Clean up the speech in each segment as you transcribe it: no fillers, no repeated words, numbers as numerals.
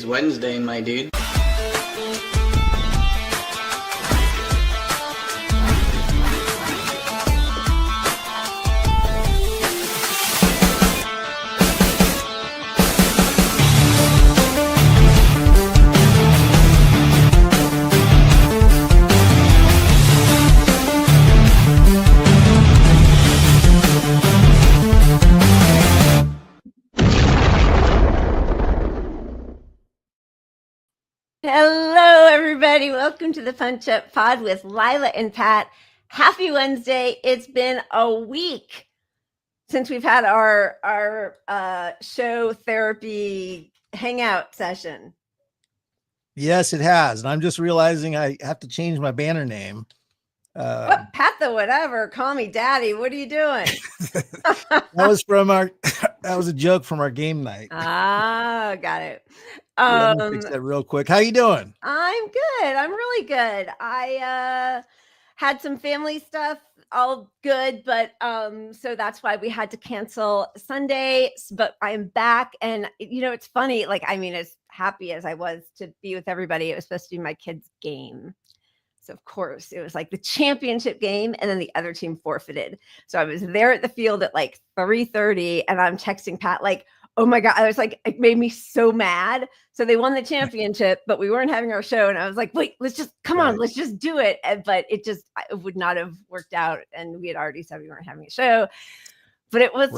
Wednesday, my dude. Hello, everybody. Welcome to the Punch Up Pod with Lila and Pat. Happy Wednesday. It's been a week since we've had our show therapy hangout session. Yes, it has. And I'm just realizing I have to change my banner name. Pat the whatever. Call me daddy. What are you doing? That was a joke from our game night. Ah, got it. Let me fix that real quick. How you doing? I'm good. I'm really good. I had some family stuff, all good, but so that's why we had to cancel Sunday. But I'm back, and it's funny. Like, I mean, as happy as I was to be with everybody, it was supposed to be my kids' game. So of course it was like the championship game, and then the other team forfeited. So I was there at the field at like 3:30, and I'm texting Pat like, oh my God. I was like, it made me so mad. So they won the championship, but we weren't having our show. And I was like, wait, let's just do it. But it would not have worked out. And we had already said we weren't having a show. But it was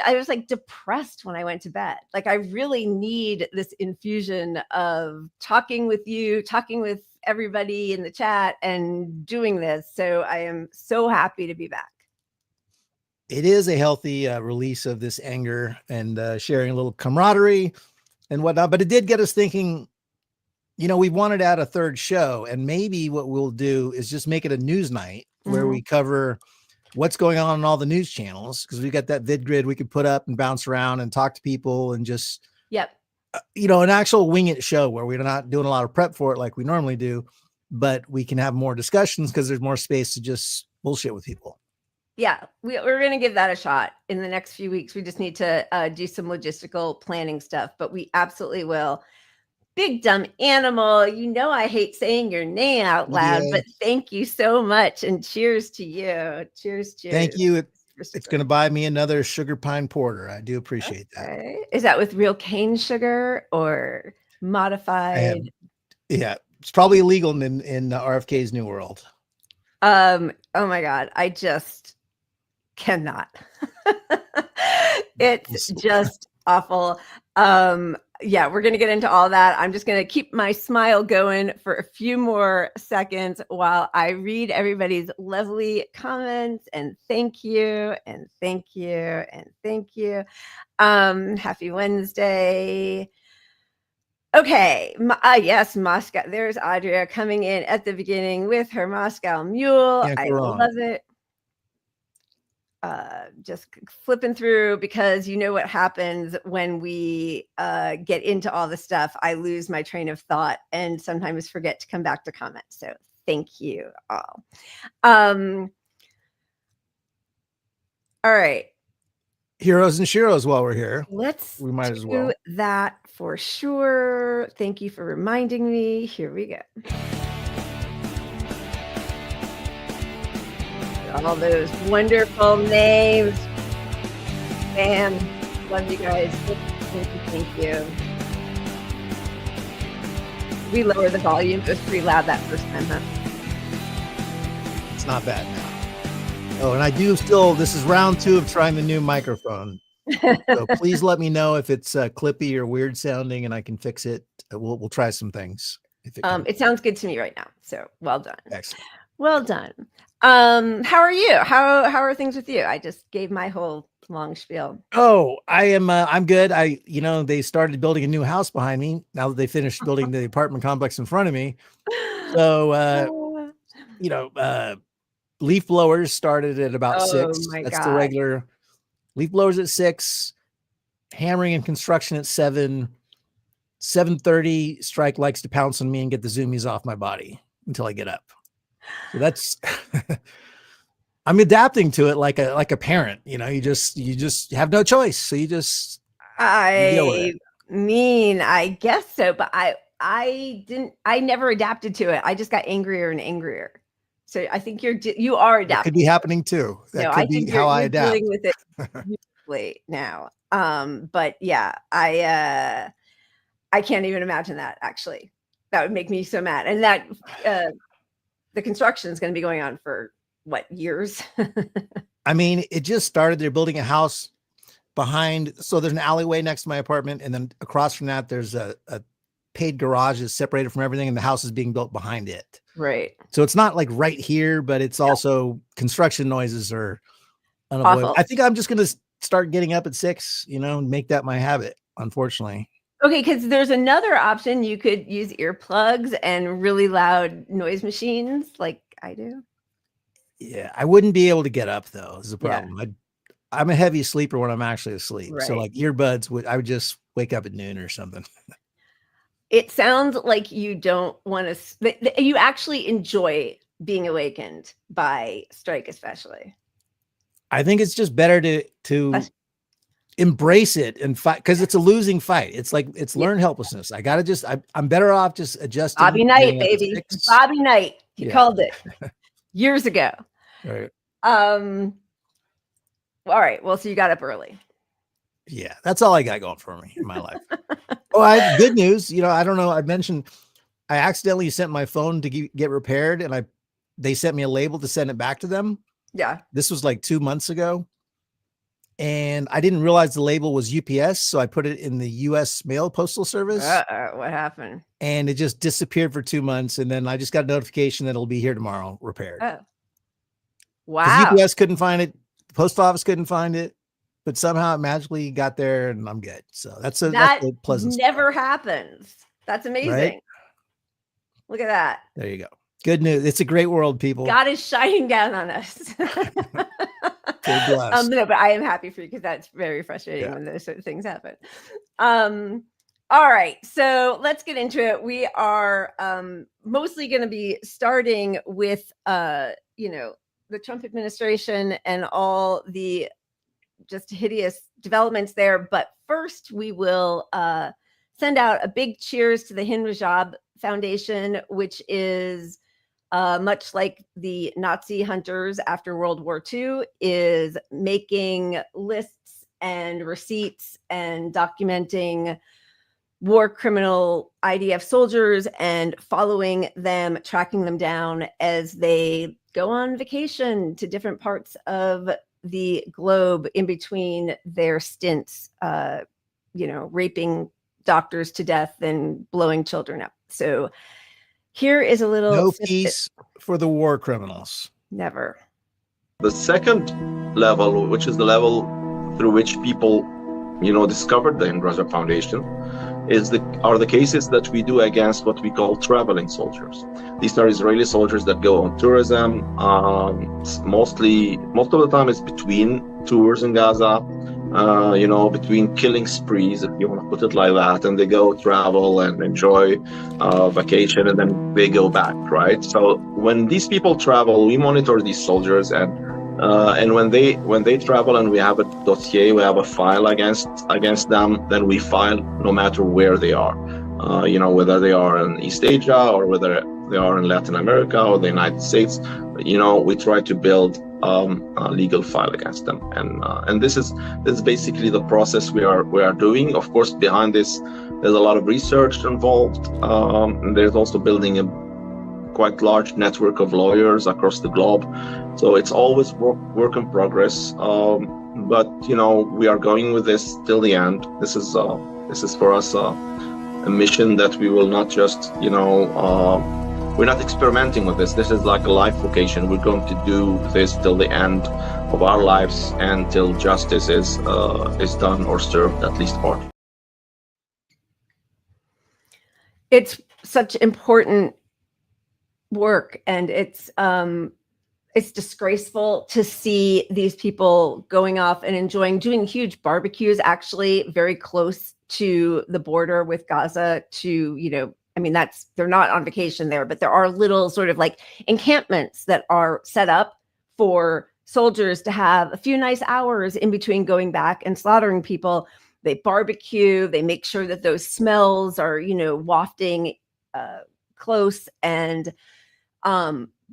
I was like depressed when I went to bed. Like, I really need this infusion of talking with you, talking with everybody in the chat, and doing this. So I am so happy to be back. It is a healthy release of this anger and sharing a little camaraderie and whatnot. But it did get us thinking, we wanted to add a third show, and maybe what we'll do is just make it a news night where we cover what's going on all the news channels, because we got that vid grid we could put up and bounce around and talk to people and just, an actual wing it show where we're not doing a lot of prep for it like we normally do, but we can have more discussions because there's more space to just bullshit with people. Yeah, we're going to give that a shot in the next few weeks. We just need to do some logistical planning stuff, but we absolutely will. Big Dumb Animal, I hate saying your name out loud, but thank you so much, and cheers to you. Cheers. Thank you. It's going to buy me another sugar pine porter. I do appreciate that. Is that with real cane sugar or modified? It's probably illegal in RFK's new world. Oh my God, I just cannot. It's just awful. We're going to get into all that. I'm just going to keep my smile going for a few more seconds while I read everybody's lovely comments, and thank you. Happy Wednesday. Okay. Yes, Moscow. There's Audria coming in at the beginning with her Moscow Mule. I love it. Just flipping through, because what happens when we get into all the stuff. I lose my train of thought and sometimes forget to come back to comment. So thank you all. All right. Heroes and Sheroes while we're here. We might as well do that for sure. Thank you for reminding me. Here we go. All those wonderful names. Man, love you guys. Thank you. We lowered the volume. It was pretty loud that first time, huh? It's not bad now. Oh, and I do this is round 2 of trying the new microphone. So please let me know if it's clippy or weird sounding, and I can fix it. We'll try some things. It sounds good to me right now. So well done. Excellent. Well done. How are you? How are things with you? I just gave my whole long spiel. Oh, I'm good. They started building a new house behind me now that they finished building the apartment complex in front of me. So, leaf blowers started at about 6. That's the regular leaf blowers at 6, hammering and construction at 7. 7:30, Strike likes to pounce on me and get the zoomies off my body until I get up. So that's I'm adapting to it like a parent. You just have no choice. So you just deal with it. mean, I guess so, but I never adapted to it. I just got angrier and angrier. So I think you are That could adapting. be happening too. That No, I could think be how I you're adapt. dealing with it beautifully now. But yeah, I can't even imagine that, actually. That would make me so mad. And that the construction is going to be going on for what, years? I mean, it just started. They're building a house behind. So there's an alleyway next to my apartment. And then across from that, there's a paid garage is separated from everything. And the house is being built behind it. Right. So it's not like right here, but it's also construction noises are unavoidable. Awful. I think I'm just going to start getting up at 6, and make that my habit, unfortunately. Okay, because there's another option. You could use earplugs and really loud noise machines like I do. Yeah, I wouldn't be able to get up though, is the problem. Yeah. I'm a heavy sleeper when I'm actually asleep. Right. So like earbuds, I would just wake up at noon or something. It sounds like you don't want to, you actually enjoy being awakened by strike, especially. I think it's just better to embrace it and fight, because it's a losing fight. It's like, it's learned helplessness. I got to I'm better off just adjusting. Bobby Knight, baby. Bobby Knight. He called it years ago. Right. All right. Well, so you got up early. Yeah, that's all I got going for me in my life. Oh, I have good news. I don't know. I mentioned I accidentally sent my phone to get repaired, and they sent me a label to send it back to them. Yeah. This was like 2 months ago. And I didn't realize the label was UPS. So I put it in the US mail postal service. What happened? And it just disappeared for 2 months. And then I just got a notification that it'll be here tomorrow, repaired. Oh. Wow. UPS couldn't find it. The post office couldn't find it, but somehow it magically got there and I'm good. So that's a pleasant never happens. That's amazing. Right? Look at that. There you go. Good news. It's a great world, people. God is shining down on us. No, but I am happy for you, because that's very frustrating when those sort of things happen. All right, so let's get into it. We are mostly going to be starting with the Trump administration and all the just hideous developments there. But first, we will send out a big cheers to the Hind Rajab Foundation, which is much like the Nazi hunters after World War II, is making lists and receipts and documenting war criminal IDF soldiers and following them, tracking them down as they go on vacation to different parts of the globe in between their stints, raping doctors to death and blowing children up. So here is a little... No peace for the war criminals. Never. The second level, which is the level through which people, discovered the Hind Rajab Foundation, are the cases that we do against what we call traveling soldiers. These are Israeli soldiers that go on tourism. Most of the time it's between tours in Gaza, between killing sprees, if you want to put it like that, and they go travel and enjoy vacation, and then they go back, right? So when these people travel, we monitor these soldiers, and when they travel and we have a dossier, we have a file against them, then we file no matter where they are, whether they are in East Asia or whether they are in Latin America or the United States. We try to build a legal file against them, and this is basically the process we are doing. Of course, behind this, there's a lot of research involved, and there's also building a quite large network of lawyers across the globe. So it's always work in progress. But we are going with this till the end. This is for us a mission that we will not just we're not experimenting with this. This is like a life vocation. We're going to do this till the end of our lives, and till justice is done or served, at least partly. It's such important work, and it's disgraceful to see these people going off and doing huge barbecues, actually very close to the border with Gaza, to they're not on vacation there, but there are little sort of like encampments that are set up for soldiers to have a few nice hours in between going back and slaughtering people. they barbecue, they make sure that those smells are, wafting close. And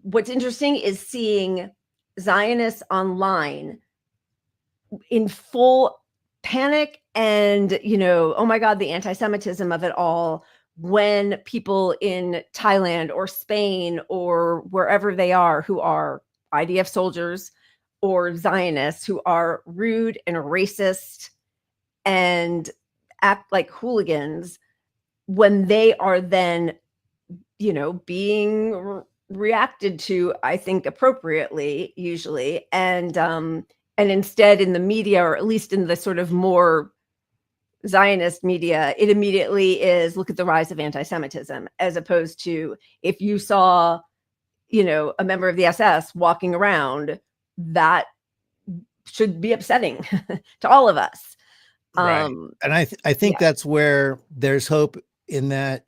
what's interesting is seeing Zionists online in full panic and, oh my God, the anti-Semitism of it all, when people in Thailand or Spain or wherever they are who are IDF soldiers or Zionists who are rude and racist and act like hooligans, when they are then, being reacted to, I think appropriately, usually. And instead in the media, or at least in the sort of more Zionist media, it immediately is, look at the rise of anti-Semitism, as opposed to, if you saw, a member of the SS walking around, that should be upsetting to all of us. Right. And I think that's where there's hope, in that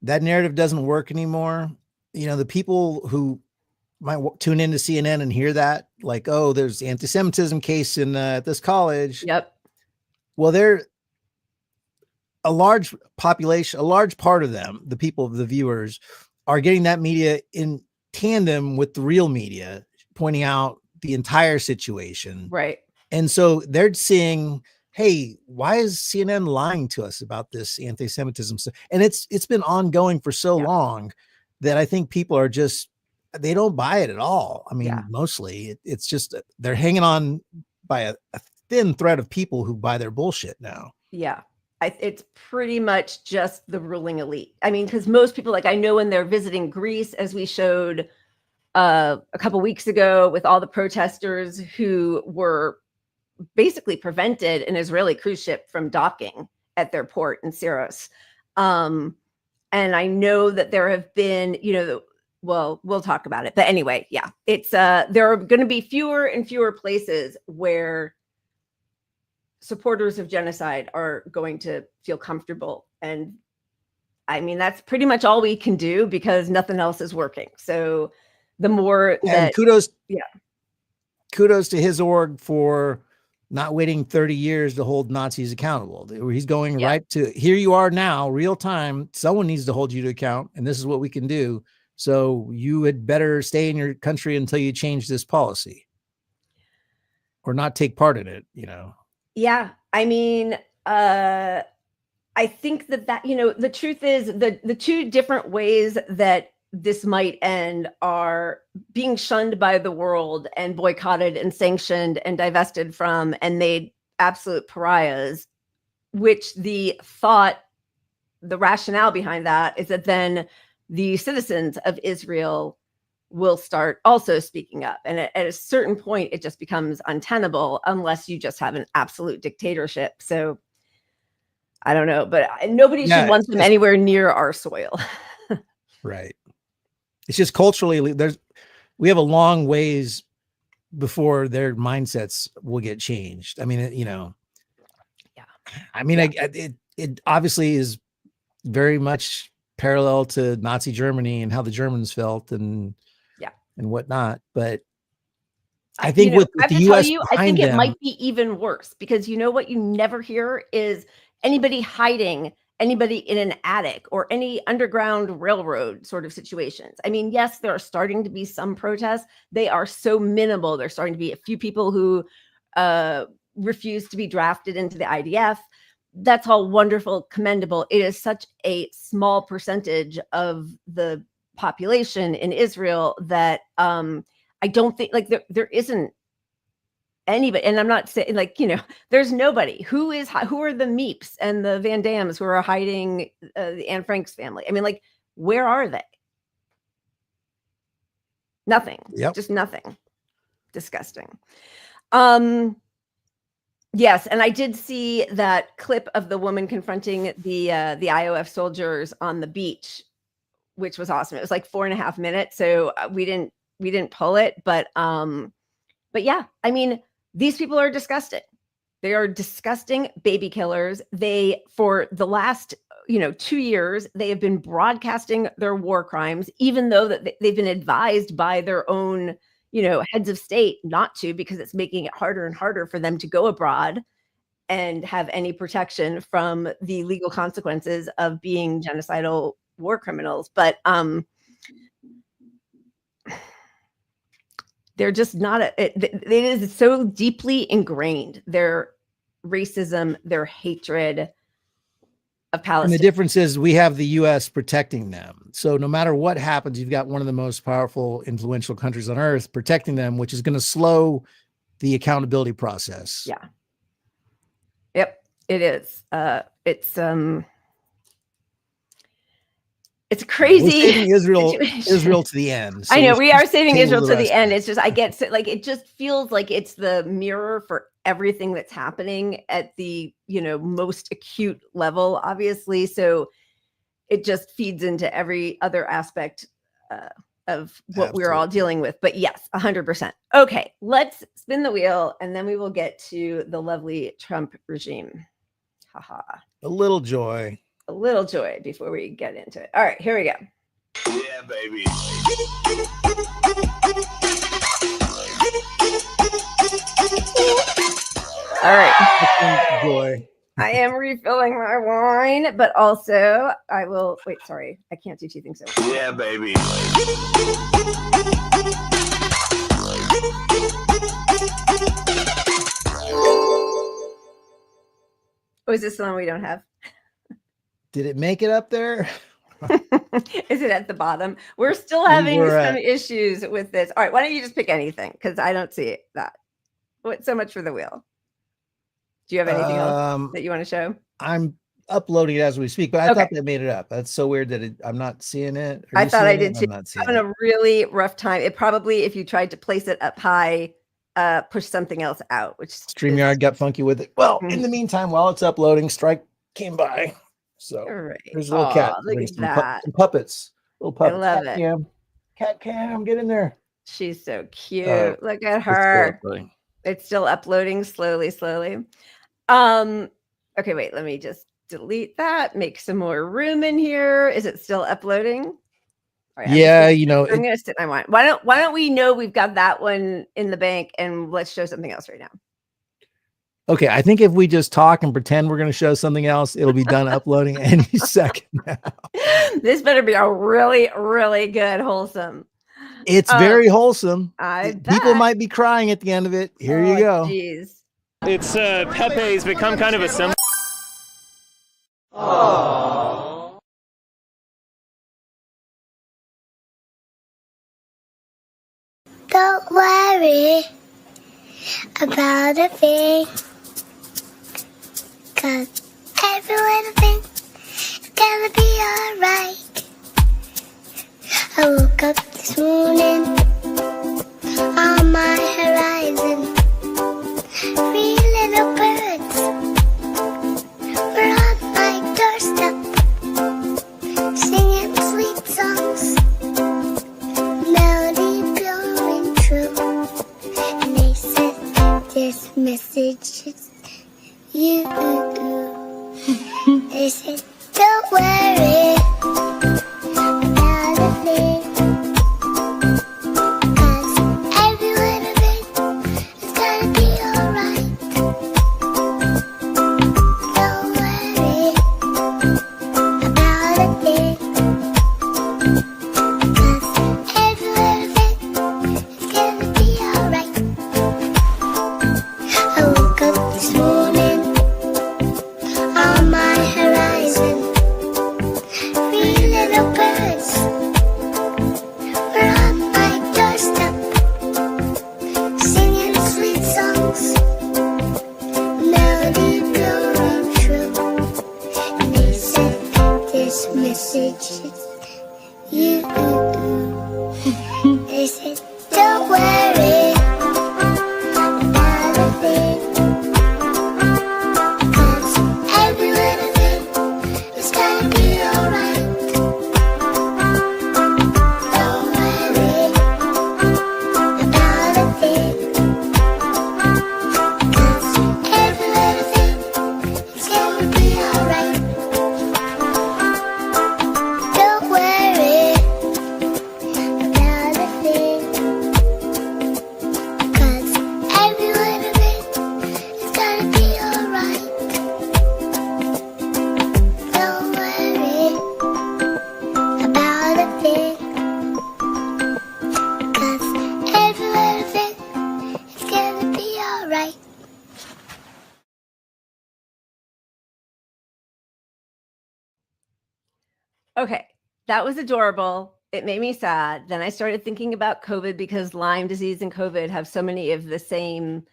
narrative doesn't work anymore. The people who might tune into CNN and hear that, like, oh, there's anti-Semitism case in this college. Yep. Well, they're a large population, a large part of them, the people, the viewers, are getting that media in tandem with the real media, pointing out the entire situation. Right. And so they're seeing, hey, why is CNN lying to us about this anti-Semitism stuff? And it's been ongoing for so long that I think people are just, they don't buy it at all. I mean, mostly it's just, they're hanging on by a thin thread of people who buy their bullshit now. Yeah. It's pretty much just the ruling elite. I mean, because most people, like, I know when they're visiting Greece, as we showed a couple weeks ago with all the protesters who were basically prevented an Israeli cruise ship from docking at their port in Syros. And I know that there have been, well, we'll talk about it. But anyway, it's there are going to be fewer and fewer places where supporters of genocide are going to feel comfortable. And I mean, that's pretty much all we can do, because nothing else is working. So the more that, kudos to his org for not waiting 30 years to hold Nazis accountable. He's going right to, here you are now, real time. Someone needs to hold you to account, and this is what we can do. So you had better stay in your country until you change this policy, or not take part in it, Yeah. I mean, I think that, the truth is, the two different ways that this might end are being shunned by the world and boycotted and sanctioned and divested from and made absolute pariahs, which the rationale behind that is that then the citizens of Israel will start also speaking up. And at a certain point, it just becomes untenable unless you just have an absolute dictatorship. So I don't know, but nobody should want them anywhere near our soil. Right. It's just culturally, we have a long ways before their mindsets will get changed. I mean, it obviously is very much parallel to Nazi Germany and how the Germans felt and whatnot. But I think with the U.S. I think it might be even worse, because what you never hear is anybody hiding anybody in an attic or any underground railroad sort of situations. I mean, yes, there are starting to be some protests. They are so minimal. There's starting to be a few people who refuse to be drafted into the IDF. That's all wonderful, commendable. It is such a small percentage of the population in Israel that I don't think, like, there isn't anybody, and I'm not saying, like, there's nobody who are the Meeps and the Van Dams who are hiding the Anne Frank's family. I mean, like, where are they? Nothing. Just nothing. Disgusting. Yes, and I did see that clip of the woman confronting the IOF soldiers on the beach, which was awesome. It was like 4.5 minutes, so we didn't pull it, but yeah, I mean, these people are disgusting. They are disgusting baby killers. They, for the last 2 years, they have been broadcasting their war crimes, even though that they've been advised by their own heads of state not to, because it's making it harder and harder for them to go abroad. and have any protection from the legal consequences of being genocidal war criminals. But they're just not, it is so deeply ingrained, their racism, their hatred of Palestine. And the difference is we have the U.S. protecting them. So no matter what happens, you've got one of the most powerful, influential countries on earth protecting them, which is going to slow the accountability process. Yeah. Yep, it is. It's crazy. We're saving Israel to the end. So I know we are saving Israel to the rest. end. It's just, I get like, it just feels like it's the mirror for everything that's happening at the, most acute level, obviously. So it just feeds into every other aspect of what we're all dealing with. But yes, 100%. Okay, let's spin the wheel and then we will get to the lovely Trump regime. Haha. A little joy. A little joy before we get into it. All right, here we go. Yeah, baby. All right. Joy. I am refilling my wine, but also I will wait. Sorry, I can't do two things at once. Yeah, baby. Oh, is this the one we don't have? Did it make it up there? Is it at the bottom? We're still having some issues with this. All right, why don't you just pick anything? Because I don't see that. What? So much for the wheel. Do you have anything else that you want to show? I'm uploading it as we speak, but I thought they made it up. That's so weird that I'm not seeing it. I thought I did too. I'm having a really rough time. It probably, if you tried to place it up high, push something else out, which StreamYard got funky with it. Well, in the meantime, while it's uploading, Strike came by. So there's a little cat. Look at that. Some puppets. Little puppets. I love it. Cat Cam, get in there. She's so cute. Look at her. It's still uploading slowly. Okay, wait, let me just delete that. Make some more room in here. Is it still uploading? Right, yeah, I'm gonna sit my wine. Why don't we know we've got that one in the bank and let's show something else right now? Okay, I think if we just talk and pretend we're going to show something else, it'll be done uploading any second now. This better be a really, really good, wholesome. It's very wholesome. People might be crying at the end of it. Here you go. Geez. It's Pepe's become kind of a symbol. Aww. Don't worry about a thing, 'cause every little thing is gonna be alright. I woke up this morning on my horizon. 3 little birds were on my doorstep, singing sweet songs, melody blowing true. And they said, this message is you. They said, don't worry about a thing, 'cause every little thing is gonna be alright. Don't worry about a thing, 'cause every little thing is gonna be alright. I woke up this morning on my horizon, Okay, that was adorable. It made me sad. Then I started thinking about COVID because Lyme disease and COVID have so many of the same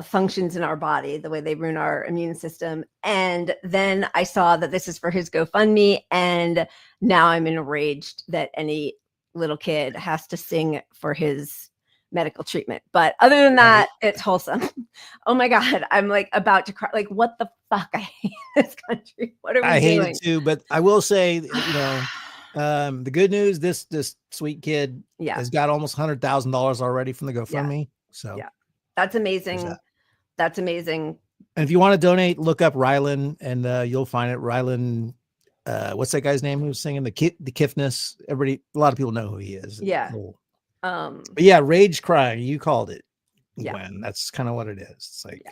functions in our body, the way they ruin our immune system. And then I saw that this is for his GoFundMe, and now I'm enraged that any little kid has to sing for his medical treatment. But other than that, it's wholesome. Oh my God, I'm like about to cry. Like, what the fuck? I hate this country. What are we I doing? hate it too, but I will say, the good news, this sweet kid has got almost $100,000 already from the GoFundMe. So yeah, that's amazing. That's amazing. And if you want to donate, look up Rylan and you'll find it. Rylan, what's that guy's name who's singing the Kiffness? Everybody, a lot of people know who he is. Yeah. Cool. But yeah, rage crying, you called it. Yeah. Gwen. That's kind of what it is. It's like,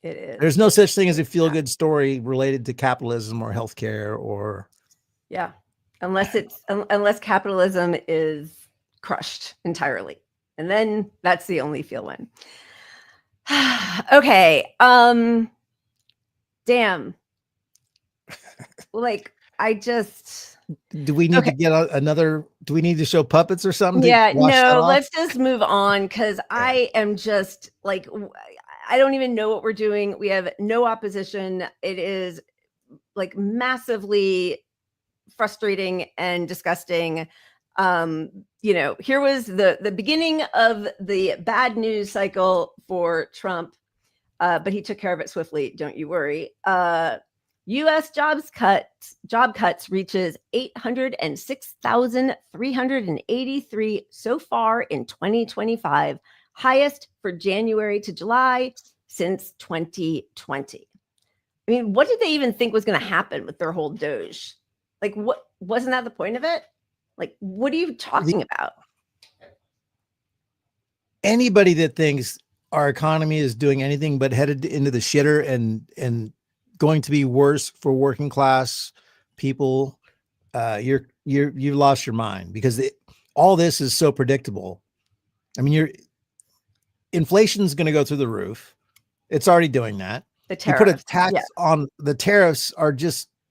it is. There's no such thing as a feel-good story related to capitalism or healthcare or. Yeah. Unless capitalism is crushed entirely. And then that's the only feel one. Okay. Damn. Like, I just. Do we need to get another? Do we need to show puppets or something? Yeah, no, let's just move on because I am just like, I don't even know what we're doing. We have no opposition. It is like massively frustrating and disgusting. Here was the beginning of the bad news cycle for Trump, but he took care of it swiftly. Don't you worry. U.S. job cuts reaches 806,383 so far in 2025, highest for January to July since 2020. I mean, what did they even think was going to happen with their whole Doge? Like, what wasn't that the point of it? Like, what are you talking about? Anybody that thinks our economy is doing anything but headed into the shitter and going to be worse for working class people, you've lost your mind because all this is so predictable. I mean, inflation's going to go through the roof. It's already doing that. The tariffs, you put a tax on the tariffs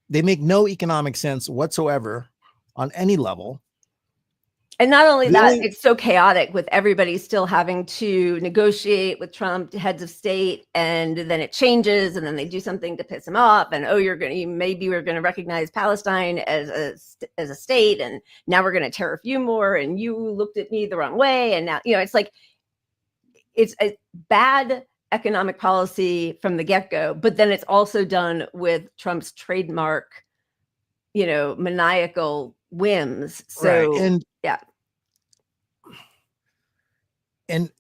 they make no economic sense whatsoever on any level. And not only that, it's so chaotic with everybody still having to negotiate with Trump, heads of state, and then it changes, and then they do something to piss him off, and maybe we're going to recognize Palestine as a state, and now we're going to tariff you more, and you looked at me the wrong way, and now it's like it's a bad economic policy from the get-go, but then it's also done with Trump's trademark, maniacal whims. So right. And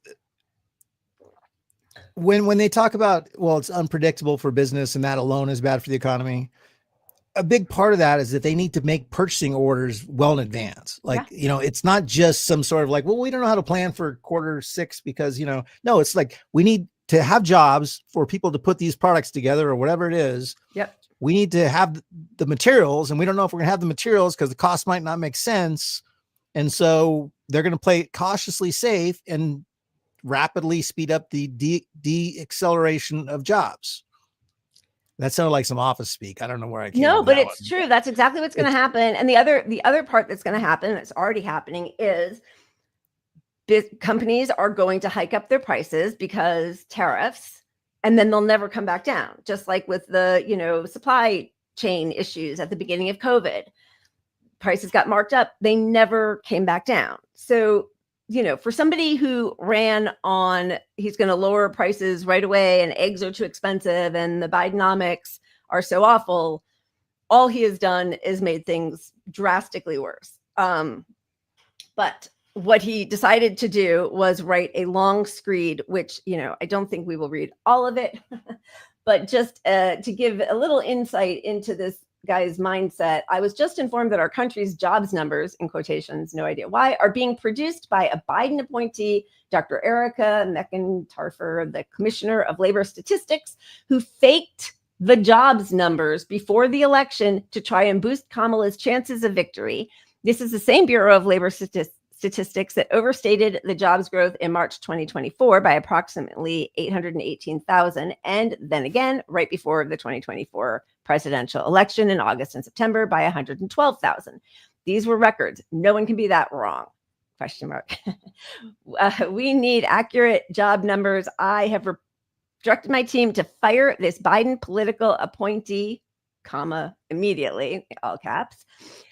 when they talk about, well, it's unpredictable for business and that alone is bad for the economy, a big part of that is that they need to make purchasing orders well in advance. Like, it's not just some sort of like, well, we don't know how to plan for Q6 because, no, it's like we need to have jobs for people to put these products together or whatever it is. Yep. We need to have the materials, and we don't know if we're going to have the materials because the cost might not make sense. And so they're going to play it cautiously safe and rapidly speed up the de-acceleration of jobs. That sounded like some office speak. I don't know where I came. No, but it's true. That's exactly what's going to happen. And the other part that's going to happen, that's already happening, is companies are going to hike up their prices because tariffs, and then they'll never come back down. Just like with the supply chain issues at the beginning of COVID. Prices got marked up. They never came back down. So, for somebody who ran on, he's going to lower prices right away and eggs are too expensive and the Bidenomics are so awful, all he has done is made things drastically worse. But what he decided to do was write a long screed, which, I don't think we will read all of it, but just to give a little insight into this guy's mindset. I was just informed that our country's jobs numbers, in quotations, no idea why, are being produced by a Biden appointee, Dr. Erica McIntyre, the Commissioner of Labor Statistics, who faked the jobs numbers before the election to try and boost Kamala's chances of victory. This is the same Bureau of Labor statistics that overstated the jobs growth in March 2024 by approximately 818,000. And then again, right before the 2024 presidential election in August and September by 112,000. These were records. No one can be that wrong. Question mark. We need accurate job numbers. I have directed my team to fire this Biden political appointee, comma, immediately, all caps.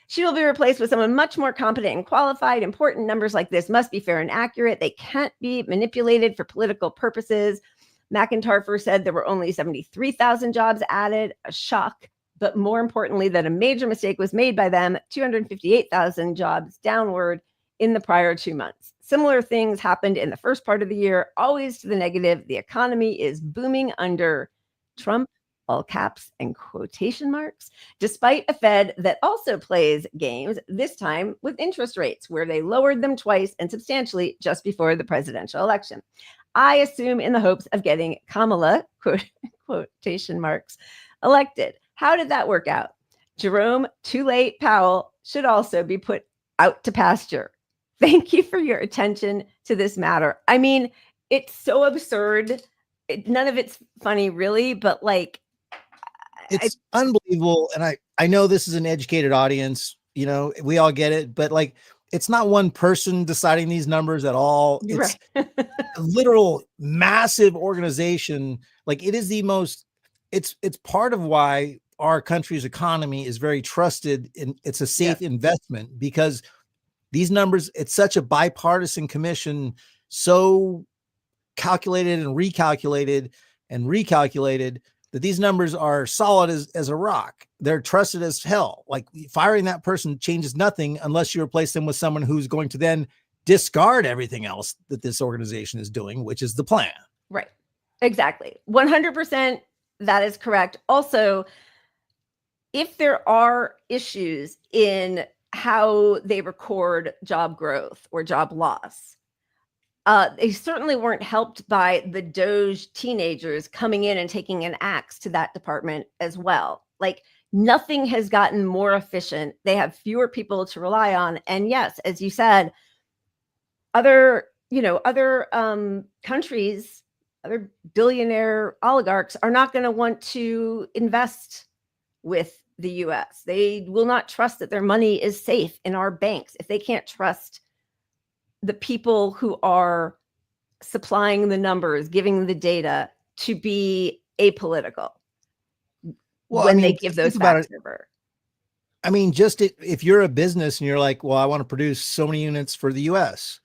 She will be replaced with someone much more competent and qualified. Important numbers like this must be fair and accurate. They can't be manipulated for political purposes. McIntyre said there were only 73,000 jobs added, a shock. But more importantly, that a major mistake was made by them, 258,000 jobs downward in the prior 2 months. Similar things happened in the first part of the year, always to the negative. The economy is booming under Trump, all caps and quotation marks, despite a Fed that also plays games, this time with interest rates, where they lowered them twice and substantially just before the presidential election. I assume in the hopes of getting Kamala, quotation marks, elected. How did that work out? Jerome, too late, Powell should also be put out to pasture. Thank you for your attention to this matter. I mean, it's so absurd. None of it's funny, really, but like, it's unbelievable. And I know this is an educated audience, you know, we all get it, but like, it's not one person deciding these numbers at all. It's right. a literal massive organization. Like it is the most, it's part of why our country's economy is very trusted and it's a safe investment, because these numbers, it's such a bipartisan commission, so calculated and recalculated that these numbers are solid as a rock. They're trusted as hell. Like firing that person changes nothing unless you replace them with someone who's going to then discard everything else that this organization is doing, which is the plan. Right. Exactly. 100%. That is correct. Also, if there are issues in how they record job growth or job loss, they certainly weren't helped by the Doge teenagers coming in and taking an axe to that department as well. Like nothing has gotten more efficient. They have fewer people to rely on. And yes, as you said, other countries, other billionaire oligarchs are not going to want to invest with the US. They will not trust that their money is safe in our banks if they can't trust the people who are supplying the numbers, giving the data to be apolitical when they give those facts over. I mean, just if you're a business and you're like, well, I want to produce so many units for the US,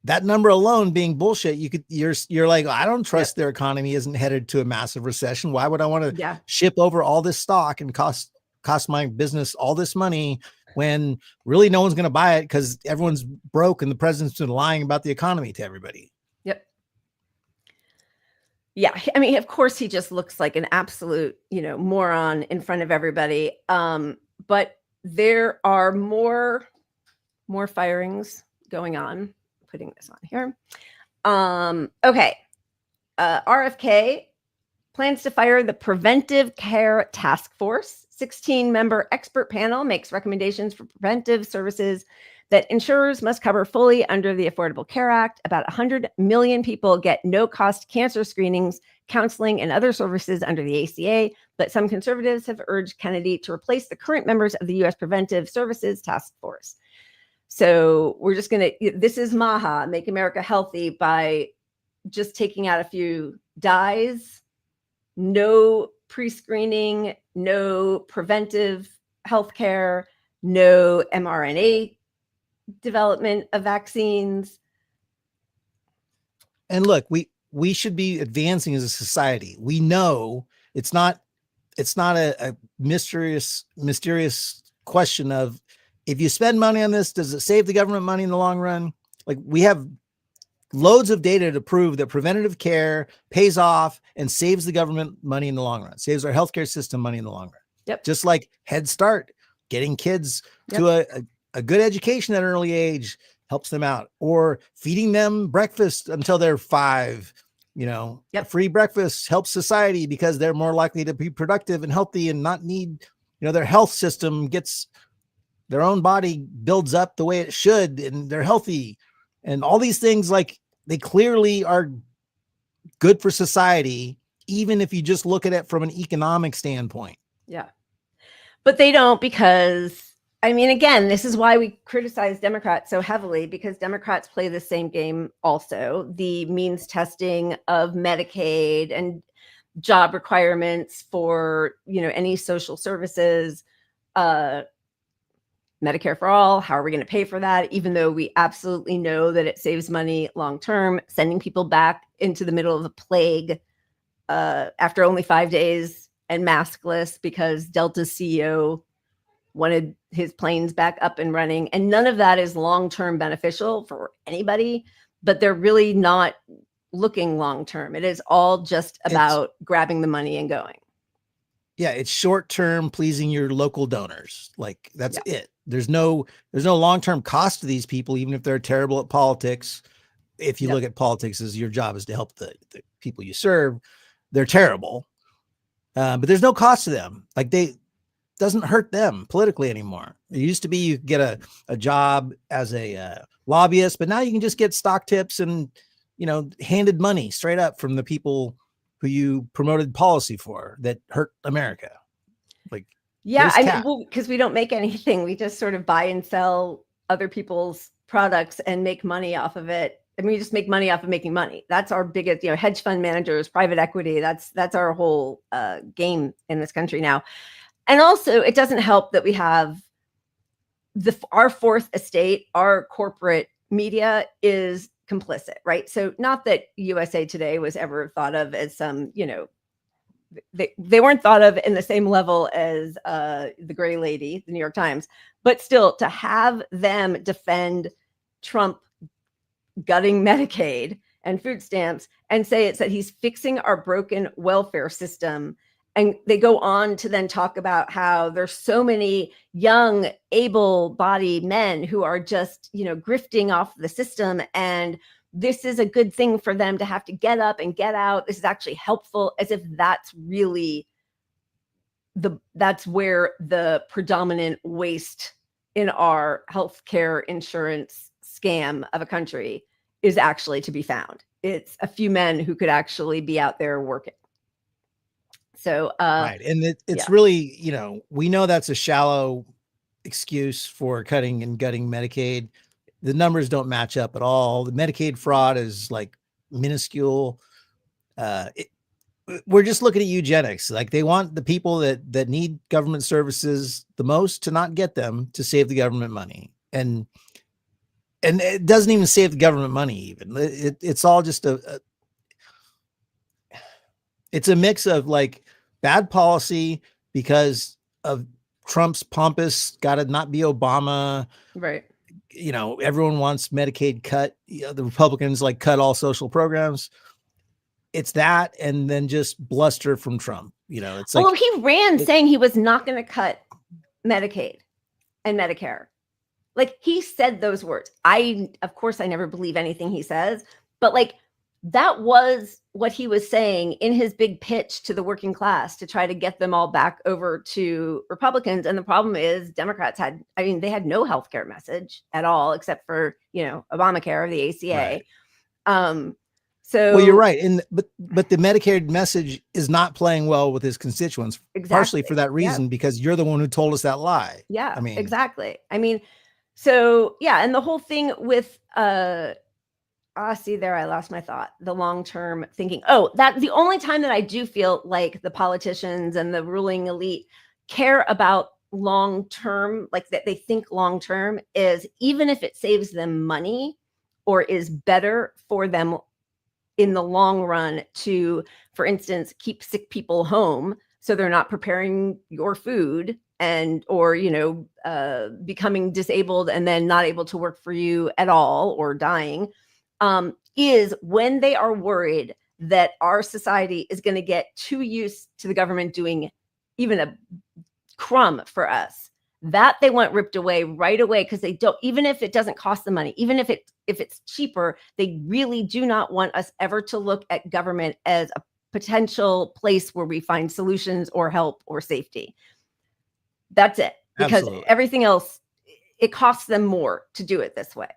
that number alone being bullshit, you're like, I don't trust their economy isn't headed to a massive recession. Why would I want to ship over all this stock and cost my business all this money when really no one's going to buy it because everyone's broke and the president's been lying about the economy to everybody? Yep. Yeah. I mean, of course he just looks like an absolute, moron in front of everybody. But there are more firings going on. Putting this on here. Okay. RFK plans to fire the Preventive Care Task Force. 16-member expert panel makes recommendations for preventive services that insurers must cover fully under the Affordable Care Act. About 100 million people get no-cost cancer screenings, counseling, and other services under the ACA, but some conservatives have urged Kennedy to replace the current members of the U.S. Preventive Services Task Force. So we're just going to, this is MAHA, Make America Healthy, by just taking out a few dyes, no pre-screening, no preventive healthcare, no mRNA development of vaccines. And look, we should be advancing as a society. We know it's not a mysterious question of, if you spend money on this, does it save the government money in the long run? Like we have loads of data to prove that preventative care pays off and saves the government money in the long run, saves our healthcare system money in the long run. Yep. Just like Head Start, getting kids to a good education at an early age helps them out, or feeding them breakfast until they're 5, a free breakfast helps society because they're more likely to be productive and healthy and not need, their health system gets their own body builds up the way it should, and they're healthy, and all these things, like, they clearly are good for society, even if you just look at it from an economic standpoint. Yeah. But they don't, because, I mean, again, this is why we criticize Democrats so heavily, because Democrats play the same game also. The means testing of Medicaid and job requirements for, any social services, Medicare for all. How are we going to pay for that? Even though we absolutely know that it saves money long term, sending people back into the middle of a plague after only 5 days and maskless because Delta's CEO wanted his planes back up and running. And none of that is long term beneficial for anybody, but they're really not looking long term. It is all just about grabbing the money and going. Yeah, it's short term, pleasing your local donors. Like, that's it. There's no long-term cost to these people, even if they're terrible at politics. If you look at politics as your job is to help the people you serve, they're terrible. But there's no cost to them. Like, doesn't hurt them politically anymore. It used to be you could get a job as a lobbyist, but now you can just get stock tips and, handed money straight up from the people who you promoted policy for that hurt America. Like, yeah, I mean, well, because we don't make anything. We just sort of buy and sell other people's products and make money off of it. I mean, we just make money off of making money. That's our biggest, hedge fund managers, private equity. That's our whole game in this country now. And also, it doesn't help that we have our fourth estate, our corporate media is complicit, right? So not that USA Today was ever thought of as some, they weren't thought of in the same level as the gray lady, the New York Times, but still to have them defend Trump gutting Medicaid and food stamps and say it's that he's fixing our broken welfare system. And they go on to then talk about how there's so many young, able-bodied men who are just, grifting off the system. And this is a good thing for them to have to get up and get out. This is actually helpful, as if that's really that's where the predominant waste in our healthcare insurance scam of a country is actually to be found. It's a few men who could actually be out there working. So, right. And it's really, we know that's a shallow excuse for cutting and gutting Medicaid. The numbers don't match up at all. The Medicaid fraud is like minuscule. We're just looking at eugenics. Like, they want the people that need government services the most to not get them, to save the government money. And it doesn't even save the government money. Even it's all just it's a mix of like bad policy because of Trump's pompous, gotta not be Obama. Right. Everyone wants Medicaid cut. The Republicans like cut all social programs. It's that, and then just bluster from Trump. It's like, well, he ran saying he was not going to cut Medicaid and Medicare. Like, he said those words. Of course, I never believe anything he says, but like, that was what he was saying in his big pitch to the working class to try to get them all back over to Republicans. And the problem is Democrats they had no healthcare message at all, except for, Obamacare, the ACA. Right. So, well, you're right. But the Medicare message is not playing well with his constituents, partially for that reason, because you're the one who told us that lie. Yeah, I mean, exactly. I mean, so yeah. And the whole thing with, see there, I lost my thought. The long-term thinking. Oh, that the only time that I do feel like the politicians and the ruling elite care about long-term, like that they think long-term, is even if it saves them money or is better for them in the long run to, for instance, keep sick people home so they're not preparing your food or becoming disabled and then not able to work for you at all or dying. Is when they are worried that our society is going to get too used to the government doing even a crumb for us, that they want ripped away right away, because they don't, even if it doesn't cost them money, even if it's cheaper, they really do not want us ever to look at government as a potential place where we find solutions or help or safety. That's it. Because Absolutely. everything else it costs them more to do it this way.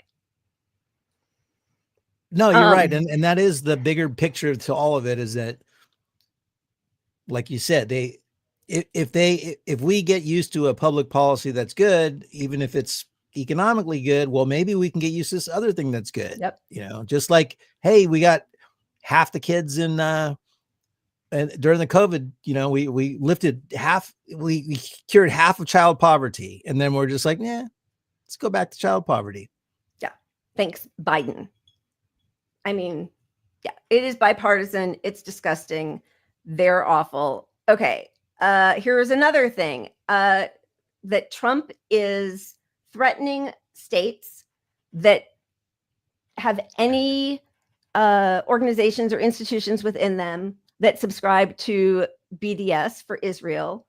No, you're right. And that is the bigger picture to all of it, is that, like you said, if we get used to a public policy that's good, even if it's economically good, well, maybe we can get used to this other thing that's good. Yep. Just like, hey, we got half the kids in and during the COVID, we lifted half, we cured half of child poverty. And then we're just like, yeah, let's go back to child poverty. Yeah. Thanks, Biden. I mean, yeah, it is bipartisan. It's disgusting. They're awful. Okay. Here's another thing, that Trump is threatening states that have any organizations or institutions within them that subscribe to BDS for Israel,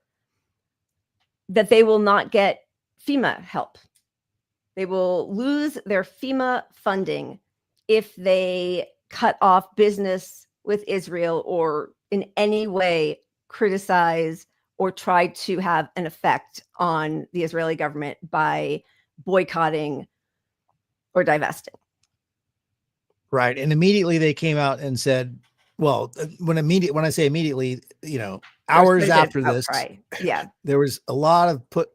that they will not get FEMA help. They will lose their FEMA funding if they cut off business with Israel or in any way criticize or try to have an effect on the Israeli government by boycotting or divesting. Right. And immediately they came out and said, well, when I say immediately, hours after this, yeah, there was a lot of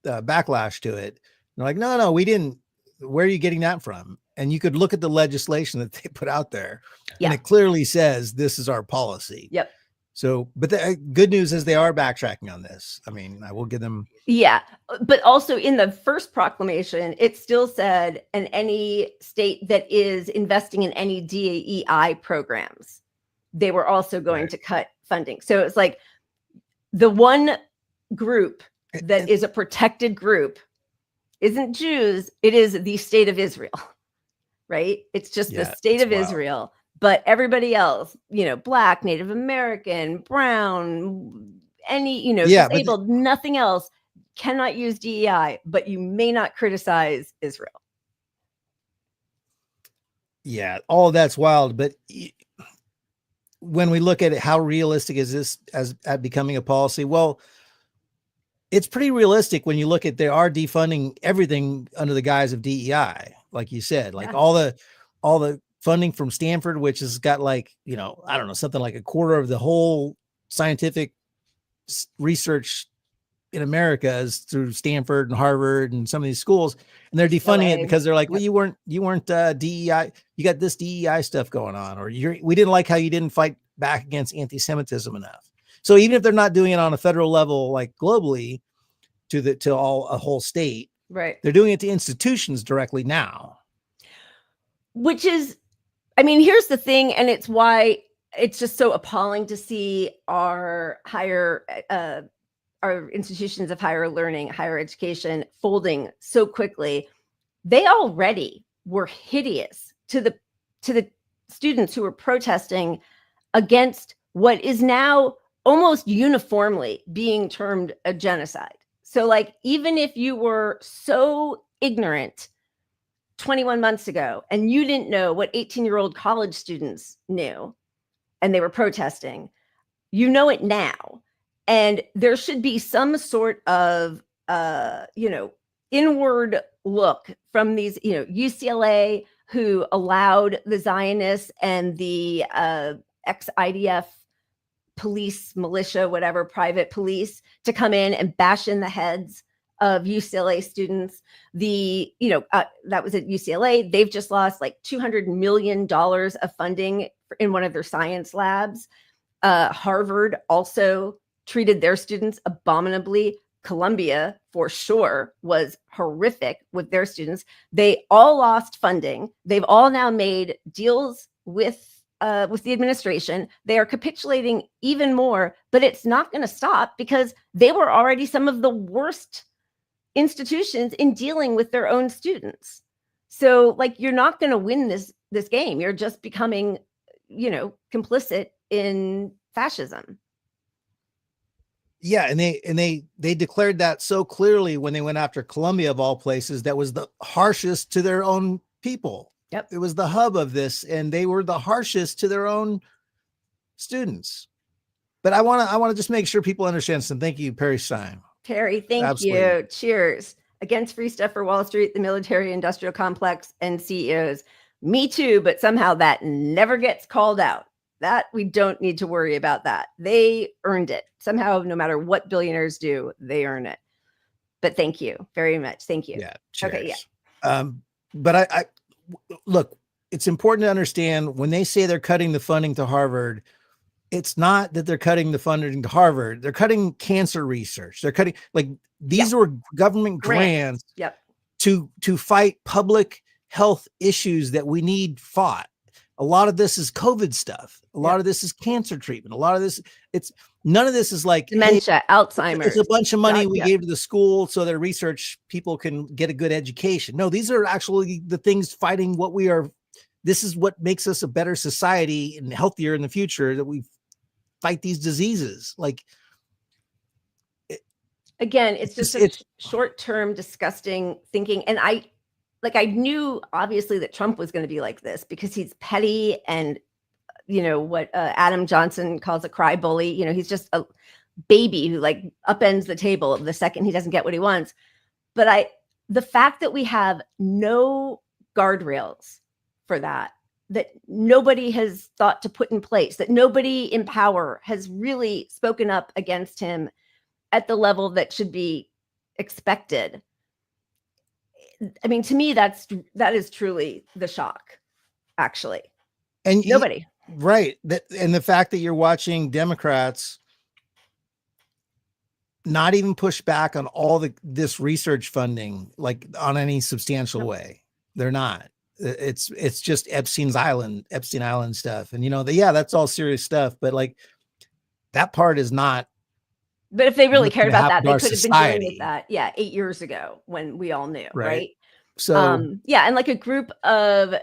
backlash to it. They're like, no, we didn't. Where are you getting that from? And you could look at the legislation that they put out there, and it clearly says this is our policy. Yep. So, but the good news is they are backtracking on this. I mean, I will give them. Yeah. But also in the first proclamation, it still said, and any state that is investing in any DEI programs, they were also going to cut funding. So it's like the one group that is a protected group isn't Jews. It is the state of Israel, right? It's just the state of Israel. But everybody else, Black, Native American, brown, any, disabled, nothing else cannot use DEI, but you may not criticize Israel. Yeah, all of that's wild. But when we look at it, how realistic is this at becoming a policy? Well, it's pretty realistic when you look at they are defunding everything under the guise of DEI, like you said, like all the funding from Stanford, which has got I don't know, something like a quarter of the whole scientific research in America is through Stanford and Harvard and some of these schools, and they're defunding it because they're like, well, you weren't DEI, you got this DEI stuff going on, or we didn't like how you didn't fight back against anti-Semitism enough. So even if they're not doing it on a federal level, like globally to a whole state, right, they're doing it to institutions directly now. Which is, I mean, here's the thing, and it's why it's just so appalling to see our institutions of higher learning, higher education folding so quickly. They already were hideous to the students who were protesting against what is now almost uniformly being termed a genocide. So like, even if you were so ignorant 21 months ago and you didn't know what 18-year-old college students knew and they were protesting, you know it now. And there should be some sort of inward look from these, UCLA, who allowed the Zionists and the ex-IDF police, militia, whatever, private police to come in and bash in the heads of UCLA students. That was at UCLA. They've just lost like $200 million of funding in one of their science labs. Harvard also treated their students abominably. Columbia, for sure, was horrific with their students. They all lost funding. They've all now made deals with the administration. They are capitulating even more, but it's not going to stop because they were already some of the worst institutions in dealing with their own students. So like, you're not going to win this game. You're just becoming, complicit in fascism. Yeah, and they declared that so clearly when they went after Columbia, of all places. That was the harshest to their own people. Yep. It was the hub of this, and they were the harshest to their own students. But I want to just make sure people understand some. Thank you, Perry Stein. Perry, thank Absolutely. you. Cheers. against free stuff for Wall Street, the military industrial complex, and CEOs. Me too, but somehow that never gets called out. That we don't need to worry about that. They earned it. Somehow, no matter what billionaires do, they earn it. But thank you very much. Thank you. Yeah. Cheers. Okay, yeah. But I look, it's important to understand when they say they're cutting the funding to Harvard, it's not that they're cutting the funding to Harvard. They're cutting cancer research. They're cutting, like, these were government grants Yep. to fight public health issues that we need fought. A lot of this is COVID stuff. A lot of this is cancer treatment. A lot of this, none of this is like Dementia, hey, Alzheimer's. it's a bunch of money we gave to the school so their research people can get a good education. No, these are actually the things fighting what we are. This is what makes us a better society and healthier in the future, that we fight these diseases. Like, again, it's just short-term, disgusting thinking. And I knew obviously that Trump was going to be like this because he's petty and, what Adam Johnson calls a cry bully. He's just a baby who like upends the table the second he doesn't get what he wants. But the fact that we have no guardrails for that nobody has thought to put in place, that nobody in power has really spoken up against him at the level that should be expected. I mean, to me, that is truly the shock, actually. And nobody. Right. And the fact that you're watching Democrats not even push back on all this research funding, like on any substantial way. They're not. It's just Epstein Island stuff. And that's all serious stuff, but like that part is not. But if they really cared about that, they could have been dealing with that. 8 years ago when we all knew. Right. So, and like a group of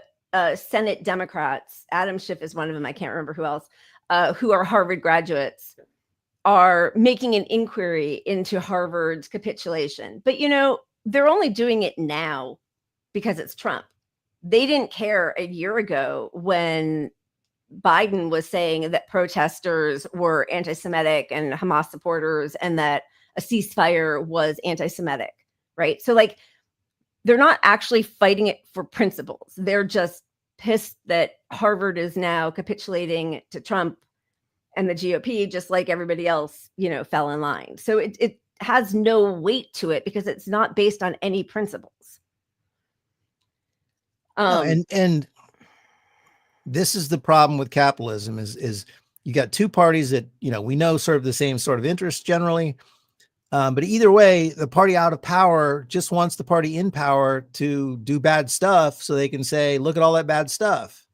Senate Democrats, Adam Schiff is one of them. I can't remember who else, who are Harvard graduates, are making an inquiry into Harvard's capitulation. But, they're only doing it now because it's Trump. They didn't care a year ago when Biden was saying that protesters were anti-Semitic and Hamas supporters and that a ceasefire was anti-Semitic, right? So like, they're not actually fighting it for principles. They're just pissed that Harvard is now capitulating to Trump and the GOP, just like everybody else, fell in line. So it has no weight to it because it's not based on any principles. And this is the problem with capitalism is you got two parties that, we know serve the same sort of interests generally. But either way, the party out of power just wants the party in power to do bad stuff so they can say, look at all that bad stuff.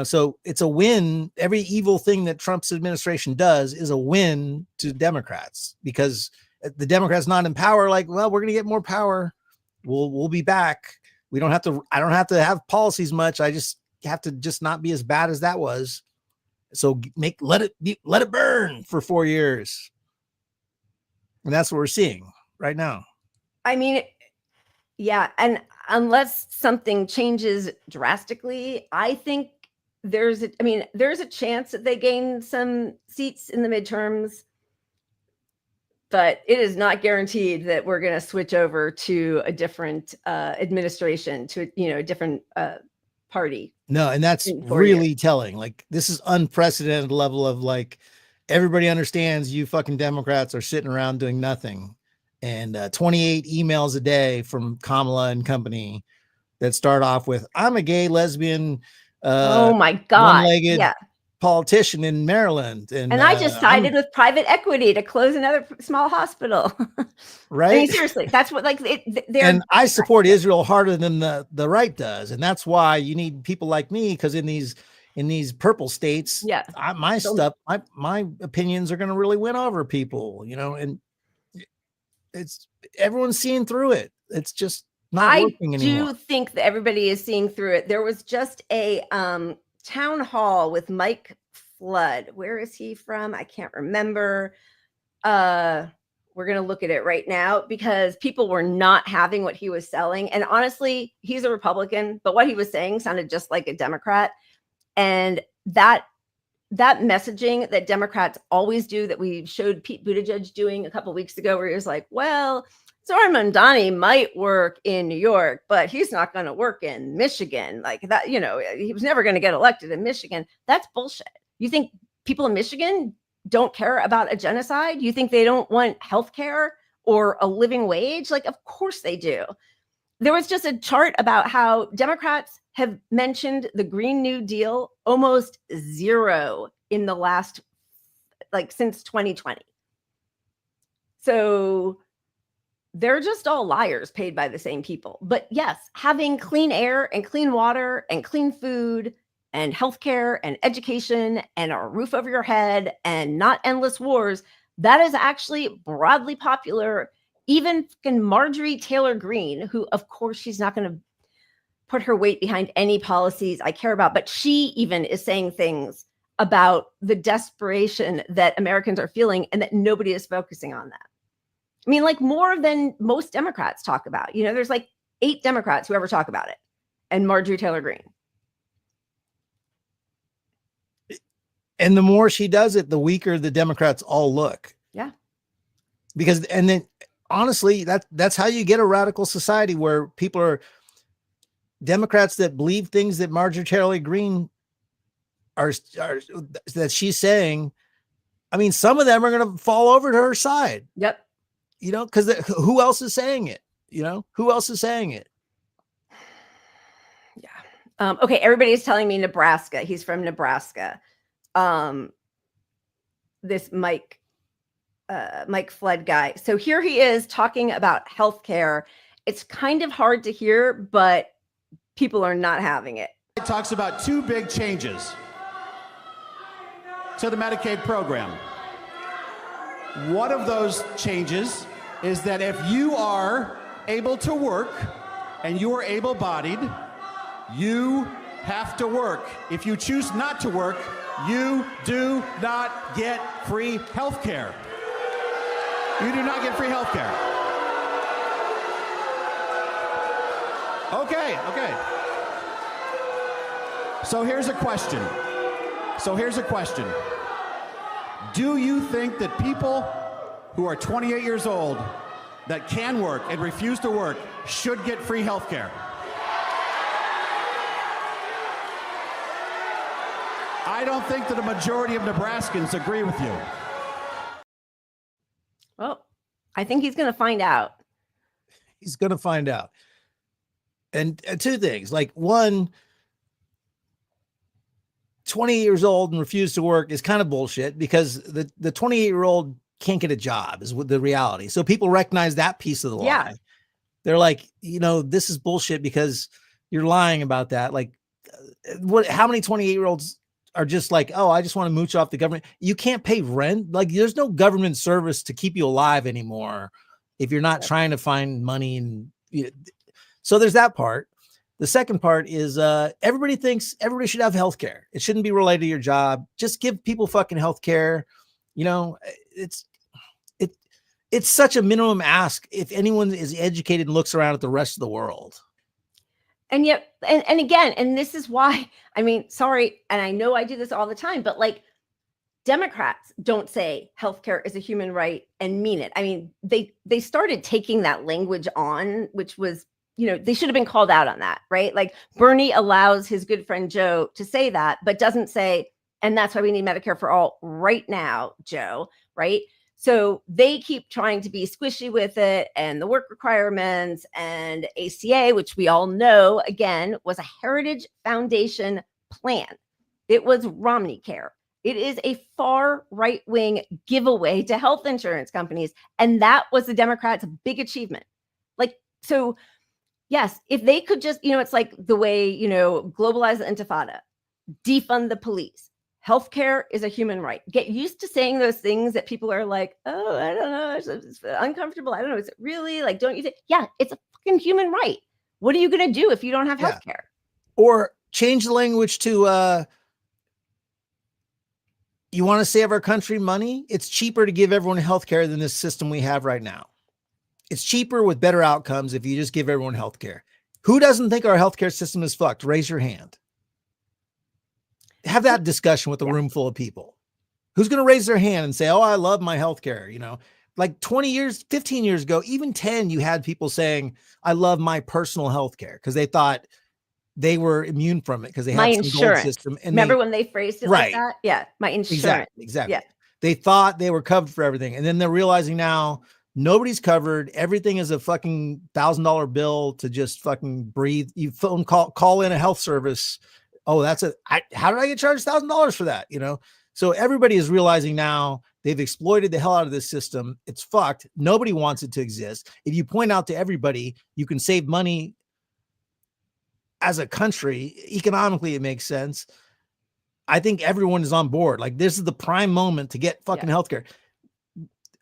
So it's a win. Every evil thing that Trump's administration does is a win to Democrats because the Democrats not in power, like, well, we're going to get more power. We'll be back. I don't have to have policies much. I just have to just not be as bad as that was. So let it burn for 4 years. And that's what we're seeing right now. I mean, yeah. And unless something changes drastically, I think there's a chance that they gain some seats in the midterms, but it is not guaranteed that we're going to switch over to a different administration, to a different party. No, and that's really telling. Like, this is unprecedented level of like, everybody understands you fucking Democrats are sitting around doing nothing. And 28 emails a day from Kamala and company that start off with, I'm a gay, lesbian, oh my God, one-legged politician in Maryland. And I just sided with private equity to close another small hospital. Right. I mean, seriously, that's what and I support Israel harder than the right does. And that's why you need people like me, because in these purple states, my opinions are going to really win over people, and it's everyone's seeing through it. It's just not working anymore. I do think that everybody is seeing through it. There was just a town hall with Mike Flood. Where is he from? I can't remember. We're going to look at it right now because people were not having what he was selling. And honestly, he's a Republican, but what he was saying sounded just like a Democrat. And that messaging that Democrats always do, that we showed Pete Buttigieg doing a couple of weeks ago, where he was like, well, Zohran Mamdani might work in New York, but he's not going to work in Michigan. Like that, you know, he was never going to get elected in Michigan. That's bullshit. You think people in Michigan don't care about a genocide? You think they don't want health care or a living wage? Like, of course they do. There was just a chart about how Democrats have mentioned the Green New Deal almost zero in the last, like, since 2020. So they're just all liars paid by the same people. But yes, having clean air and clean water and clean food and healthcare and education and a roof over your head and not endless wars, that is actually broadly popular. Even fucking Marjorie Taylor Greene, who, of course, she's not going to put her weight behind any policies I care about, but she even is saying things about the desperation that Americans are feeling and that nobody is focusing on that. I mean, like, more than most Democrats talk about. You know, there's like 8 Democrats who ever talk about it, and Marjorie Taylor Greene. And the more she does it, the weaker the Democrats all look. Yeah. Because, and then honestly, that's how you get a radical society where people are Democrats that believe things that Marjorie Taylor Greene are that she's saying. I mean, some of them are going to fall over to her side. Yep. You know, because who else is saying it? You know, who else is saying it? Yeah. Okay. Everybody's telling me Nebraska. He's from Nebraska. This Mike Flood guy. So here he is talking about healthcare. It's kind of hard to hear, but people are not having it. It talks about 2 big changes to the Medicaid program. One of those changes is that if you are able to work and you are able-bodied, you have to work. If you choose not to work, you do not get free health care. You do not get free health care. Okay. So here's a question. Do you think that people who are 28 years old that can work and refuse to work should get free health care? I don't think that a majority of Nebraskans agree with you. Well, I think he's going to find out. He's going to find out. And 2 things, like, one, 20 years old and refuse to work is kind of bullshit, because the 28-year-old can't get a job is the reality. So people recognize that piece of the lie. Yeah. They're like, you know, this is bullshit because you're lying about that. Like, how many 28-year-olds are just like, oh, I just want to mooch off the government. You can't pay rent. Like, there's no government service to keep you alive anymore if you're not trying to find money. And so there's that part. The second part is everybody thinks everybody should have health care. It shouldn't be related to your job. Just give people fucking health care. You know, it's such a minimum ask if anyone is educated and looks around at the rest of the world. And yet, and again, and this is why, I mean, sorry, and I know I do this all the time, but like, Democrats don't say healthcare is a human right and mean it. I mean, they started taking that language on, which was, you know, they should have been called out on that, right? Like, Bernie allows his good friend Joe to say that, but doesn't say, and that's why we need Medicare for all right now, Joe, right? So they keep trying to be squishy with it, and the work requirements and ACA, which we all know, again, was a Heritage Foundation plan. It was Romney Care. It is a far right-wing giveaway to health insurance companies. And that was the Democrats' big achievement. Like, so yes, if they could just, you know, it's like the way, you know, globalize the intifada, defund the police. Healthcare is a human right. Get used to saying those things that people are like, oh, I don't know, it's uncomfortable. I don't know. Is it really? Like, don't you think? Yeah, it's a fucking human right. What are you going to do if you don't have healthcare? Or change the language to, you want to save our country money? It's cheaper to give everyone healthcare than this system we have right now. It's cheaper with better outcomes if you just give everyone healthcare. Who doesn't think our healthcare system is fucked? Raise your hand. Have that discussion with a room full of people. Who's going to raise their hand and say, oh, I love my healthcare, you know, like 20 years, 15 years ago, even 10, you had people saying, I love my personal health care because they thought they were immune from it because they My had some gold insurance. system. And Remember when they phrased it like Right. that? Yeah, my insurance. Exactly. Yeah. They thought they were covered for everything. And then they're realizing now nobody's covered. Everything is a fucking $1,000 bill to just fucking breathe. You phone call in a health service. Oh, how did I get charged $1,000 for that? You know? So everybody is realizing now they've exploited the hell out of this system. It's fucked. Nobody wants it to exist. If you point out to everybody, you can save money as a country. Economically, it makes sense. I think everyone is on board. Like, this is the prime moment to get fucking healthcare.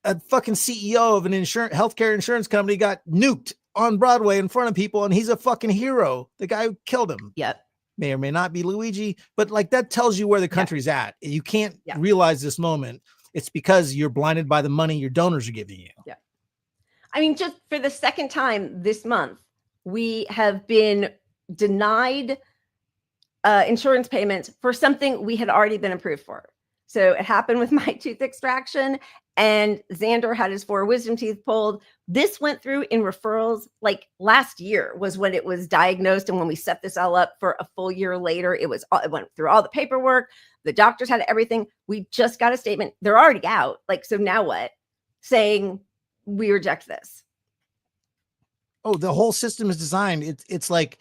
A fucking CEO of an healthcare insurance company got nuked on Broadway in front of people, and he's a fucking hero. The guy who killed him. Yep. May or may not be Luigi, but like that tells you where the country's at. You can't realize this moment. It's because you're blinded by the money your donors are giving you. Yeah. I mean, just for the second time this month, we have been denied insurance payments for something we had already been approved for. So it happened with my tooth extraction, and Xander had his 4 wisdom teeth pulled. This went through in referrals like last year was when it was diagnosed. And when we set this all up for a full year later, it went through all the paperwork. The doctors had everything. We just got a statement. They're already out. Like, so now what? Saying we reject this. Oh, the whole system is designed. It's like,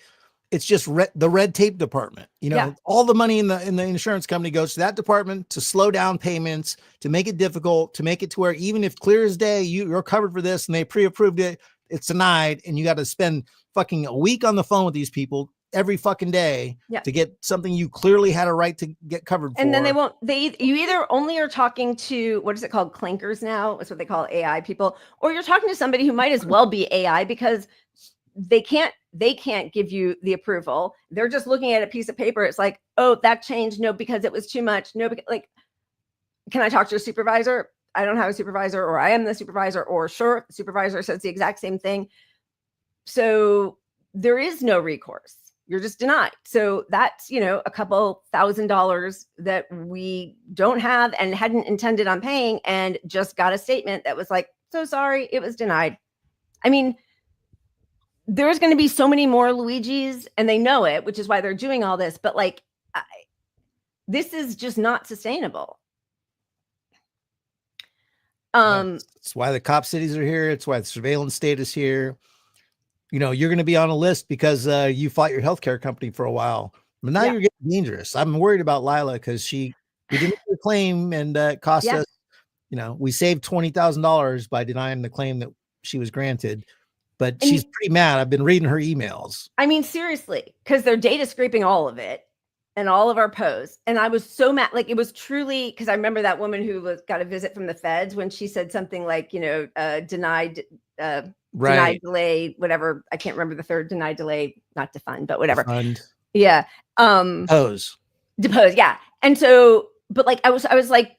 it's just the red tape department. You know, all the money in the insurance company goes to that department to slow down payments, to make it difficult, to make it to where even if clear as day you're covered for this and they pre-approved it, it's denied, and you got to spend fucking a week on the phone with these people every fucking day to get something you clearly had a right to get covered for. And then you either only are talking to, what is it called, clankers now? That's what they call AI people, or you're talking to somebody who might as well be AI, because they can't give you the approval. They're just looking at a piece of paper. It's like, oh, that changed. No, because it was too much. No, because, like, can I talk to a supervisor? I don't have a supervisor, or I am the supervisor, or sure, the supervisor says the exact same thing. So there is no recourse. You're just denied. So that's, a couple $1,000 that we don't have and hadn't intended on paying, and just got a statement that was like, so sorry, it was denied. I mean, there's going to be so many more Luigis, and they know it, which is why they're doing all this. But like, this is just not sustainable. It's why the cop cities are here. It's why the surveillance state is here. You're going to be on a list because you fought your healthcare company for a while, but now you're getting dangerous. I'm worried about Lila because we didn't make a claim, and it cost us. We saved $20,000 by denying the claim that she was granted. But she's pretty mad. I've been reading her emails. I mean, seriously, because they're data scraping all of it and all of our posts. And I was so mad. Like, it was truly, because I remember that woman who got a visit from the feds when she said something like, denied, delay, whatever. I can't remember the third. Denied, delay, not defund, but whatever. Defund. Yeah. Depose. Yeah. And so, but like, I was like,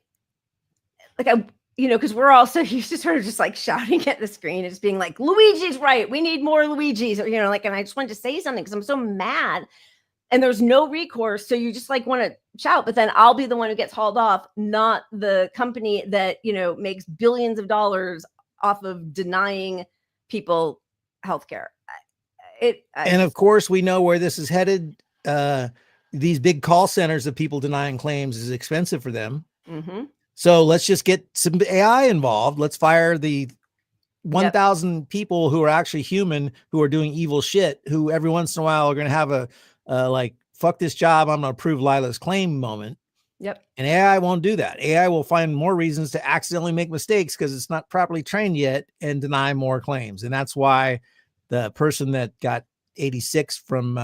because we're all so used to sort of just like shouting at the screen and just being like, Luigi's right. We need more Luigi's, or, and I just wanted to say something because I'm so mad, and there's no recourse. So you just like want to shout, but then I'll be the one who gets hauled off, not the company that, makes billions of dollars off of denying people healthcare. And of course, we know where this is headed. These big call centers of people denying claims is expensive for them. Mm-hmm. So let's just get some AI involved. Let's fire the 1,000 people who are actually human, who are doing evil shit, who every once in a while are going to have a like, fuck this job, I'm going to approve Lila's claim moment. Yep. And AI won't do that. AI will find more reasons to accidentally make mistakes because it's not properly trained yet and deny more claims. And that's why the person that got 86 from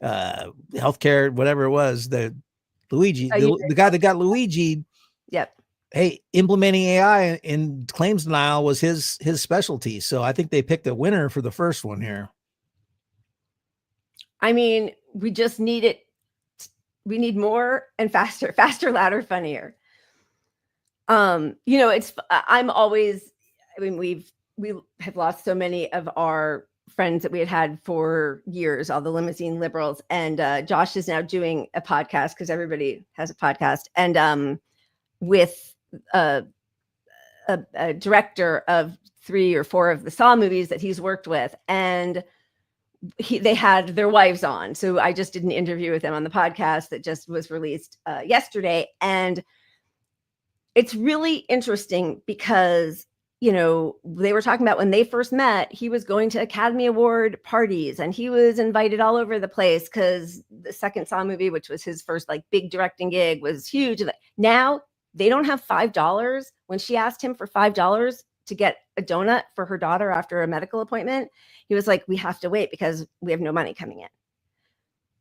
healthcare, whatever it was, the guy that got Luigi. Yep. Hey, implementing AI in claims denial was his specialty. So I think they picked a winner for the first one here. I mean, we just need it. We need more and faster, louder, funnier. I'm always, we have lost so many of our friends that we had for years, all the limousine liberals. And Josh is now doing a podcast because everybody has a podcast. And with a director of 3 or 4 of the Saw movies that he's worked with, and they had their wives on. So I just did an interview with them on the podcast that just was released yesterday, and it's really interesting because, you know, they were talking about when they first met, he was going to Academy Award parties and he was invited all over the place because the second Saw movie, which was his first like big directing gig, was huge. Now they don't have $5. When she asked him for $5 to get a donut for her daughter after a medical appointment, he was like, we have to wait because we have no money coming in.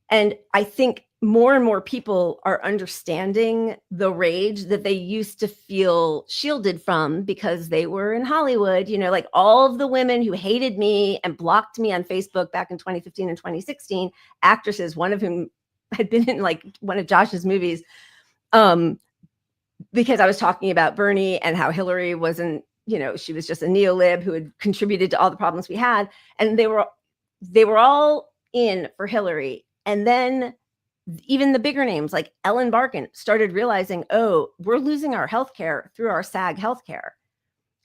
And I think more and more people are understanding the rage that they used to feel shielded from because they were in Hollywood. You know, like all of the women who hated me and blocked me on Facebook back in 2015 and 2016, actresses, one of whom had been in like one of Josh's movies, because I was talking about Bernie and how Hillary wasn't, you know, she was just a neolib who had contributed to all the problems we had. And they were all in for Hillary. And then even the bigger names like Ellen Barkin started realizing, oh, we're losing our healthcare through our SAG healthcare.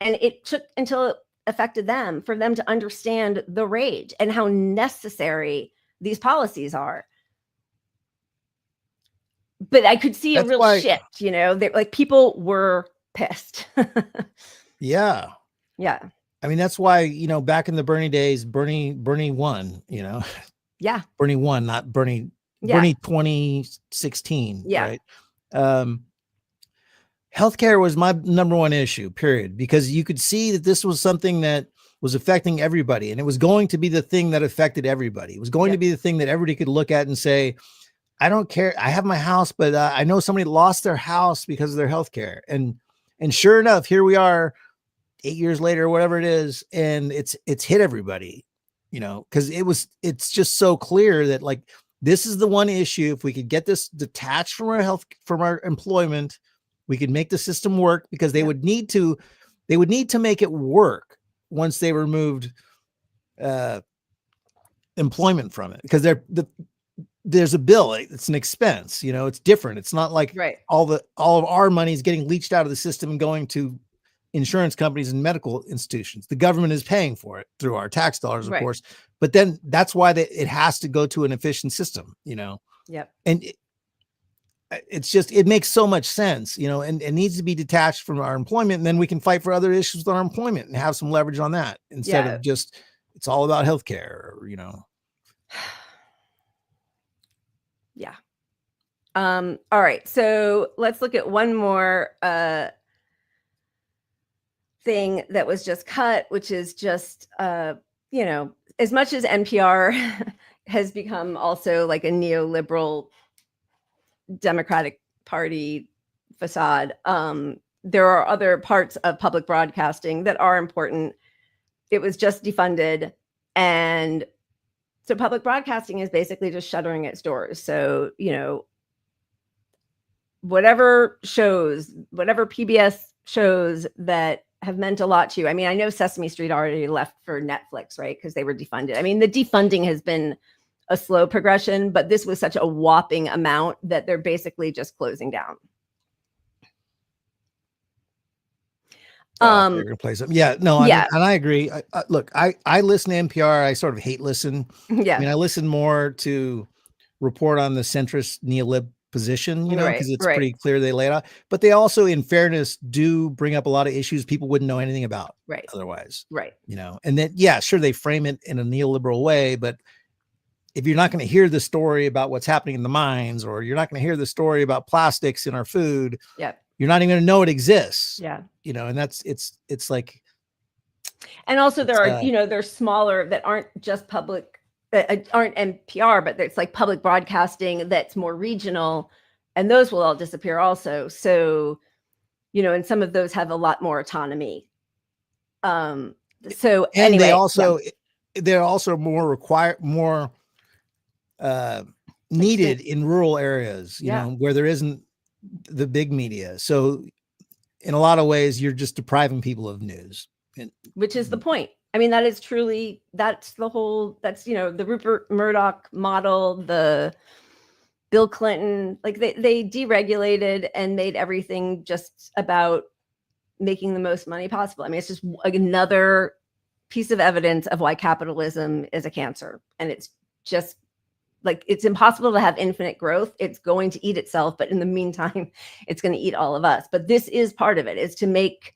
And it took until it affected them for them to understand the rage and how necessary these policies are. But I could see a real shift, you know, like people were pissed. Yeah. Yeah. I mean, that's why, you know, back in the Bernie days, Bernie won, you know. Yeah. Bernie won, not Bernie. Yeah. Bernie 2016. Yeah. Right. Healthcare was my number one issue, period, because you could see that this was something that was affecting everybody, and it was going to be the thing that affected everybody. It was going to be the thing that everybody could look at and say, I don't care. I have my house, but I know somebody lost their house because of their healthcare. And sure enough, here we are 8 years later, or whatever it is. And it's hit everybody, you know, because it's just so clear that like, this is the one issue. If we could get this detached from our health, from our employment, we could make the system work, because they would need to make it work once they removed employment from it, because there's a bill. It's an expense, you know, it's different. It's not like all of our money is getting leached out of the system and going to insurance companies and medical institutions. The government is paying for it through our tax dollars, of course, but then that's why it has to go to an efficient system, you know? Yep. And it's just, it makes so much sense, you know, and it needs to be detached from our employment. And then we can fight for other issues with our employment and have some leverage on that instead of just, it's all about healthcare, you know? Yeah. All right. So let's look at one more thing that was just cut, which is just, you know, as much as NPR has become also like a neoliberal Democratic Party facade, there are other parts of public broadcasting that are important. It was just defunded. And so public broadcasting is basically just shuttering its doors. So, you know, whatever PBS shows that have meant a lot to you. I mean, I know Sesame Street already left for Netflix, right? Because they were defunded. I mean, the defunding has been a slow progression, but this was such a whopping amount that they're basically just closing down. They're gonna play something. Yeah, no, I mean, and I agree. Look, I listen to NPR. I sort of hate listen. Yeah, I mean, I listen more to report on the centrist neolib position, you know, because it's pretty clear they lay it out. But they also, in fairness, do bring up a lot of issues people wouldn't know anything about otherwise. Right. You know, and then sure, they frame it in a neoliberal way, but if you're not going to hear the story about what's happening in the mines, or you're not going to hear the story about plastics in our food, you're not even going to know it exists. Yeah. You know, and that's, it's like. And also there are, you know, they're smaller that aren't just public, aren't NPR, but it's like public broadcasting that's more regional, and those will all disappear also. So, you know, and some of those have a lot more autonomy. So and anyway, they're also more needed in rural areas, you know, where there isn't the big media. So in a lot of ways, you're just depriving people of news. Which is the point. I mean, that is truly, that's the whole, that's, you know, the Rupert Murdoch model, the Bill Clinton, like they deregulated and made everything just about making the most money possible. I mean, it's just another piece of evidence of why capitalism is a cancer. And it's just like, it's impossible to have infinite growth. It's going to eat itself, but in the meantime, it's going to eat all of us. But this is part of it, is to make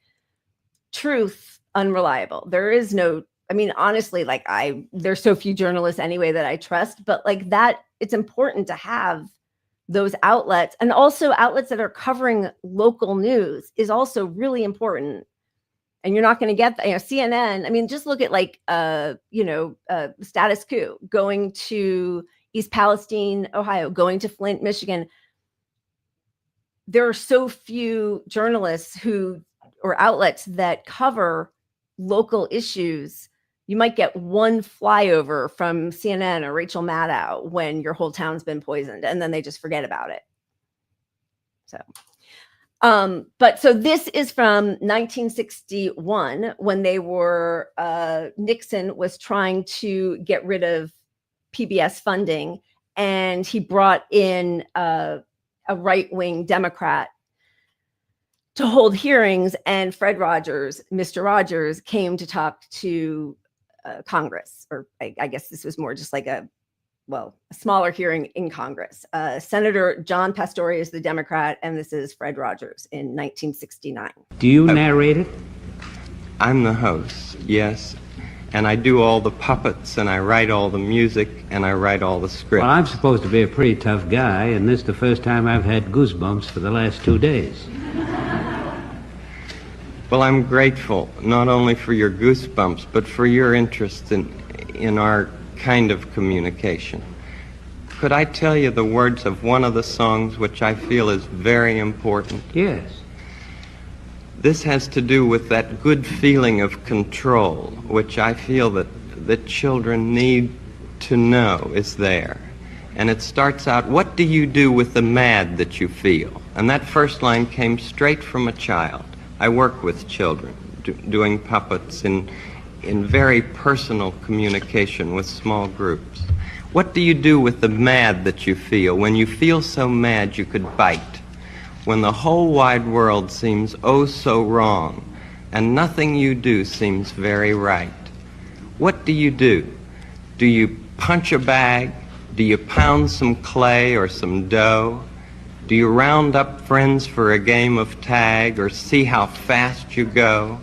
truth unreliable. There is no, I mean, honestly, like there's so few journalists anyway that I trust, but like that, it's important to have those outlets, and also outlets that are covering local news is also really important. And you're not going to get that, CNN. I mean, just look at like, Status Quo going to East Palestine, Ohio, going to Flint, Michigan. There are so few journalists or outlets that cover local issues. You might get one flyover from CNN or Rachel Maddow when your whole town's been poisoned, and then they just forget about it. So, so this is from 1961, when they were, Nixon was trying to get rid of PBS funding, and he brought in a right-wing Democrat to hold hearings, and Mr. Rogers came to talk to Congress, or I guess this was more just like a smaller hearing in Congress. Senator John Pastorius is the Democrat, and this is Fred Rogers in 1969. Do you narrate it? I'm the host, yes. And I do all the puppets, and I write all the music, and I write all the script. Well, I'm supposed to be a pretty tough guy, and this is the first time I've had goosebumps for the last 2 days. Well, I'm grateful, not only for your goosebumps, but for your interest in our kind of communication. Could I tell you the words of one of the songs which I feel is very important? Yes. This has to do with that good feeling of control, which I feel that children need to know is there. And it starts out, what do you do with the mad that you feel? And that first line came straight from a child. I work with children, doing puppets in very personal communication with small groups. What do you do with the mad that you feel? When you feel so mad you could bite. When the whole wide world seems oh so wrong, and nothing you do seems very right. What do you do? Do you punch a bag? Do you pound some clay or some dough? Do you round up friends for a game of tag, or see how fast you go?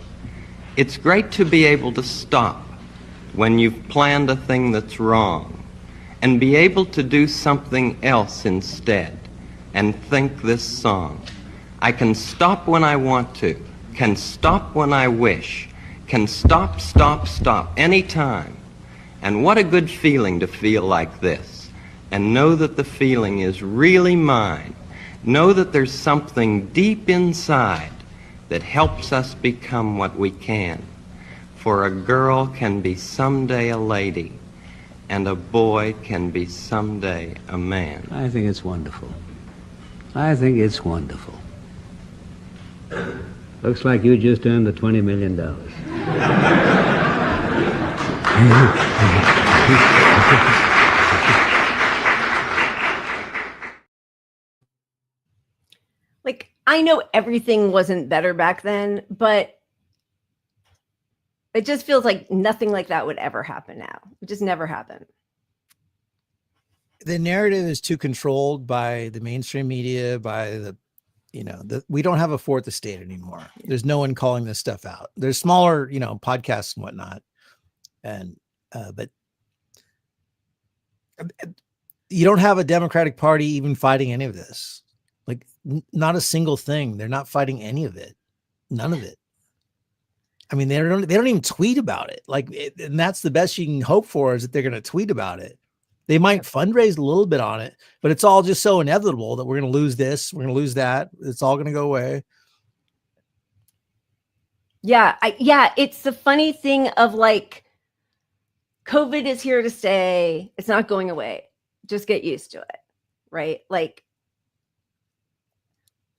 It's great to be able to stop when you've planned a thing that's wrong, and be able to do something else instead, and think this song. I can stop when I want to, can stop when I wish, can stop, anytime. And what a good feeling to feel like this, and know that the feeling is really mine. Know that there's something deep inside that helps us become what we can. For a girl can be someday a lady, and a boy can be someday a man. I think it's wonderful. I think it's wonderful. Looks like you just earned the $20 million. Like, I know everything wasn't better back then, but it just feels like nothing like that would ever happen now. It just never happened. The narrative is too controlled by the mainstream media, by we don't have a fourth estate anymore. There's no one calling this stuff out. There's smaller, podcasts and whatnot. And, but you don't have a Democratic Party even fighting any of this. Like, not a single thing. They're not fighting any of it. None of it. I mean, they don't even tweet about it. And that's the best you can hope for, is that they're going to tweet about it. They might fundraise a little bit on it, but it's all just so inevitable that we're going to lose this, we're going to lose that. It's all going to go away. Yeah. It's the funny thing of like, COVID is here to stay. It's not going away. Just get used to it. Right? Like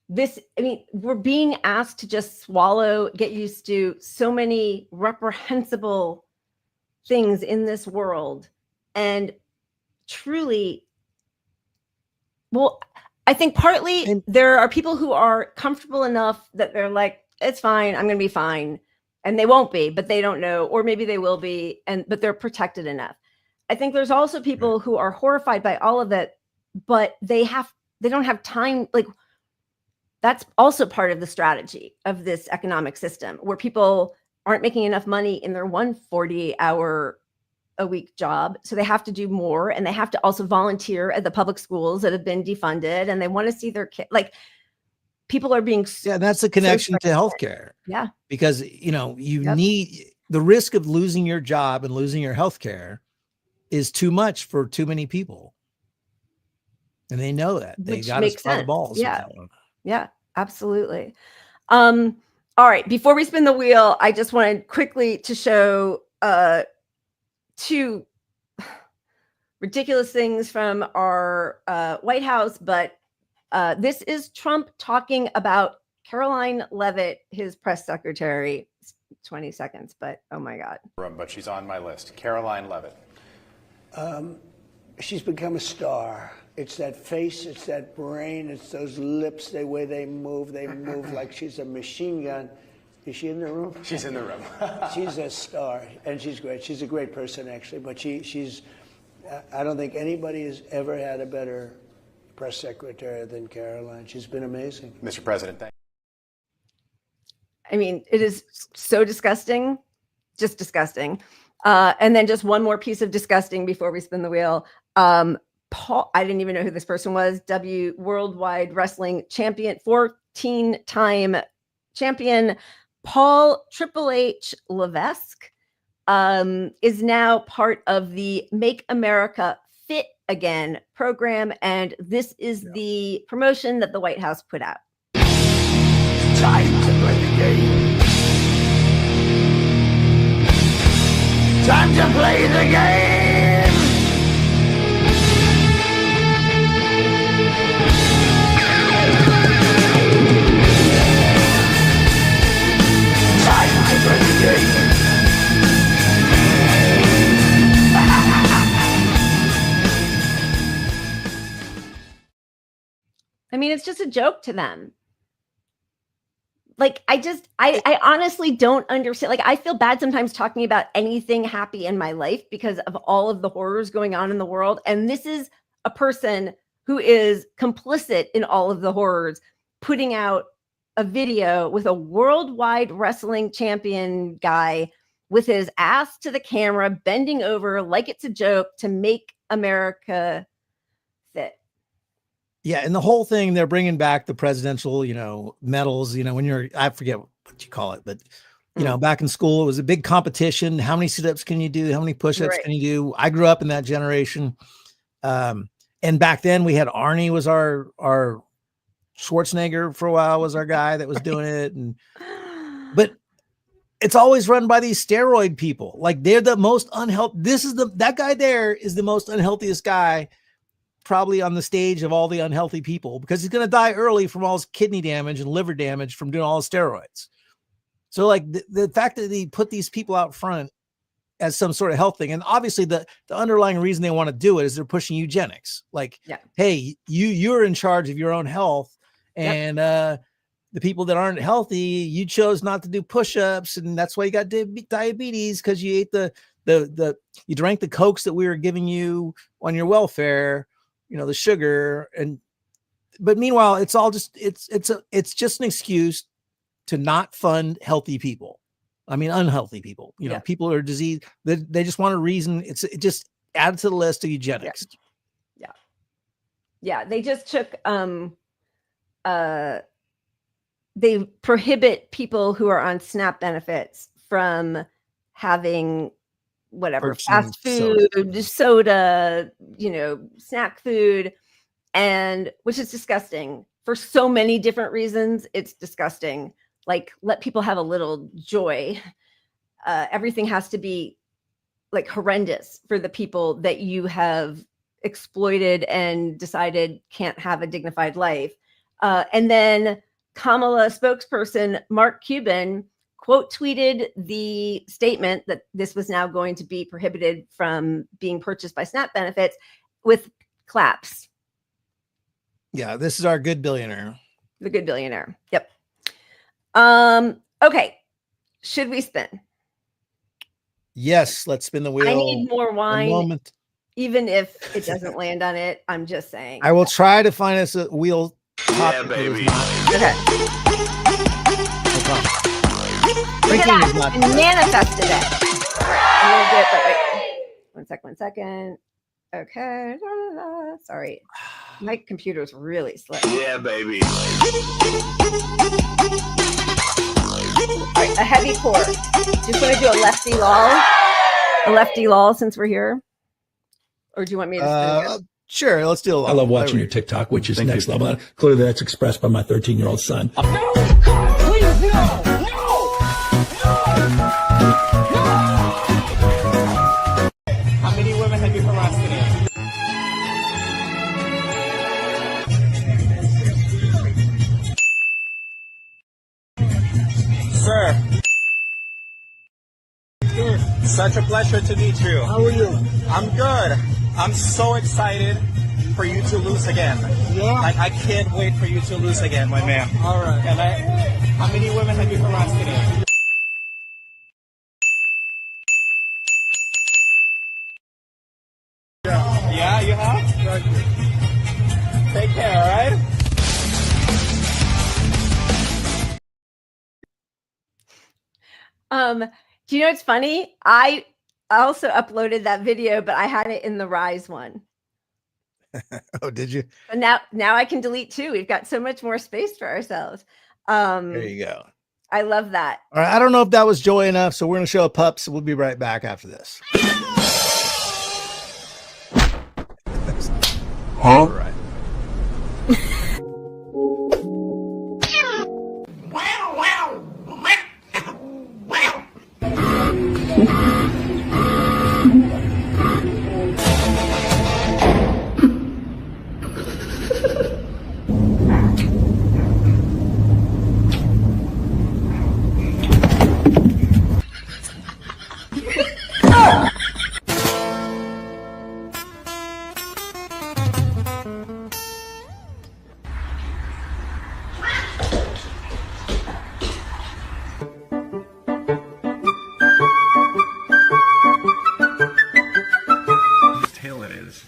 this, I mean, we're being asked to just get used to so many reprehensible things in this world. And truly, well, I think partly there are people who are comfortable enough that they're like, it's fine. I'm going to be fine. And they won't be, but they don't know, or maybe they will be, but they're protected enough. I think there's also people who are horrified by all of it, but they don't have time. Like, that's also part of the strategy of this economic system, where people aren't making enough money in their 140-hour a week job. So they have to do more, and they have to also volunteer at the public schools that have been defunded, and they want to see their kid. Like, people are being that's a connection to healthcare. Yeah, because you need the risk of losing your job and losing your healthcare is too much for too many people, and they know that. They got to spot the balls. Yeah, absolutely. All right, before we spin the wheel, I just wanted quickly to show two ridiculous things from our White House, but this is Trump talking about Caroline Leavitt, his press secretary. 20 seconds, but oh my God. But she's on my list. Caroline Leavitt. She's become a star. It's that face, it's that brain, it's those lips, the way they move like she's a machine gun. Is she in the room? She's in the room. She's a star, and she's great. She's a great person, actually, but she's, I don't think anybody has ever had a better press secretary than Caroline. She's been amazing. Mr. President, thank you. I mean, it is so disgusting, just disgusting. And then just one more piece of disgusting before we spin the wheel. Paul, I didn't even know who this person was. Worldwide Wrestling Champion, 14-time champion, Paul Triple H Levesque, is now part of the Make America Fit Again program. And this is the promotion that the White House put out. Time to play the game. Time to play the game. Time to play the game. I mean, it's just a joke to them. Like, I honestly don't understand. Like, I feel bad sometimes talking about anything happy in my life because of all of the horrors going on in the world. And this is a person who is complicit in all of the horrors, putting out a video with a worldwide wrestling champion guy with his ass to the camera, bending over like it's a joke to make America fit. Yeah, and the whole thing, they're bringing back the presidential, medals, when I forget what you call it, but, back in school, it was a big competition. How many sit-ups can you do? How many push-ups can you do? I grew up in that generation. And back then we had Arnie was our Schwarzenegger for a while was our guy that was doing it. But it's always run by these steroid people. Like, they're the most unhealthy. That guy there is the most unhealthiest guy probably on the stage of all the unhealthy people, because he's going to die early from all his kidney damage and liver damage from doing all the steroids. So like the fact that he put these people out front as some sort of health thing, and obviously the underlying reason they want to do it is they're pushing eugenics. Like, hey, you're in charge of your own health, and the people that aren't healthy, you chose not to do push-ups, and that's why you got diabetes, because you ate you drank the Cokes that we were giving you on your welfare, the sugar. But meanwhile, it's all just it's just an excuse to not fund healthy people. I mean, unhealthy people. People who are diseased. They just want a reason. It just added to the list of eugenics. Yeah. They just took they prohibit people who are on SNAP benefits from having whatever fast food, soda, snack food, and which is disgusting for so many different reasons. It's disgusting. Like, let people have a little joy. Everything has to be like horrendous for the people that you have exploited and decided can't have a dignified life. And then Kamala spokesperson Mark Cuban quote tweeted the statement that this was now going to be prohibited from being purchased by SNAP benefits with claps. Yeah, this is our good billionaire. The good billionaire. Yep. Okay. Should we spin? Yes, let's spin the wheel. I need more A wine, moment. even if it doesn't land on it. I'm just saying. I will try to find us a wheel. Yeah, baby. Okay. Look at that. I manifested it. I'm gonna do it, but wait. 1 second. Okay. Sorry. My computer's really slow. Yeah, baby. All right, a heavy pour. Just want to do a lefty lull. A lefty lull since we're here. Or do you want me to spin it? Sure, let's do a lull. I love watching your TikTok, which is next level. Clearly, that's expressed by my 13-year-old son. No! God, please, no! How many women have you harassed today? Sir. Such a pleasure to meet you. How are you? I'm good. I'm so excited for you to lose again. Yeah? Like, I can't wait for you to lose again, my man. All right. And how many women have you harassed today? Yeah, you have? Take care, all right? Do you know what's funny? I also uploaded that video, but I had it in the Rise one. Oh, did you? And now I can delete too. We've got so much more space for ourselves. There you go. I love that. All right. I don't know if that was joy enough, so we're going to show pups. We'll be right back after this. All right. Tail it is.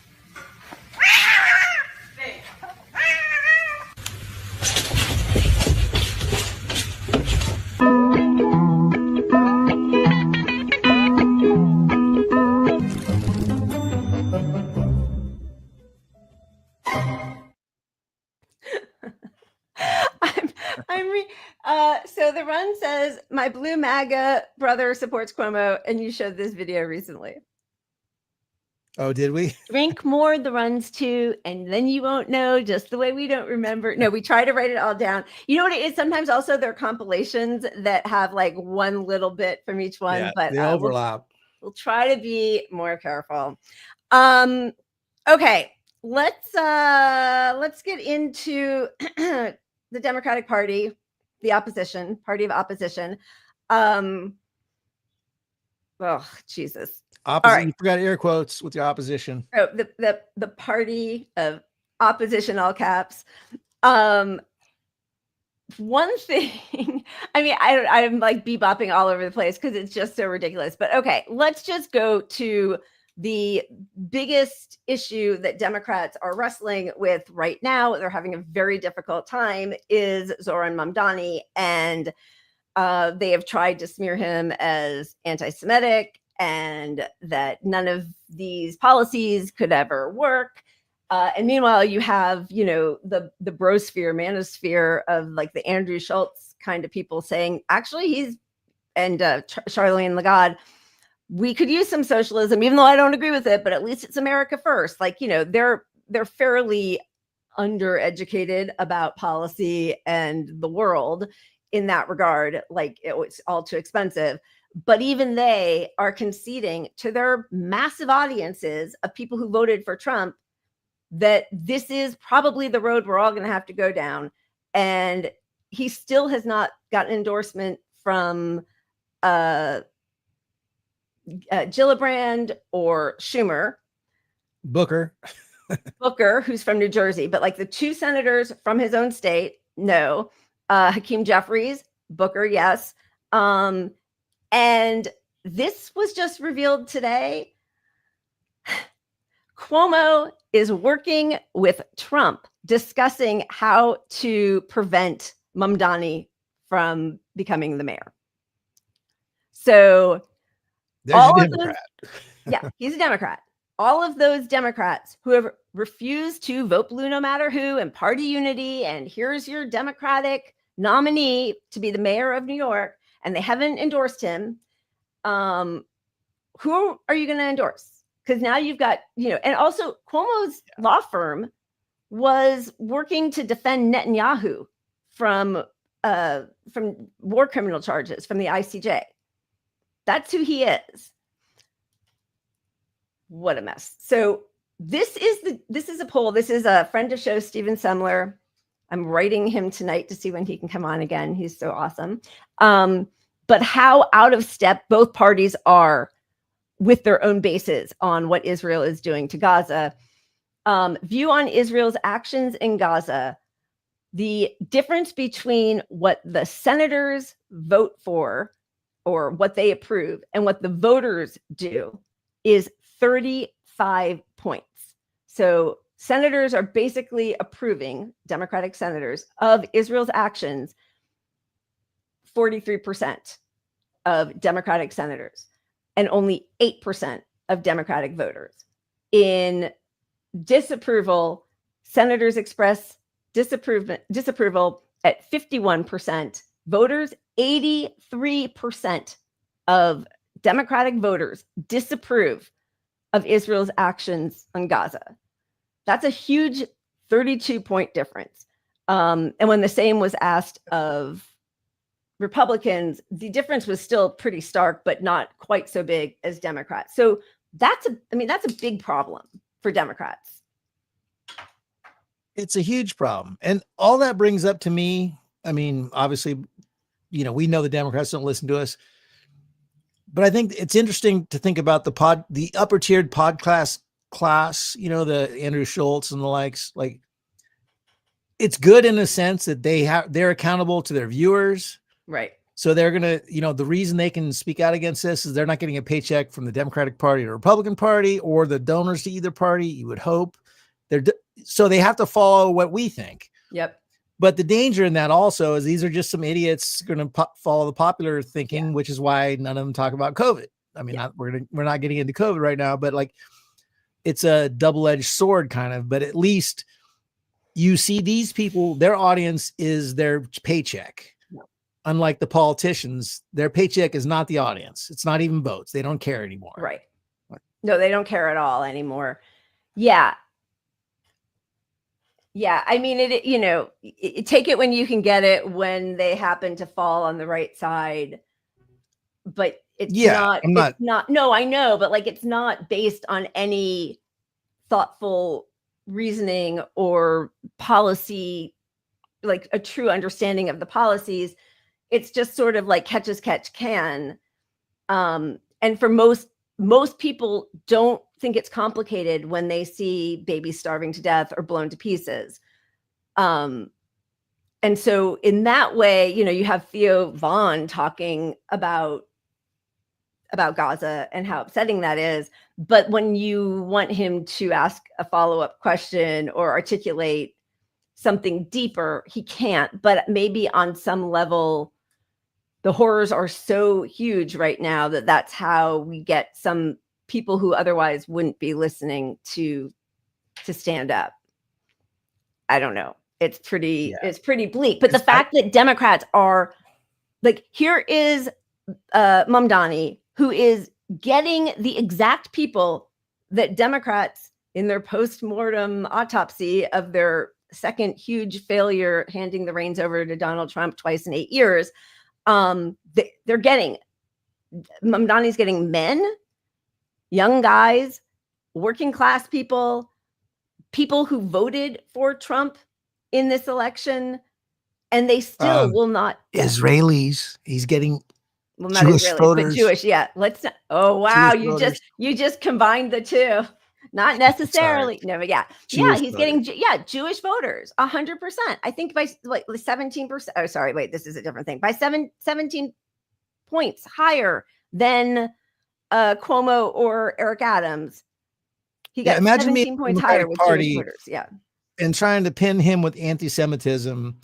So the run says, my blue MAGA brother supports Cuomo, and you showed this video recently. Oh, did we? Drink more, the runs too, and then you won't know, just the way we don't remember. No, we try to write it all down. You know what it is? Sometimes also there are compilations that have like one little bit from each one, Yeah, but they overlap. We'll try to be more careful. Okay, let's get into the Democratic Party, the opposition, party of opposition. Oh, Jesus. Opposition. Right. You forgot air quotes with your opposition. Oh, the party of opposition, all caps. One thing, I mean, I'm like bebopping all over the place because it's just so ridiculous. But okay, let's just go to the biggest issue that Democrats are wrestling with right now. They're having a very difficult time is Zoran Mamdani, and they have tried to smear him as anti-Semitic and that none of these policies could ever work. And meanwhile, you have, you know, the brosphere, manosphere of like the Andrew Schultz kind of people saying, actually, he's, and Charlene Lagarde, we could use some socialism, even though I don't agree with it, but at least it's America first. Like, you know, they're fairly undereducated about policy and the world in that regard. Like, it's all too expensive. But even they are conceding to their massive audiences of people who voted for Trump that this is probably the road we're all going to have to go down. And he still has not gotten endorsement from Gillibrand or Schumer. Booker, who's from New Jersey, but like the two senators from his own state, no. Hakeem Jeffries, Booker, yes. And this was just revealed today. Cuomo is working with Trump discussing how to prevent Mamdani from becoming the mayor. So there's a Democrat. Yeah, he's a Democrat. All of those Democrats who have refused to vote blue no matter who and party unity, and here's your Democratic nominee to be the mayor of New York, and they haven't endorsed him. Who are you going to endorse? Because now you've got, and also Cuomo's law firm was working to defend Netanyahu from war criminal charges from the ICJ. That's who he is. What a mess. So this is a poll. This is a friend of show, Stephen Semler. I'm writing him tonight to see when he can come on again. He's so awesome. But how out of step both parties are with their own bases on what Israel is doing to Gaza. View on Israel's actions in Gaza. The difference between what the senators vote for or what they approve and what the voters do is 35 points. So senators are basically approving, Democratic senators, of Israel's actions, 43% of Democratic senators, and only 8% of Democratic voters. In disapproval, senators express disapproval at 51%. Voters, 83% of Democratic voters disapprove of Israel's actions on Gaza. That's a huge 32-point difference. And when the same was asked of Republicans, the difference was still pretty stark, but not quite so big as Democrats. So that's a big problem for Democrats. It's a huge problem. And all that brings up to me, obviously, we know the Democrats don't listen to us, but I think it's interesting to think about the upper tiered podcast class, the Andrew Schultz and the likes. Like, it's good in a sense that they're accountable to their viewers. Right. So they're going to, the reason they can speak out against this is they're not getting a paycheck from the Democratic Party or Republican Party or the donors to either party, you would hope. So they have to follow what we think. Yep. But the danger in that also is these are just some idiots going to follow the popular thinking, which is why none of them talk about COVID. We're not getting into COVID right now, but like it's a double-edged sword kind of, but at least you see these people, their audience is their paycheck. Unlike the politicians, their paycheck is not the audience. It's not even votes. They don't care anymore. Right. No, they don't care at all anymore. Yeah. Yeah. Take it when you can get it when they happen to fall on the right side. But it's not. No, I know. But it's not based on any thoughtful reasoning or policy, like a true understanding of the policies. It's just sort of like catch as catch can. And for most people don't think it's complicated when they see babies starving to death or blown to pieces. And so in that way, you have Theo Vaughn talking about Gaza and how upsetting that is. But when you want him to ask a follow-up question or articulate something deeper, he can't. But maybe on some level, the horrors are so huge right now that that's how we get some people who otherwise wouldn't be listening to stand up. I don't know. It's pretty bleak. But the fact that Democrats are like, here is Mamdani, who is getting the exact people that Democrats in their post-mortem autopsy of their second huge failure, handing the reins over to Donald Trump twice in 8 years, they're getting, Mamdani's getting men, young guys, working class people who voted for Trump in this election, and they still will not. Israelis. He's getting not Jewish Israelis, voters. but Jewish. Yeah. Let's not. Oh wow, you just combined the two. Not necessarily. No, but yeah. Jewish He's getting Jewish voters 100%. I think by like 17%. Oh, sorry, wait, this is a different thing. By 17 points higher than Cuomo or Eric Adams. He got imagine 17 points higher with Jewish voters. Yeah. And trying to pin him with anti-Semitism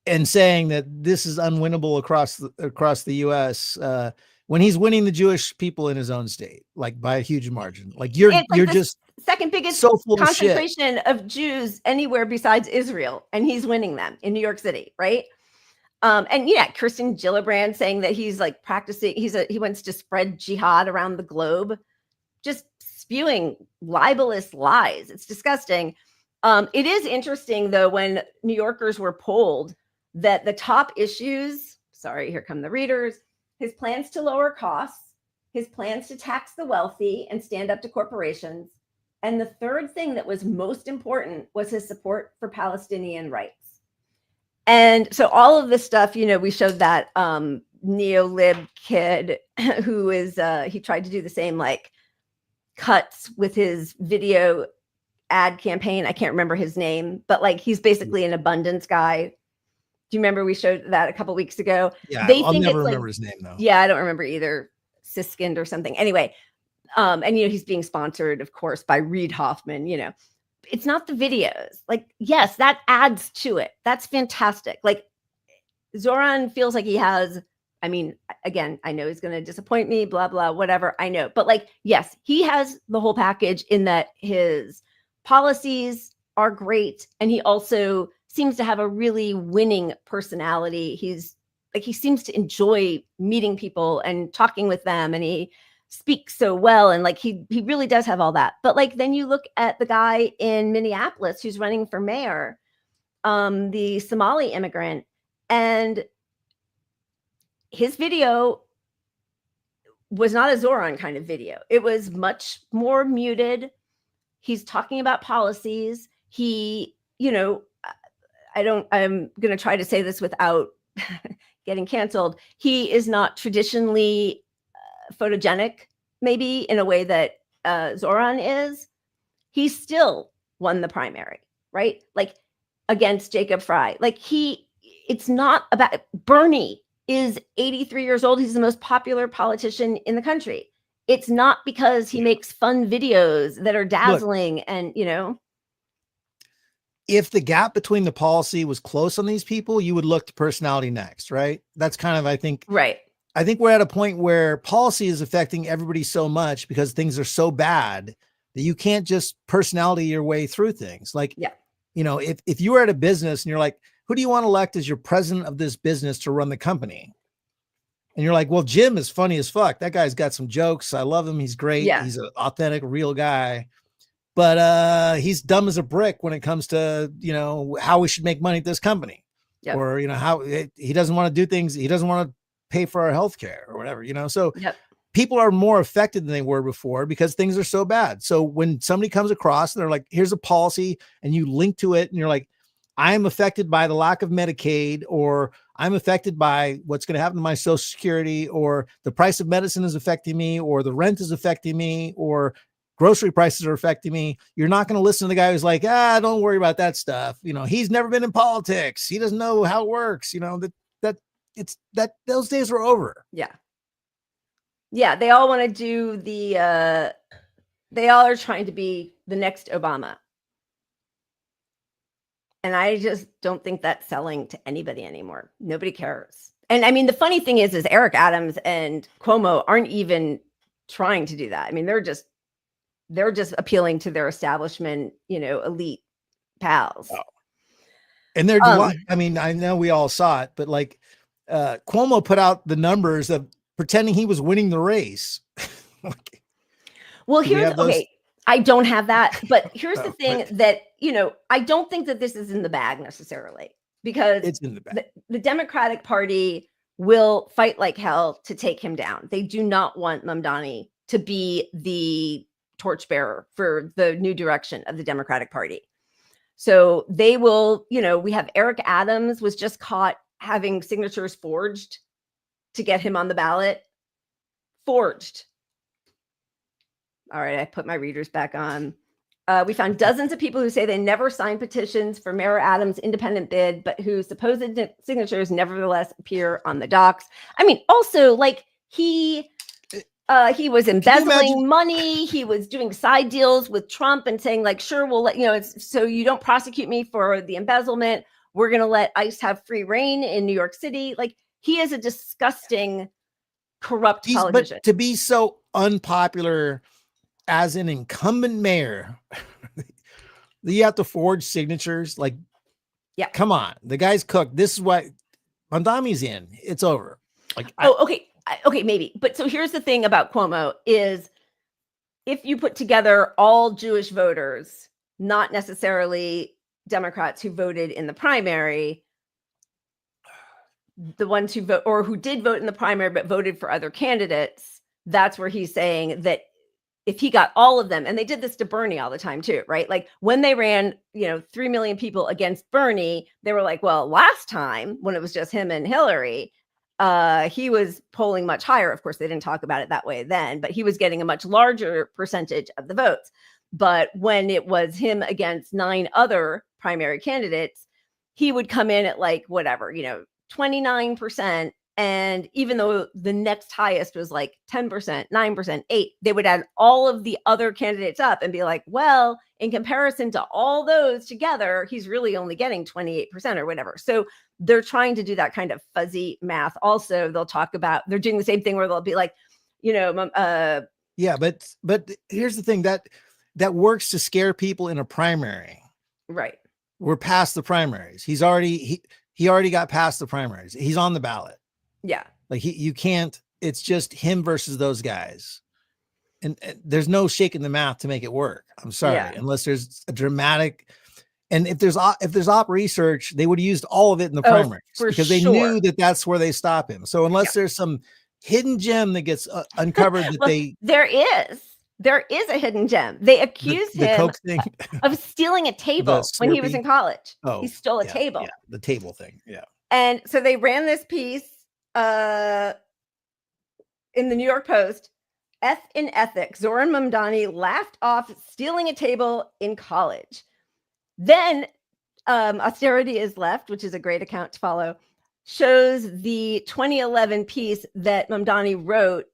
and saying that this is unwinnable across the US when he's winning the Jewish people in his own state, like by a huge margin. Like you're just second biggest so full concentration of Jews anywhere besides Israel, and he's winning them in New York City, right? And yeah, Kirsten Gillibrand saying that he's like practicing, he wants to spread jihad around the globe, just spewing libelous lies. It's disgusting. It is interesting though, when New Yorkers were polled, that the top issues, sorry, here come the readers, his plans to lower costs, his plans to tax the wealthy and stand up to corporations. And the third thing that was most important was his support for Palestinian rights. And so all of this stuff, you know, we showed that neo-lib kid who is, he tried to do the same like cuts with his video ad campaign. I can't remember his name, but like he's basically an abundance guy. Do you remember we showed that a couple weeks ago? Yeah, they I'll think never it's remember like, his name though. Yeah, I don't remember either. Siskind or something. Anyway, and you know, he's being sponsored, of course, by Reid Hoffman. You know, it's not the videos. Like, yes, that adds to it. That's fantastic. Like, Zoran feels like he has. I mean, again, I know he's going to disappoint me. Blah blah, whatever. I know, but like, yes, he has the whole package in that his policies are great, and he also seems to have a really winning personality. He's like, he seems to enjoy meeting people and talking with them, and he speaks so well, and like he really does have all that. But like then you look at the guy in Minneapolis who's running for mayor, the Somali immigrant, and his video was not a Zoran kind of video. It was much more muted. He's talking about policies. He, you know, I'm going to try to say this without getting canceled. He is not traditionally photogenic, maybe in a way that Zoran is. He still won the primary, right? Like against Jacob Frey. Like it's not about, Bernie is 83 years old. He's the most popular politician in the country. It's not because he makes fun videos that are dazzling. Look, and, you know, if the gap between the policy was close on these people, you would look to personality next, right? That's kind of, I think, right. I think we're at a point where policy is affecting everybody so much because things are so bad that you can't just personality your way through things. Like, yeah, you know, if you were at a business and you're like, who do you want to elect as your president of this business to run the company? And you're like, well, Jim is funny as fuck. That guy's got some jokes. I love him. He's great. Yeah. He's an authentic, real guy. But he's dumb as a brick when it comes to, you know, how we should make money at this company. Yep. Or, you know, how he doesn't want to do things. He doesn't want to pay for our health care or whatever, you know? So yep. People are more affected than they were before because things are so bad. So when somebody comes across and they're like, here's a policy, and you link to it and you're like, I'm affected by the lack of Medicaid, or I'm affected by what's going to happen to my Social Security, or the price of medicine is affecting me, or the rent is affecting me, or grocery prices are affecting me. You're not going to listen to the guy who's like, don't worry about that stuff. You know, he's never been in politics. He doesn't know how it works. You know, those days are over. Yeah. Yeah. They all want to do they all are trying to be the next Obama. And I just don't think that's selling to anybody anymore. Nobody cares. And I mean, the funny thing is Eric Adams and Cuomo aren't even trying to do that. I mean, they're just appealing to their establishment, you know, elite pals. Oh. And they're, I mean, I know we all saw it, but like Cuomo put out the numbers of pretending he was winning the race. Well, here's, okay, I don't have that, but here's the thing that, you know, I don't think that this is in the bag necessarily, because it's in the bag. The Democratic Party will fight like hell to take him down. They do not want Mamdani to be the torchbearer for the new direction of the Democratic Party. So they will, you know, we have Eric Adams was just caught having signatures forged to get him on the ballot. Forged. All right, I put my readers back on. We found dozens of people who say they never signed petitions for Mayor Adams' independent bid, but whose supposed signatures nevertheless appear on the docs. I mean, also, like, he was embezzling money. He was doing side deals with Trump and saying, like, sure, we'll let, it's so you don't prosecute me for the embezzlement. We're going to let ICE have free reign in New York City. Like, he is a disgusting, corrupt politician. But to be so unpopular as an incumbent mayor, you have to forge signatures. Like, yeah, come on, the guy's cooked. This is what Mondami's in. It's over. Like, okay, maybe. But so here's the thing about Cuomo is, if you put together all Jewish voters, not necessarily Democrats who voted in the primary, the ones who vote or who did vote in the primary but voted for other candidates, that's where he's saying that if he got all of them, and they did this to Bernie all the time too, right? Like when they ran, 3 million people against Bernie, they were like, well, last time when it was just him and Hillary, he was polling much higher. Of course, they didn't talk about it that way then, but he was getting a much larger percentage of the votes. But when it was him against 9 other primary candidates, he would come in at like, whatever, 29%. And even though the next highest was like 10%, 9%, 8%, they would add all of the other candidates up and be like, well, in comparison to all those together, he's really only getting 28% or whatever. So they're trying to do that kind of fuzzy math. Also, they'll talk about, they're doing the same thing where they'll be like, yeah, but here's the thing that works to scare people in a primary. Right. We're past the primaries. He already got past the primaries. He's on the ballot. Yeah. Like you can't, it's just him versus those guys. And there's no shaking the math to make it work. I'm sorry. Yeah. Unless there's a dramatic, and if there's op research, they would have used all of it in the primaries because they knew that that's where they stop him. So unless there's some hidden gem that gets uncovered that there is a hidden gem. They accused him of stealing a table when he was in college. Oh, he stole a table. Yeah, the table thing. Yeah. And so they ran this piece in the New York Post. F in ethics, Zoran Mamdani laughed off stealing a table in college. Then Austerity is Left, which is a great account to follow, shows the 2011 piece that Mamdani wrote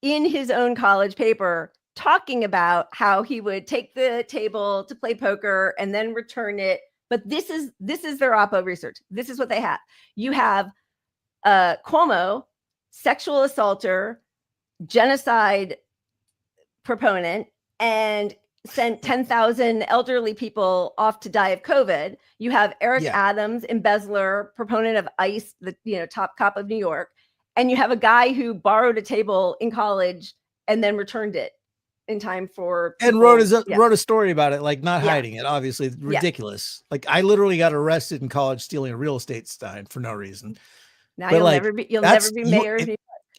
in his own college paper, talking about how he would take the table to play poker and then return it. But this is their Oppo research. This is what they have. You have Cuomo, sexual assaulter, genocide proponent, and sent 10,000 elderly people off to die of COVID. You have Eric Adams, embezzler, proponent of ICE, the top cop of New York. And you have a guy who borrowed a table in college and then returned it in time for people. And wrote a story about it, like not hiding it. Obviously ridiculous. Like I literally got arrested in college stealing a real estate sign for no reason. Now you'll never be mayor.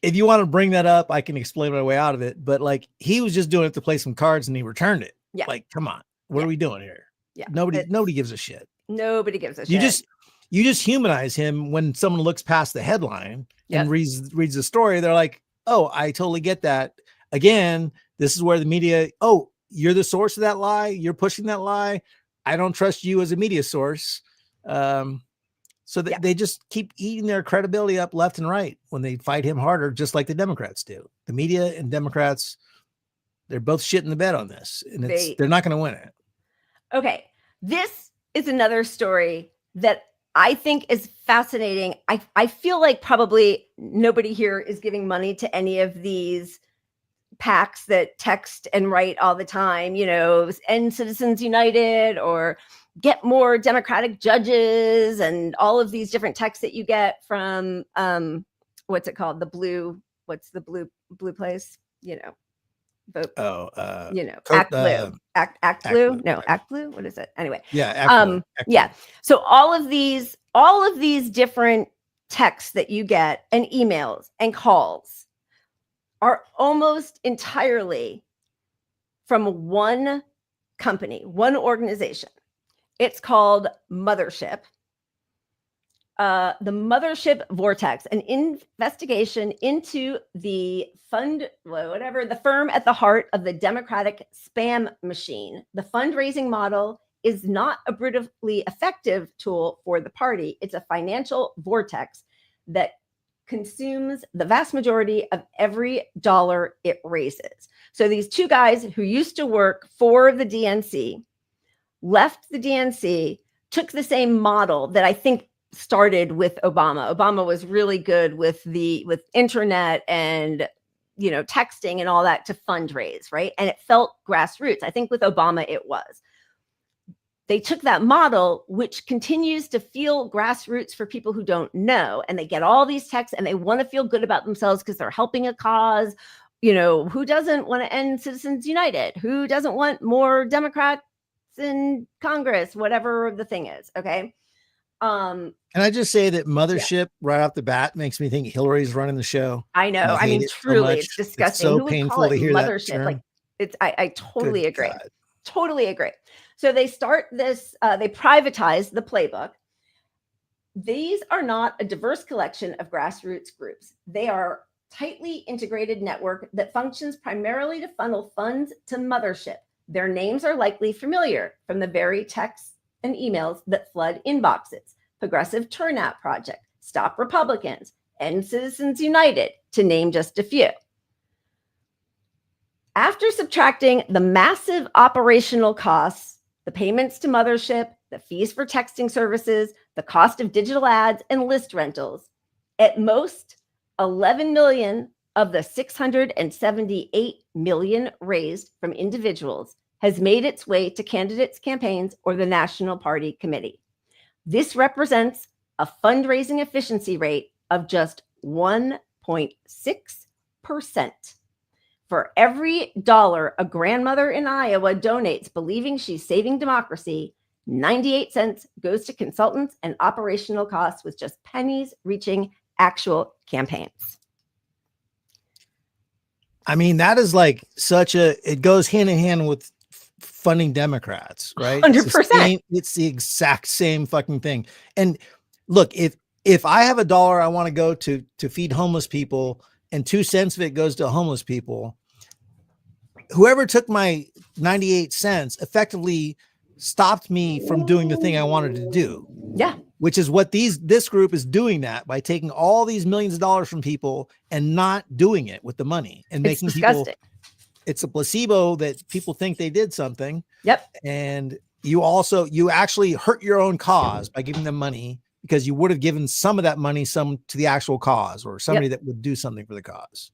If you want to bring that up, I can explain my way out of it. But like he was just doing it to play some cards and he returned it. Yeah. Like, come on, what are we doing here? Yeah. Nobody gives a shit. Nobody gives a shit. You just humanize him when someone looks past the headline and reads the story. They're like, oh, I totally get that. Again, this is where the media, oh, you're the source of that lie. You're pushing that lie. I don't trust you as a media source. So they just keep eating their credibility up left and right when they fight him harder, just like the Democrats do. The media and Democrats, they're both shit in the bed on this, and they're not going to win it. Okay. This is another story that I think is fascinating. I feel like probably nobody here is giving money to any of these PACs that text and write all the time, End Citizens United or get more Democratic judges and all of these different texts that you get from, what's it called? What's the blue place? Vote. Act Blue. Act Blue. No, Act Blue. What is it? Anyway. Yeah. Act yeah. So all of these different texts that you get and emails and calls are almost entirely from one company, one organization. It's called Mothership. the Mothership Vortex, an investigation into the the firm at the heart of the Democratic spam machine. The fundraising model is not a brutally effective tool for the party. It's a financial vortex that consumes the vast majority of every dollar it raises. So these two guys who used to work for the DNC left the DNC, took the same model that I think started with Obama. Obama was really good with internet and texting and all that to fundraise, right? And it felt grassroots. I think with Obama it was. They took that model, which continues to feel grassroots for people who don't know, and they get all these texts and they want to feel good about themselves because they're helping a cause. Who doesn't want to end Citizens United? Who doesn't want more Democrats in Congress? Whatever the thing is, okay? Can I just say that Mothership right off the bat makes me think Hillary's running the show? I know. I mean, truly, it's disgusting. It's so Who would painful call it to hear Mothership? that term. Like, it's. I totally Good agree. God. Totally agree. So they start this. They privatize the playbook. These are not a diverse collection of grassroots groups. They are tightly integrated network that functions primarily to funnel funds to Mothership. Their names are likely familiar from the very texts and emails that flood inboxes. Progressive Turnout Project, Stop Republicans, End Citizens United, to name just a few. After subtracting the massive operational costs, the payments to Mothership, the fees for texting services, the cost of digital ads and list rentals, at most 11 million of the 678 million raised from individuals has made its way to candidates' campaigns or the National Party Committee. This represents a fundraising efficiency rate of just 1.6%. For every dollar a grandmother in Iowa donates believing she's saving democracy, 98 cents goes to consultants and operational costs, with just pennies reaching actual campaigns. I mean, that is like it goes hand in hand with funding Democrats, right? 100%. It's the exact same fucking thing. And look, if I have $1 I want to go to feed homeless people and 2 cents of it goes to homeless people, whoever took my 98 cents effectively stopped me from doing the thing I wanted to do. Yeah. Which is what this group is doing, that by taking all these millions of dollars from people and not doing it with the money and making people. It's a placebo that people think they did something. Yep. And you actually hurt your own cause by giving them money, because you would have given some of that money to the actual cause or somebody that would do something for the cause.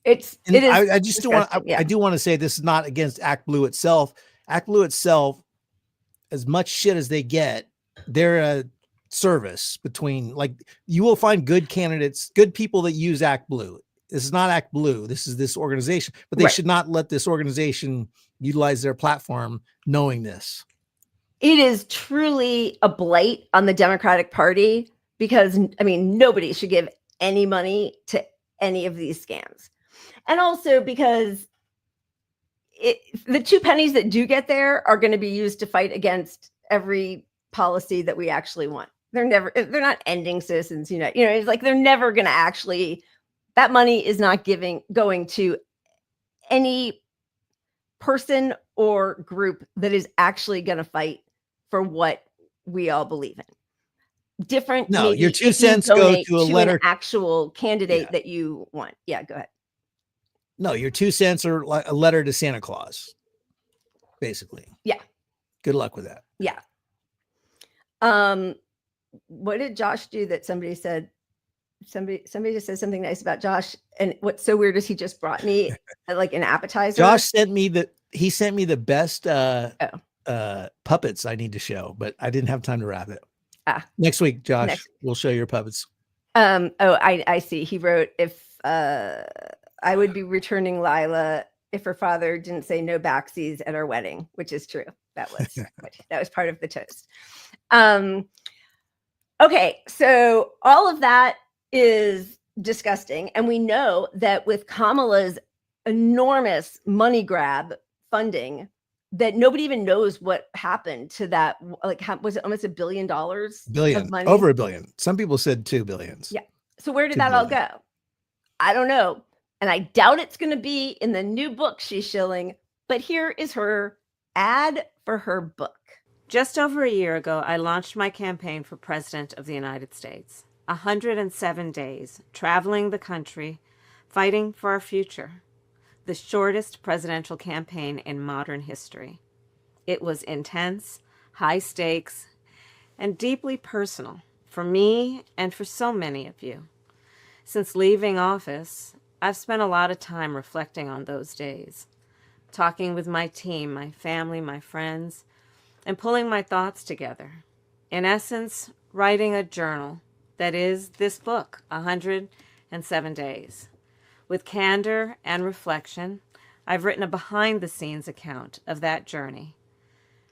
I do want to say this is not against Act Blue itself. Act Blue itself, as much shit as they get, they're a service between, like, you will find good candidates, good people that use Act Blue. This is not Act Blue. This is this organization, but they should not let this organization utilize their platform knowing this. It is truly a blight on the Democratic Party, because, I mean, nobody should give any money to any of these scams. And also because the 2 pennies that do get there are going to be used to fight against every policy that we actually want. They're not ending Citizens United. It's like they're never going to actually, that money is not going to any person or group that is actually going to fight for what we all believe in. Different. No, your 2 cents go to a letter, an actual candidate that you want. Yeah, go ahead. No, your 2 cents are like a letter to Santa Claus, basically. Yeah. Good luck with that. Yeah. What did Josh do that somebody said? Somebody just said something nice about Josh. And what's so weird is he just brought me like an appetizer. Josh sent me the best puppets I need to show, but I didn't have time to wrap it. Next week, Josh, we'll show your puppets. I see. He wrote, if I would be returning Lila if her father didn't say no backsies at our wedding, which is true. That was part of the toast. Okay, so all of that is disgusting. And we know that with Kamala's enormous money grab funding, that nobody even knows what happened to that. Like, was it almost $1 billion Billion, of money? over $1 billion. Some people said 2 billions. Yeah. So where did 2 that all billion. go? I don't know. And I doubt it's going to be in the new book she's shilling. But here is her ad for her book. Just over a year ago, I launched my campaign for President of the United States. 107 days, traveling the country, fighting for our future. The shortest presidential campaign in modern history. It was intense, high stakes, and deeply personal for me and for so many of you. Since leaving office, I've spent a lot of time reflecting on those days, talking with my team, my family, my friends, and pulling my thoughts together. In essence, writing a journal that is this book, 107 Days. With candor and reflection, I've written a behind-the-scenes account of that journey.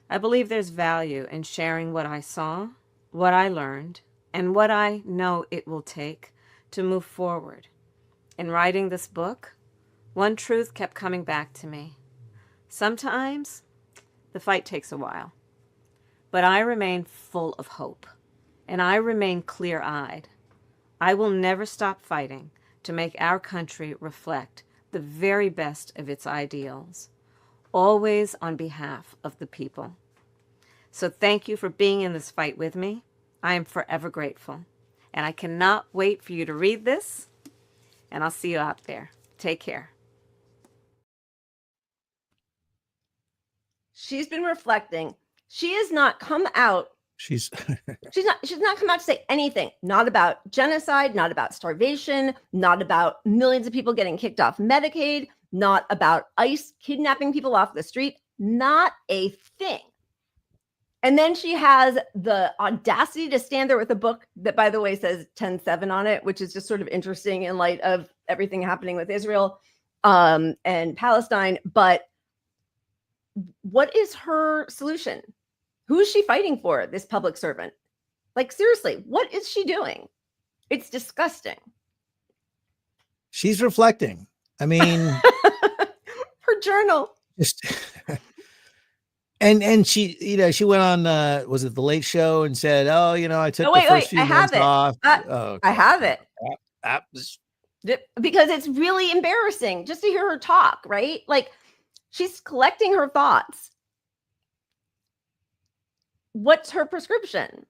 I believe there's value in sharing what I saw, what I learned, and what I know it will take to move forward. In writing this book, one truth kept coming back to me. Sometimes the fight takes a while, but I remain full of hope, and I remain clear-eyed. I will never stop fighting to make our country reflect the very best of its ideals, always on behalf of the people. So thank you for being in this fight with me. I am forever grateful, and I cannot wait for you to read this, and I'll see you out there. Take care. She's been reflecting. She has not come out. She's not come out to say anything, not about genocide, not about starvation, not about millions of people getting kicked off Medicaid, not about ICE kidnapping people off the street, not a thing. And then she has the audacity to stand there with a book that, by the way, says 10-7 on it, which is just sort of interesting in light of everything happening with Israel and Palestine. But what is her solution? Who is she fighting for, this public servant? Like, seriously, what is she doing? It's disgusting. She's reflecting. I mean, her journal. Just and she, you know, she went on, was it the Late Show, and said, "Oh, you know, I took the first few months off." I have it. Because it's really embarrassing just to hear her talk, right? Like, she's collecting her thoughts. What's her prescription?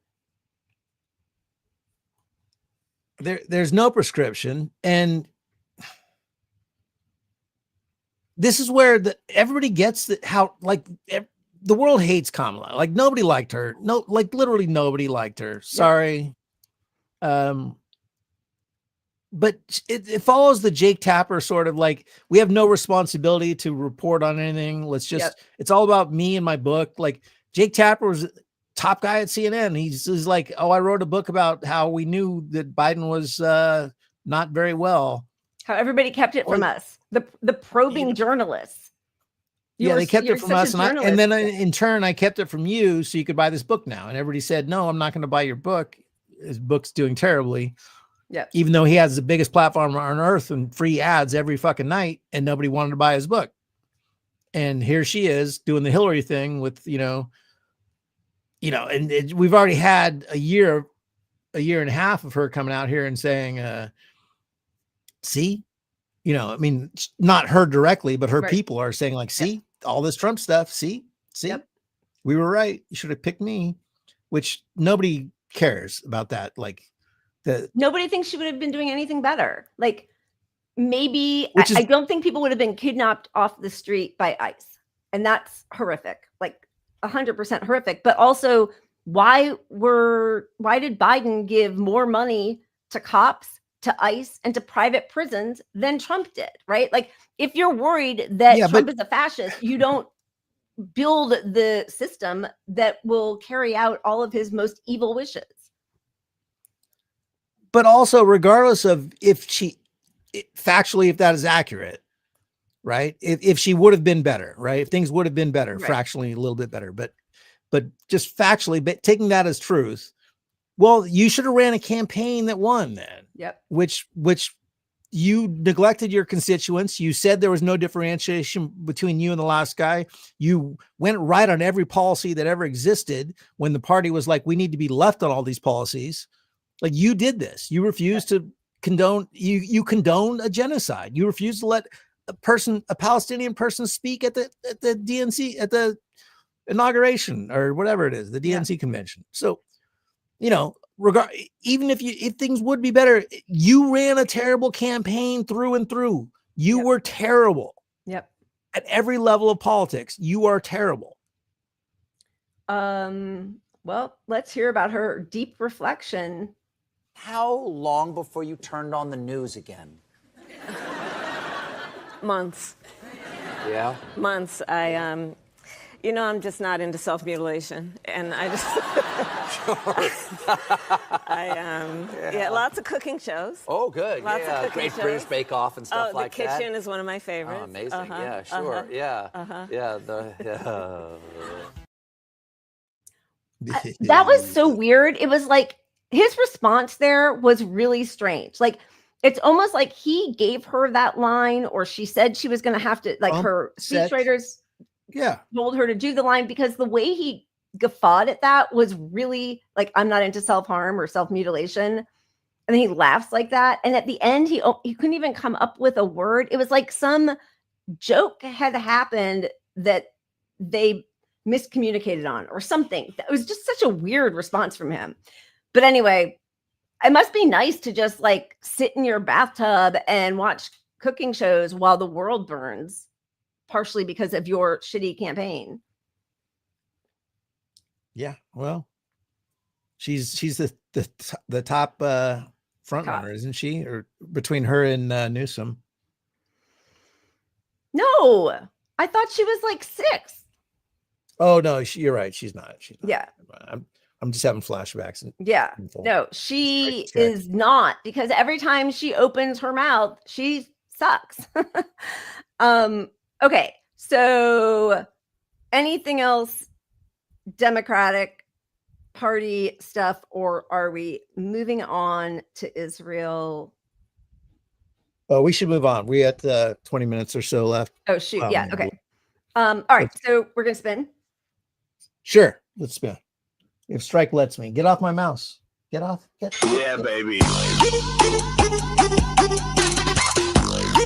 There's no prescription. And this is where everybody gets how, like, the world hates Kamala. Like, nobody liked her. No, like, literally nobody liked her. Sorry. But it follows the Jake Tapper sort of, like, we have no responsibility to report on anything. Let's just, it's all about me and my book. Like, Jake Tapper was top guy at CNN. He's like, oh, I wrote a book about how we knew that Biden was not very well. How everybody kept it from us. The probing journalists. They kept it from us. And then in turn, I kept it from you so you could buy this book now. And everybody said, no, I'm not going to buy your book. His book's doing terribly. Yeah. Even though he has the biggest platform on earth and free ads every fucking night, and nobody wanted to buy his book. And here she is doing the Hillary thing with, and we've already had a year and a half of her coming out here and saying, see, I mean, not her directly, but her people are saying, like, see, all this Trump stuff, see, we were right. You should have picked me, which nobody cares about that. Like, nobody thinks she would have been doing anything better. Like, maybe I don't think people would have been kidnapped off the street by ICE. And that's horrific, like 100% horrific. But also, why did Biden give more money to cops, to ICE, and to private prisons than Trump did, right? Like, if you're worried that Trump is a fascist, you don't build the system that will carry out all of his most evil wishes. But also, regardless of if that is accurate, right? If she would have been better, right? If things would have been better, fractionally a little bit better, but just factually, but taking that as truth, well, you should have ran a campaign that won then. Yep. Which you neglected your constituents. You said there was no differentiation between you and the last guy. You went right on every policy that ever existed when the party was like, we need to be left on all these policies. Like, you did this. You refused to condone, you condoned a genocide. You refused to let a Palestinian person speak at the DNC, at the inauguration or whatever it is, the DNC convention. So, even if things would be better, you ran a terrible campaign through and through. You were terrible. Yep. At every level of politics, you are terrible. Well, let's hear about her deep reflection. How long before you turned on the news again? Months. Yeah? Months. I'm just not into self-mutilation, and I just, lots of cooking shows. Oh, good. Lots of cooking Great shows. British Bake Off and stuff like The that. Kitchen is one of my favorites. Oh, amazing. Yeah, sure. That was so weird. It was like his response there was really strange. Like, it's almost like he gave her that line, or she said she was going to have to, like, her speechwriters told her to do the line, because the way he guffawed at that was really like, I'm not into self-harm or self-mutilation. And then he laughs like that. And at the end, he couldn't even come up with a word. It was like some joke had happened that they miscommunicated on or something. It was just such a weird response from him. But anyway, it must be nice to just like sit in your bathtub and watch cooking shows while the world burns, partially because of your shitty campaign. Yeah, well, she's the top front runner, isn't she? Or between her and Newsom. No, I thought she was like 6. Oh no, you're right. She's not. Yeah. I'm just having flashbacks. No, she is not, because every time she opens her mouth, she sucks. Okay, so anything else Democratic Party stuff, or are we moving on to Israel? Oh, we should move on. We got 20 minutes or so left. Oh shoot, yeah, okay. All right, so we're gonna spin. Sure, let's spin. If Strike lets me. Get off my mouse. Get off. Yeah, baby.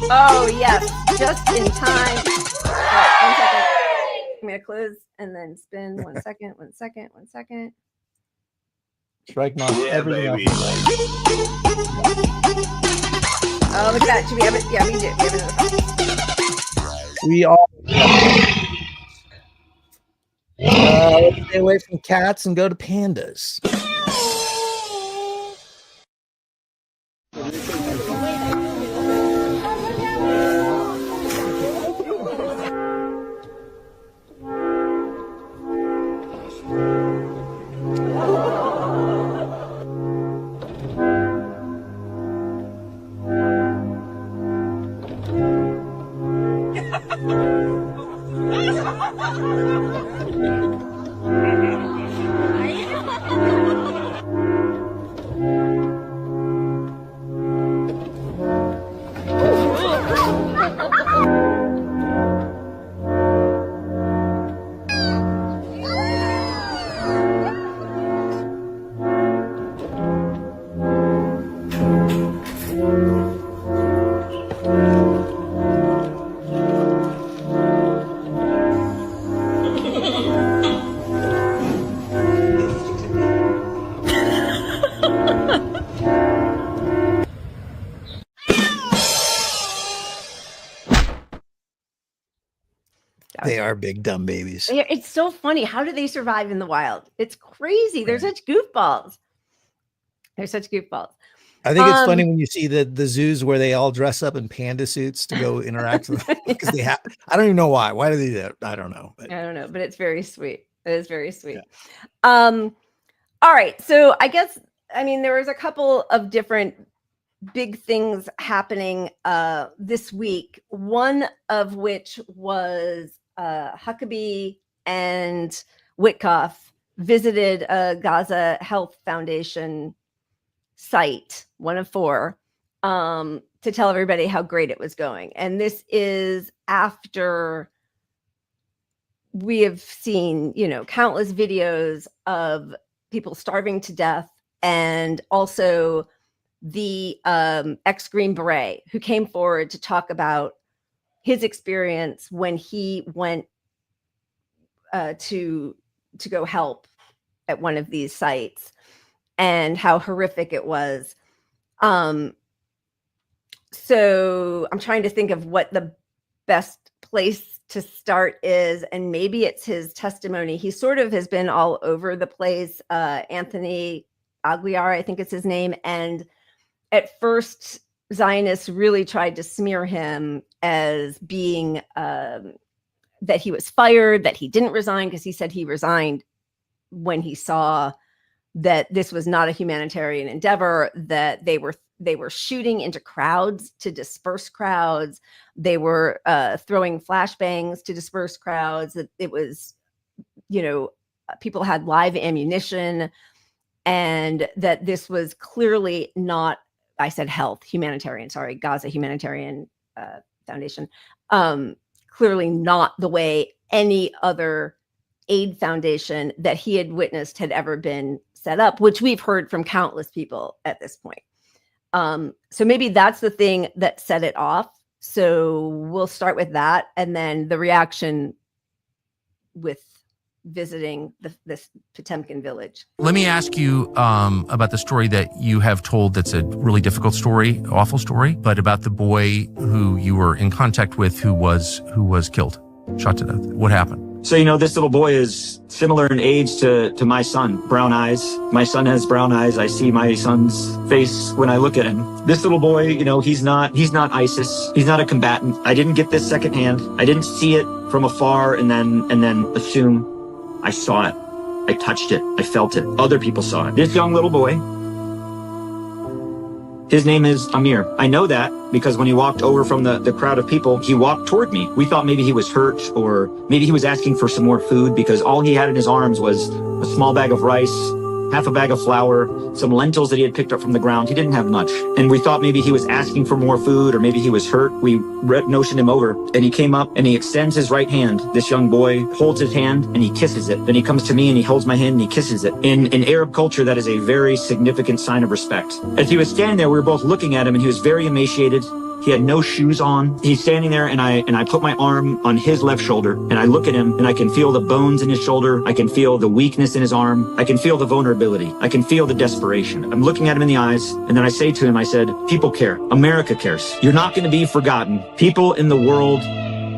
Oh, yes. Just in time. All right, 1 second. I'm going to close and then spin. 1 second. 1 second. 1 second. Strike knocks everything baby. Oh, look at that. Should we have it? Yeah, we do. We have another. We all. Let's stay away from cats and go to pandas. They are big dumb babies. It's so funny. How do they survive in the wild? It's crazy. They're such goofballs. They're such goofballs. I think it's funny when you see the zoos where they all dress up in panda suits to go interact with them, because they have. I don't even know why. Why do they do that? I don't know. I don't know, but it's very sweet. It is very sweet. Yeah. All right. So I guess, there was a couple of different big things happening this week. One of which was Huckabee and Witkoff visited a Gaza Health Foundation site, one of 4. to tell everybody how great it was going. And this is after we have seen, countless videos of people starving to death, and also the ex-Green Beret who came forward to talk about his experience when he went to go help at one of these sites and how horrific it was. So I'm trying to think of what the best place to start is, and maybe it's his testimony. He sort of has been all over the place. Anthony Aguiar, I think it's his name. And at first, Zionists really tried to smear him as being that he was fired, that he didn't resign, because he said he resigned when he saw that this was not a humanitarian endeavor, that they were shooting into crowds to disperse crowds. They were throwing flashbangs to disperse crowds. That it was, people had live ammunition, and that this was clearly not, I said humanitarian, sorry, Gaza Humanitarian Foundation. Clearly not the way any other aid foundation that he had witnessed had ever been set up, which we've heard from countless people at this point. So maybe that's the thing that set it off. So we'll start with that, and then the reaction with visiting this Potemkin village. Let me ask you about the story that you have told that's a really difficult story, awful story, but about the boy who you were in contact with who was killed, shot to death. What happened? So, this little boy is similar in age to my son, brown eyes. My son has brown eyes. I see my son's face when I look at him. This little boy, he's not ISIS. He's not a combatant. I didn't get this secondhand. I didn't see it from afar and then assume I saw it. I touched it. I felt it. Other people saw it. This young little boy, his name is Amir. I know that because when he walked over from the crowd of people, he walked toward me. We thought maybe he was hurt, or maybe he was asking for some more food, because all he had in his arms was a small bag of rice, half a bag of flour, some lentils that he had picked up from the ground. He didn't have much. And we thought maybe he was asking for more food, or maybe he was hurt. We notioned him over, and he came up and he extends his right hand. This young boy holds his hand and he kisses it. Then he comes to me and he holds my hand and he kisses it. In Arab culture, that is a very significant sign of respect. As he was standing there, we were both looking at him, and he was very emaciated. He had no shoes on. He's standing there, and I put my arm on his left shoulder, and I look at him, and I can feel the bones in his shoulder. I can feel the weakness in his arm. I can feel the vulnerability. I can feel the desperation. I'm looking at him in the eyes, and then I say to him, I said, people care. America cares. You're not going to be forgotten. People in the world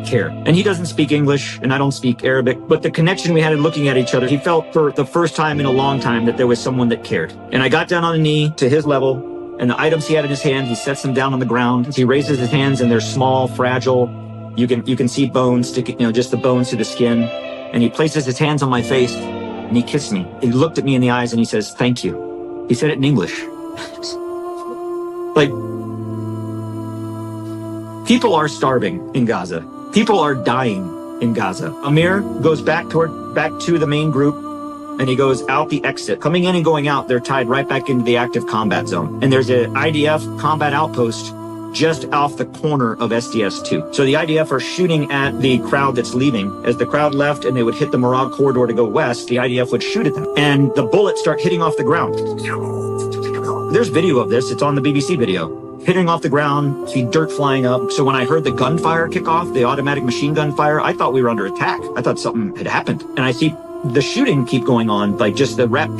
care. And he doesn't speak English, and I don't speak Arabic, but the connection we had in looking at each other, he felt for the first time in a long time that there was someone that cared. And I got down on a knee to his level, and the items he had in his hand, he sets them down on the ground. He raises his hands, and they're small, fragile. You can see bones sticking, just the bones to the skin. And he places his hands on my face, and he kissed me. He looked at me in the eyes, and he says, thank you. He said it in English. Like, people are starving in Gaza. People are dying in Gaza. Amir goes back to the main group, and he goes out the exit. Coming in and going out, they're tied right back into the active combat zone. And there's an IDF combat outpost just off the corner of SDS-2. So the IDF are shooting at the crowd that's leaving. As the crowd left and they would hit the Marag corridor to go west, the IDF would shoot at them. And the bullets start hitting off the ground. There's video of this. It's on the BBC video. Hitting off the ground, see dirt flying up. So when I heard the gunfire kick off, the automatic machine gun fire, I thought we were under attack. I thought something had happened. And I see the shooting keep going on, like just the rap, and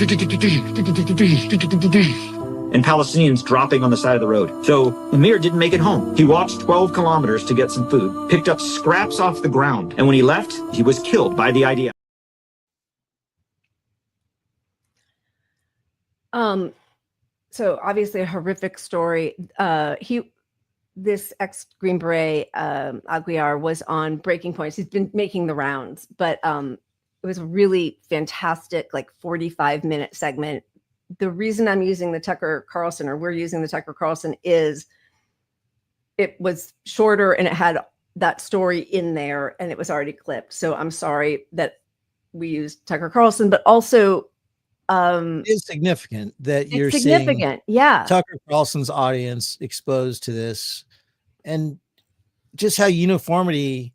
Palestinians dropping on the side of the road. So Amir didn't make it home. He walked 12 kilometers to get some food, picked up scraps off the ground, and when he left, he was killed by the IDF. So obviously a horrific story. This ex-Green Beret, Aguiar, was on Breaking Points. He's been making the rounds, but it was a really fantastic, 45-minute segment. The reason I'm using the Tucker Carlson, or we're using the Tucker Carlson, is it was shorter and it had that story in there and it was already clipped. So I'm sorry that we used Tucker Carlson, but also It is significant that you're It's seeing significant. Yeah. Tucker Carlson's audience exposed to this, and just how uniformly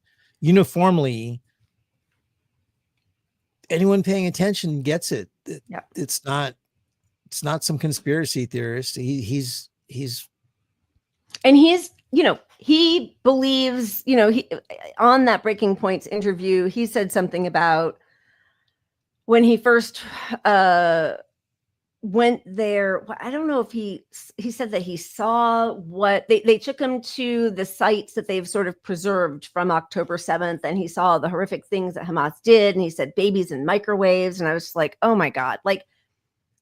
anyone paying attention gets it. Yeah. It's not some conspiracy theorist. He's And he's, he believes, he on that Breaking Points interview, he said something about when he first went there. I don't know if he said that he saw what they took him to the sites that they've sort of preserved from October 7th, and he saw the horrific things that Hamas did, and he said babies in microwaves, and I was just like, oh my God. Like,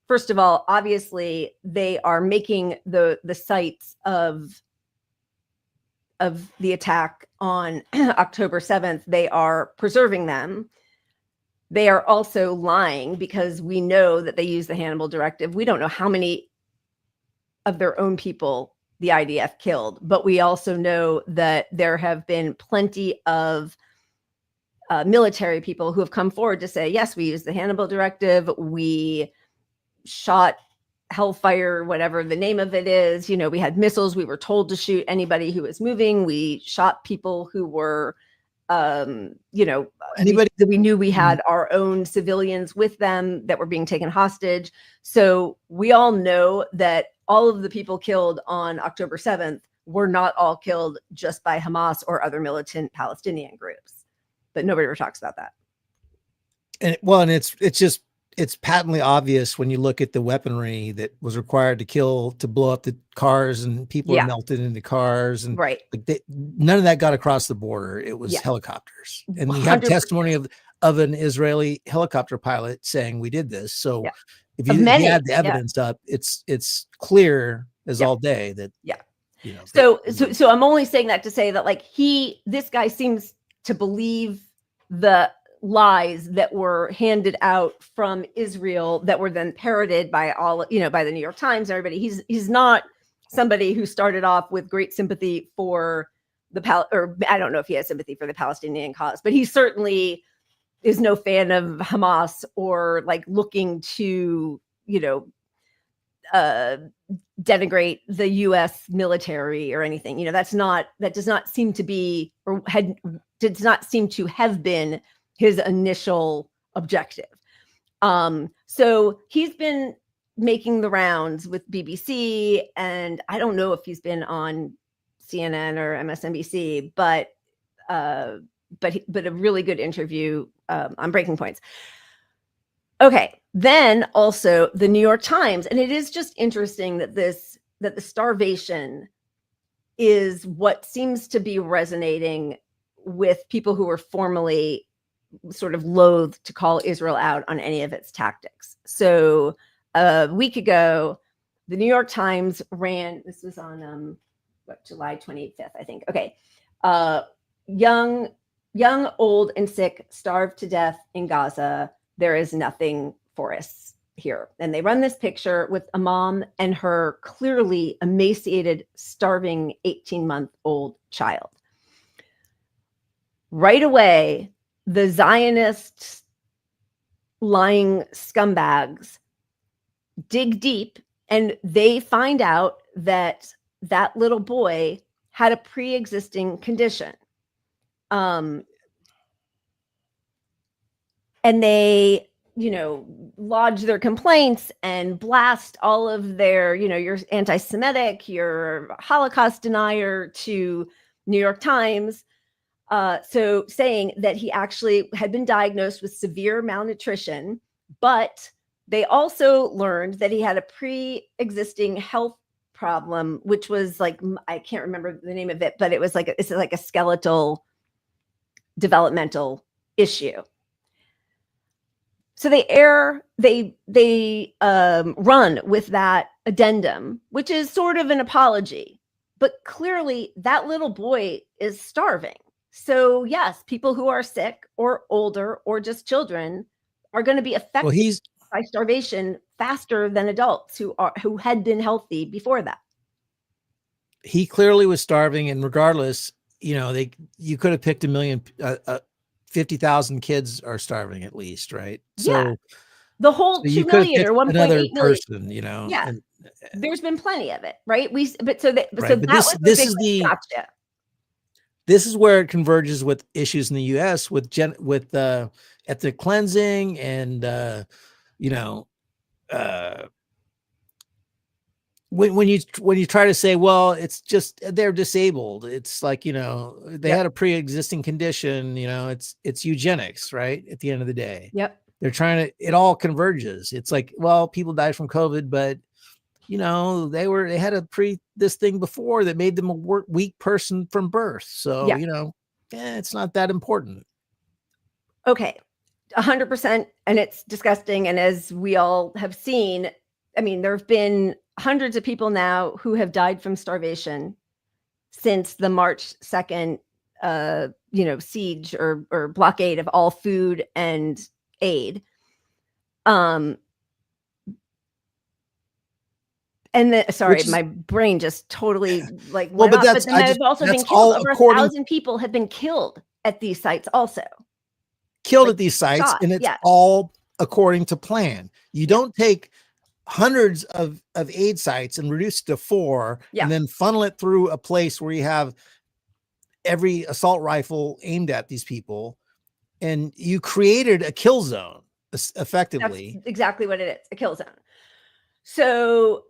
first of all, obviously they are making the sites of the attack on October 7th, they are preserving them. They are also lying because we know that they use the Hannibal Directive. We don't know how many of their own people the IDF killed, but we also know that there have been plenty of military people who have come forward to say, yes, we used the Hannibal Directive. We shot Hellfire, whatever the name of it is. We had missiles. We were told to shoot anybody who was moving. We shot people who were anybody that we knew we had our own civilians with them that were being taken hostage. So we all know that all of the people killed on October 7th were not all killed just by Hamas or other militant Palestinian groups, but nobody ever talks about that. And it's patently obvious when you look at the weaponry that was required to blow up the cars, and people are melted into cars, and right. Like none of that got across the border. It was helicopters, and you have 100%. testimony of an Israeli helicopter pilot saying we did this. So if you add the evidence up, it's clear as all day that So I'm only saying that to say that like this guy seems to believe the lies that were handed out from Israel that were then parroted by by the New York Times and everybody. He's not somebody who started off with great sympathy for or I don't know if he has sympathy for the Palestinian cause, but he certainly is no fan of Hamas or like looking to, denigrate the US military or anything. That does not seem to be, or did not seem to have been his initial objective. So he's been making the rounds with BBC, and I don't know if he's been on CNN or MSNBC, but a really good interview on Breaking Points. Okay, then also the New York Times, and it is just interesting that the starvation is what seems to be resonating with people who were formerly sort of loath to call Israel out on any of its tactics. So a week ago, the New York Times ran, this was on July 25th, I think. Okay. Young, old, and sick starved to death in Gaza. There is nothing for us here. And they run this picture with a mom and her clearly emaciated, starving 18-month-old child. Right away, the Zionist lying scumbags dig deep, and they find out that that little boy had a pre-existing condition. And they, lodge their complaints and blast all of their, you're anti-Semitic, you're a Holocaust denier to New York Times. So saying that he actually had been diagnosed with severe malnutrition, but they also learned that he had a pre-existing health problem, which was like, I can't remember the name of it, but it was like, it's like a skeletal developmental issue. So they run with that addendum, which is sort of an apology, but clearly that little boy is starving. So yes, people who are sick or older or just children are going to be affected by starvation faster than adults who had been healthy before that. He clearly was starving, and regardless, you could have picked 50,000 kids are starving at least, right? So The whole So 2 you could have million picked or 1.8 another million. person, you know. Yeah. And, There's been plenty of it, right? But so right. that But was this the is big the gotcha. this is where it converges with issues in the U.S. with ethnic cleansing and you know, when you try to say, well, it's just they're disabled, it's like, you know, they had a pre-existing condition, you know, it's eugenics, right? At the end of the day, they're trying to, it all converges. It's like, well, people died from COVID, but you know, they had this thing before that made them a weak person from birth. So, you know, it's not that important. Okay. 100%. And it's disgusting. And as we all have seen, I mean, there have been hundreds of people now who have died from starvation since the March 2nd, you know, siege or blockade of all food and aid. And sorry, my brain just totally like went off. But then they've also been killed. Over 1,000 people have been killed at these sites also. Killed at these sites, and it's all according to plan. You don't take hundreds of aid sites and reduce it to 4 and then funnel it through a place where you have every assault rifle aimed at these people, and you created a kill zone effectively. That's exactly what it is, a kill zone. So,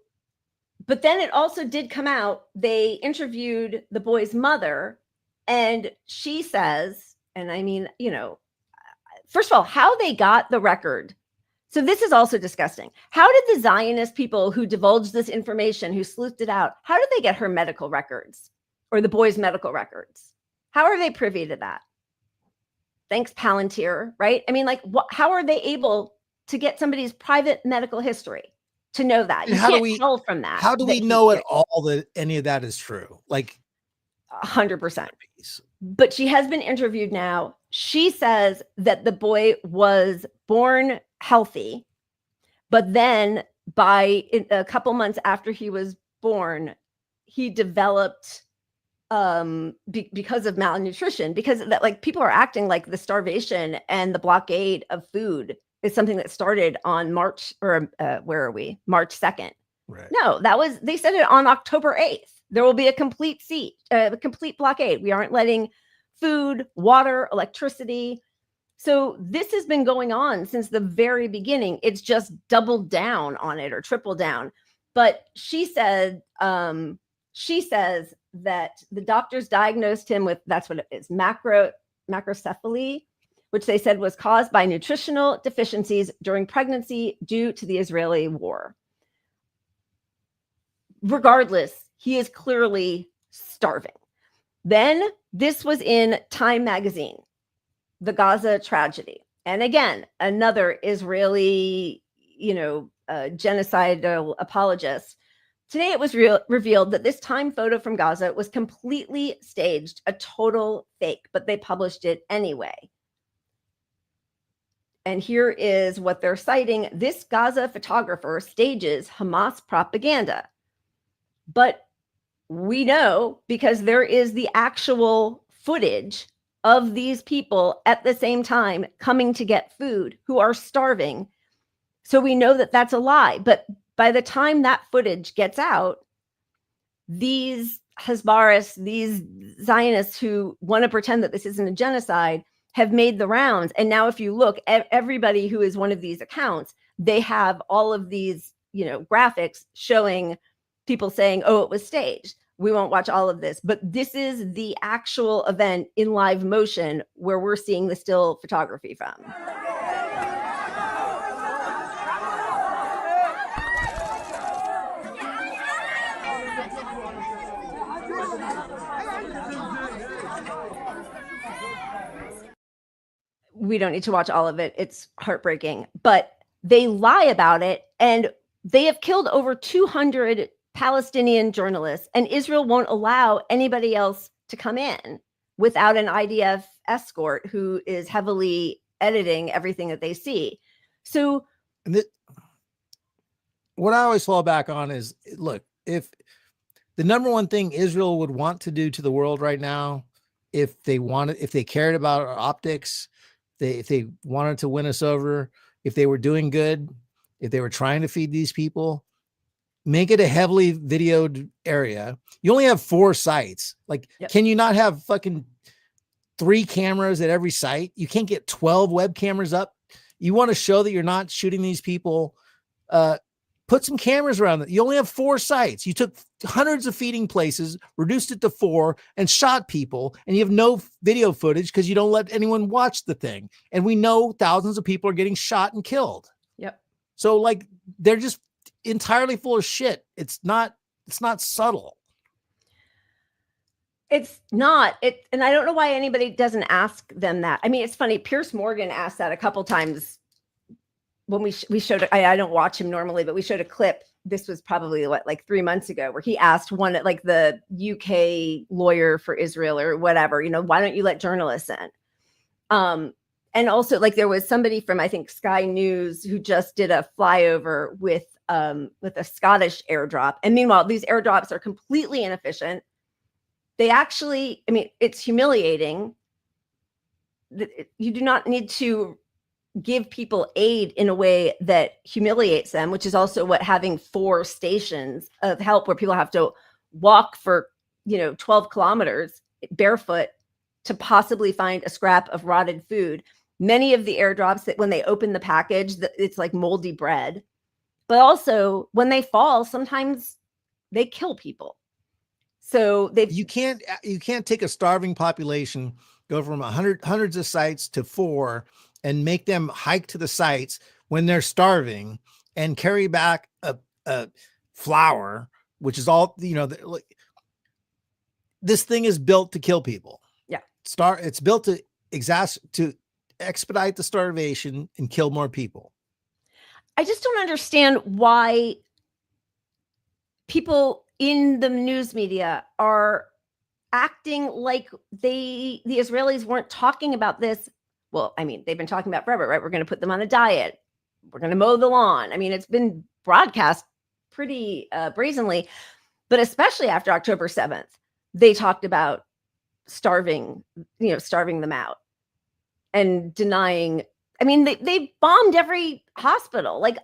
but then it also did come out, they interviewed the boy's mother, and she says, and I mean, you know, first of all, how they got the record. So this is also disgusting. How did the Zionist people who divulged this information, who sleuthed it out, how did they get her medical records or the boy's medical records? How are they privy to that? Thanks, Palantir, right? I mean, like, how are they able to get somebody's private medical history to know that? You can't tell from that. How do we know at all that any of that is true? Like 100%. But she has been interviewed now. She says that the boy was born healthy, but then by a couple months after he was born, he developed because of malnutrition, because that, like, people are acting like the starvation and the blockade of food is something that started on March or where are we? March 2nd. Right. No, they said it on October 8th. There will be a complete complete blockade. We aren't letting food, water, electricity. So this has been going on since the very beginning. It's just doubled down on it or tripled down. But she says that the doctors diagnosed him with, that's what it is, macrocephaly, which they said was caused by nutritional deficiencies during pregnancy due to the Israeli war. Regardless, he is clearly starving. Then this was in Time magazine, the Gaza tragedy. And again, another Israeli, genocidal apologist. Today it was revealed that this Time photo from Gaza was completely staged, a total fake, but they published it anyway. And here is what they're citing. This Gaza photographer stages Hamas propaganda. But we know, because there is the actual footage of these people at the same time coming to get food who are starving. So we know that that's a lie. But by the time that footage gets out, these Hezbollah, these Zionists who want to pretend that this isn't a genocide have made the rounds. And now if you look at everybody who is one of these accounts, they have all of these, graphics showing people saying, oh, it was staged. We won't watch all of this, but this is the actual event in live motion where we're seeing the still photography from. We don't need to watch all of it. It's heartbreaking, but they lie about it. And they have killed over 200 Palestinian journalists, and Israel won't allow anybody else to come in without an IDF escort who is heavily editing everything that they see. So what I always fall back on is, look, if the number one thing Israel would want to do to the world right now, if they cared about our optics, if they wanted to win us over, if they were doing good, if they were trying to feed these people, make it a heavily videoed area. You only have 4 sites. Like, can you not have fucking 3 cameras at every site? You can't get 12 web cameras up. You want to show that you're not shooting these people. Put some cameras around it. You only have 4 sites. You took hundreds of feeding places, reduced it to 4, and shot people, and you have no video footage because you don't let anyone watch the thing. And we know thousands of people are getting shot and killed. Yep. So like, they're just entirely full of shit. It's not subtle. It's not. And I don't know why anybody doesn't ask them that. I mean, it's funny. Pierce Morgan asked that a couple times when we showed. I don't watch him normally, but we showed a clip. This was probably like 3 months ago, where he asked one, like the UK lawyer for Israel or whatever, why don't you let journalists in? And also, like, there was somebody from, I think, Sky News who just did a flyover with a Scottish airdrop. And meanwhile, these airdrops are completely inefficient. They actually, I mean, it's humiliating. You do not need to give people aid in a way that humiliates them, which is also what having 4 stations of help where people have to walk for, 12 kilometers barefoot to possibly find a scrap of rotted food. Many of the airdrops, that when they open the package, it's like moldy bread. But also, when they fall, sometimes they kill people. So you can't take a starving population, go from hundreds of sites to 4, and make them hike to the sites when they're starving and carry back a flour, which is all, this thing is built to kill people. Yeah. It's built to expedite the starvation and kill more people. I just don't understand why people in the news media are acting like the Israelis weren't talking about this. Well, I mean, they've been talking about forever, right? We're going to put them on a diet. We're going to mow the lawn. I mean, it's been broadcast pretty brazenly, but especially after October 7th, they talked about starving them out and denying. I mean, they bombed every hospital. Like,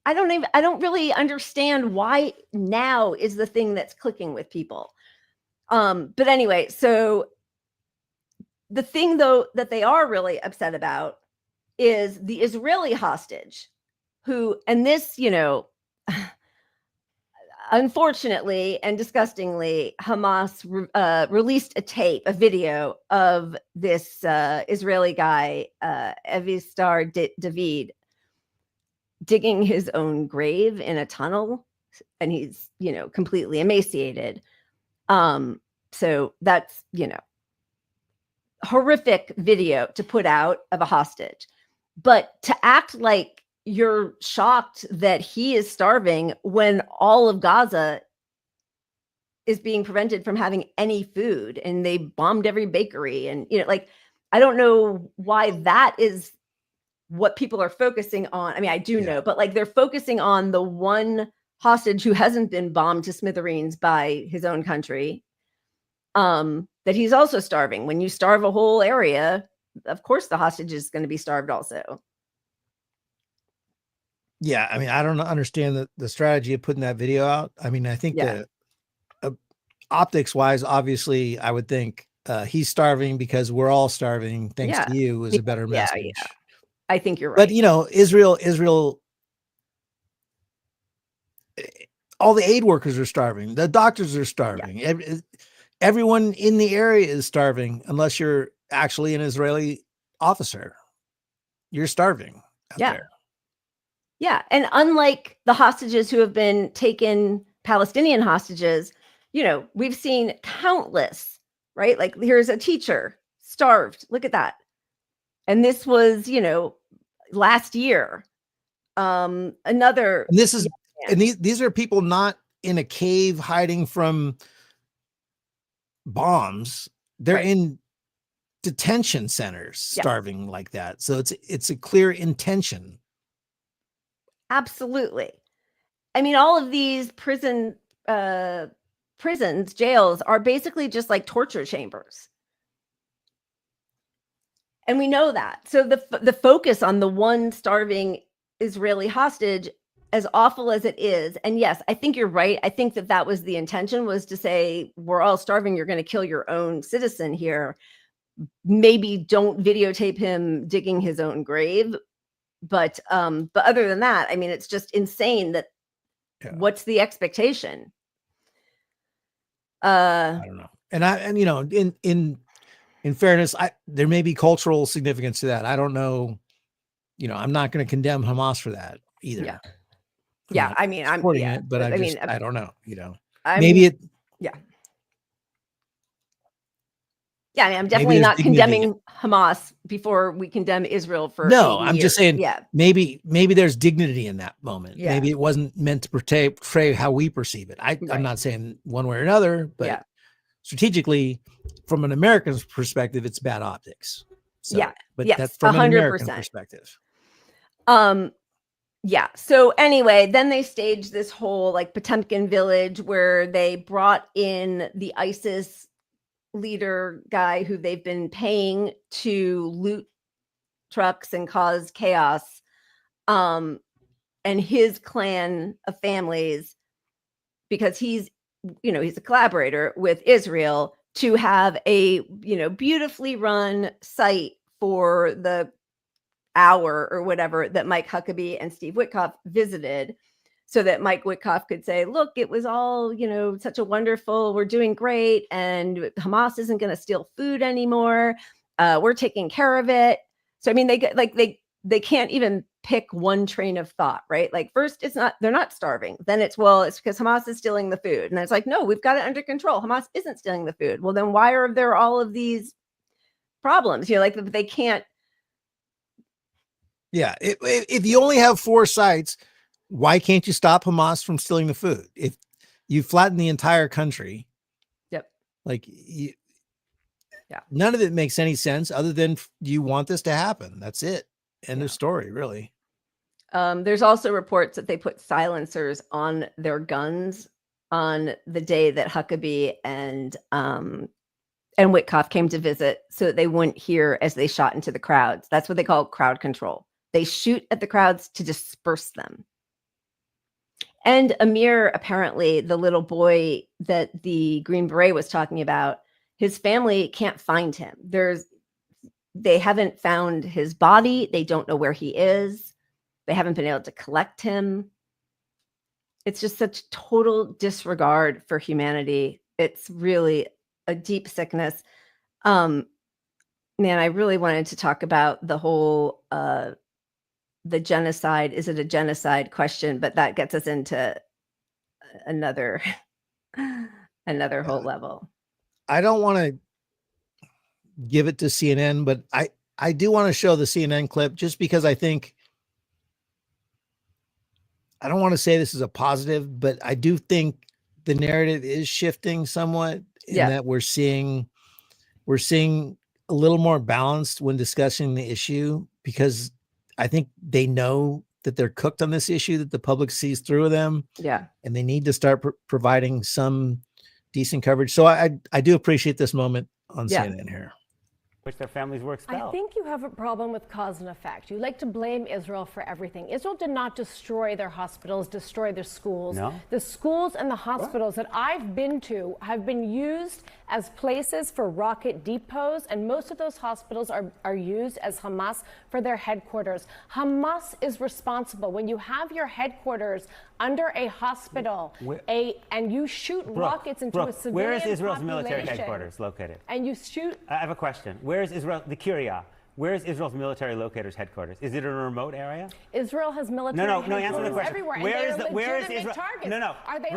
I don't really understand why now is the thing that's clicking with people. But anyway, so the thing, though, that they are really upset about is the Israeli hostage who, and this, unfortunately and disgustingly, Hamas released a video of this Israeli guy, Avistar David, digging his own grave in a tunnel, and he's, completely emaciated. So that's, horrific video to put out of a hostage. But to act like you're shocked that he is starving when all of Gaza is being prevented from having any food and they bombed every bakery, and, I don't know why that is what people are focusing on. I mean, I do know, but like, they're focusing on the one hostage who hasn't been bombed to smithereens by his own country, that he's also starving. When you starve a whole area, of course the hostage is going to be starved also. Yeah, I mean, I don't understand the strategy of putting that video out. I mean, I think that optics wise, obviously, I would think he's starving because we're all starving. Thanks to you is a better message. Yeah. I think you're right. But Israel, all the aid workers are starving. The doctors are starving. Yeah. Everyone in the area is starving, unless you're actually an Israeli officer. You're starving out there. Yeah. And unlike the hostages who have been taken, Palestinian hostages, we've seen countless, right? Like, here's a teacher starved. Look at that. And this was, last year. Another. And this is, and these are people not in a cave hiding from bombs. They're in detention centers starving like that. So it's a clear intention. Absolutely. I mean, all of these prisons, jails are basically just like torture chambers. And we know that. So the focus on the one starving Israeli hostage, as awful as it is, and yes, I think you're right. I think that was the intention, was to say, we're all starving. You're going to kill your own citizen here. Maybe don't videotape him digging his own grave. But other than that, I mean, it's just insane that what's the expectation? I don't know. And you know, in fairness, there may be cultural significance to that. I don't know. You know, I'm not going to condemn Hamas for that either. Yeah. Yeah. I mean, I'm supporting it, but I don't know, you know, yeah. Yeah, I mean, I'm definitely not condemning Hamas before we condemn Israel for. No, I'm just saying. Yeah, maybe there's dignity in that moment. Yeah. Maybe it wasn't meant to portray how we perceive it. I'm not saying one way or another, but strategically, from an American's perspective, it's bad optics. So, but that's from 100%. An American perspective. Yeah. So anyway, then they staged this whole like Potemkin village where they brought in the ISIS leader guy who they've been paying to loot trucks and cause chaos, and his clan of families, because he's a collaborator with Israel, to have a beautifully run site for the hour or whatever that Mike Huckabee and Steve Witkoff visited, so that Mike Witkoff could say, look, it was all, such a wonderful, we're doing great. And Hamas isn't going to steal food anymore. We're taking care of it. So, I mean, they can't even pick one train of thought, right? Like first they're not starving. Then it's because Hamas is stealing the food. And it's like, no, we've got it under control. Hamas isn't stealing the food. Well, then why are there all of these problems? Like they can't. Yeah. If you only have 4 sites, why can't you stop Hamas from stealing the food? If you flatten the entire country, none of it makes any sense other than you want this to happen. That's it. End of story, really. There's also reports that they put silencers on their guns on the day that Huckabee and Witkoff came to visit, so that they wouldn't hear as they shot into the crowds. That's what they call crowd control. They shoot at the crowds to disperse them. And Amir, apparently, the little boy that the Green Beret was talking about, his family can't find him. They haven't found his body. They don't know where he is. They haven't been able to collect him. It's just such total disregard for humanity. It's really a deep sickness. Man, I really wanted to talk about the whole the genocide. Is it a genocide question? But that gets us into another whole level. I don't want to give it to CNN, but I do want to show the CNN clip, just because I don't want to say this is a positive, but I do think the narrative is shifting somewhat in that we're seeing a little more balanced when discussing the issue, because I think they know that they're cooked on this issue, that the public sees through them. Yeah. And they need to start providing some decent coverage. So I do appreciate this moment on CNN here. Which their families were expelled. I think you have a problem with cause and effect. You like to blame Israel for everything. Israel did not destroy their hospitals, destroy their schools. No. The schools and the hospitals that I've been to have been used as places for rocket depots, and most of those hospitals are used as Hamas for their headquarters. Hamas is responsible. When you have your headquarters under a hospital, and you shoot rockets into a civilian where is Israel's population, military headquarters located? And you shoot. I have a question. Where is Israel, the Kiryat? Where is Israel's military locators headquarters? Is it in a remote area? Israel has military answer the question. everywhere. Where is Israel? Targets. No. Are they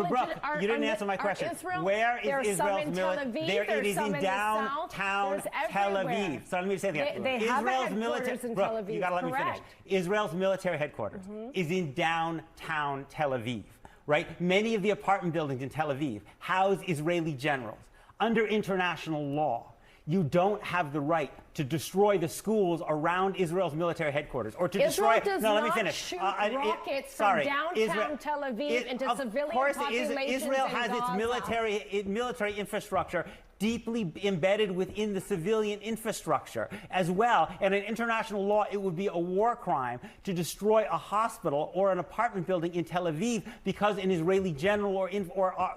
you didn't answer my question. Where is Israel's military? It is in downtown Tel Aviv. So let me say the answer. Israel's military. Brooke, you got to let me finish. Israel's military headquarters is in downtown Tel Aviv, right? Many of the apartment buildings in Tel Aviv house Israeli generals. Under international law, you don't have the right to destroy the schools around Israel's military headquarters, or to Israel destroy. Does no, not let me finish. Shoot rockets from downtown Tel Aviv into civilian populations. Israel has its military infrastructure deeply embedded within the civilian infrastructure as well. And in international law, it would be a war crime to destroy a hospital or an apartment building in Tel Aviv because an Israeli general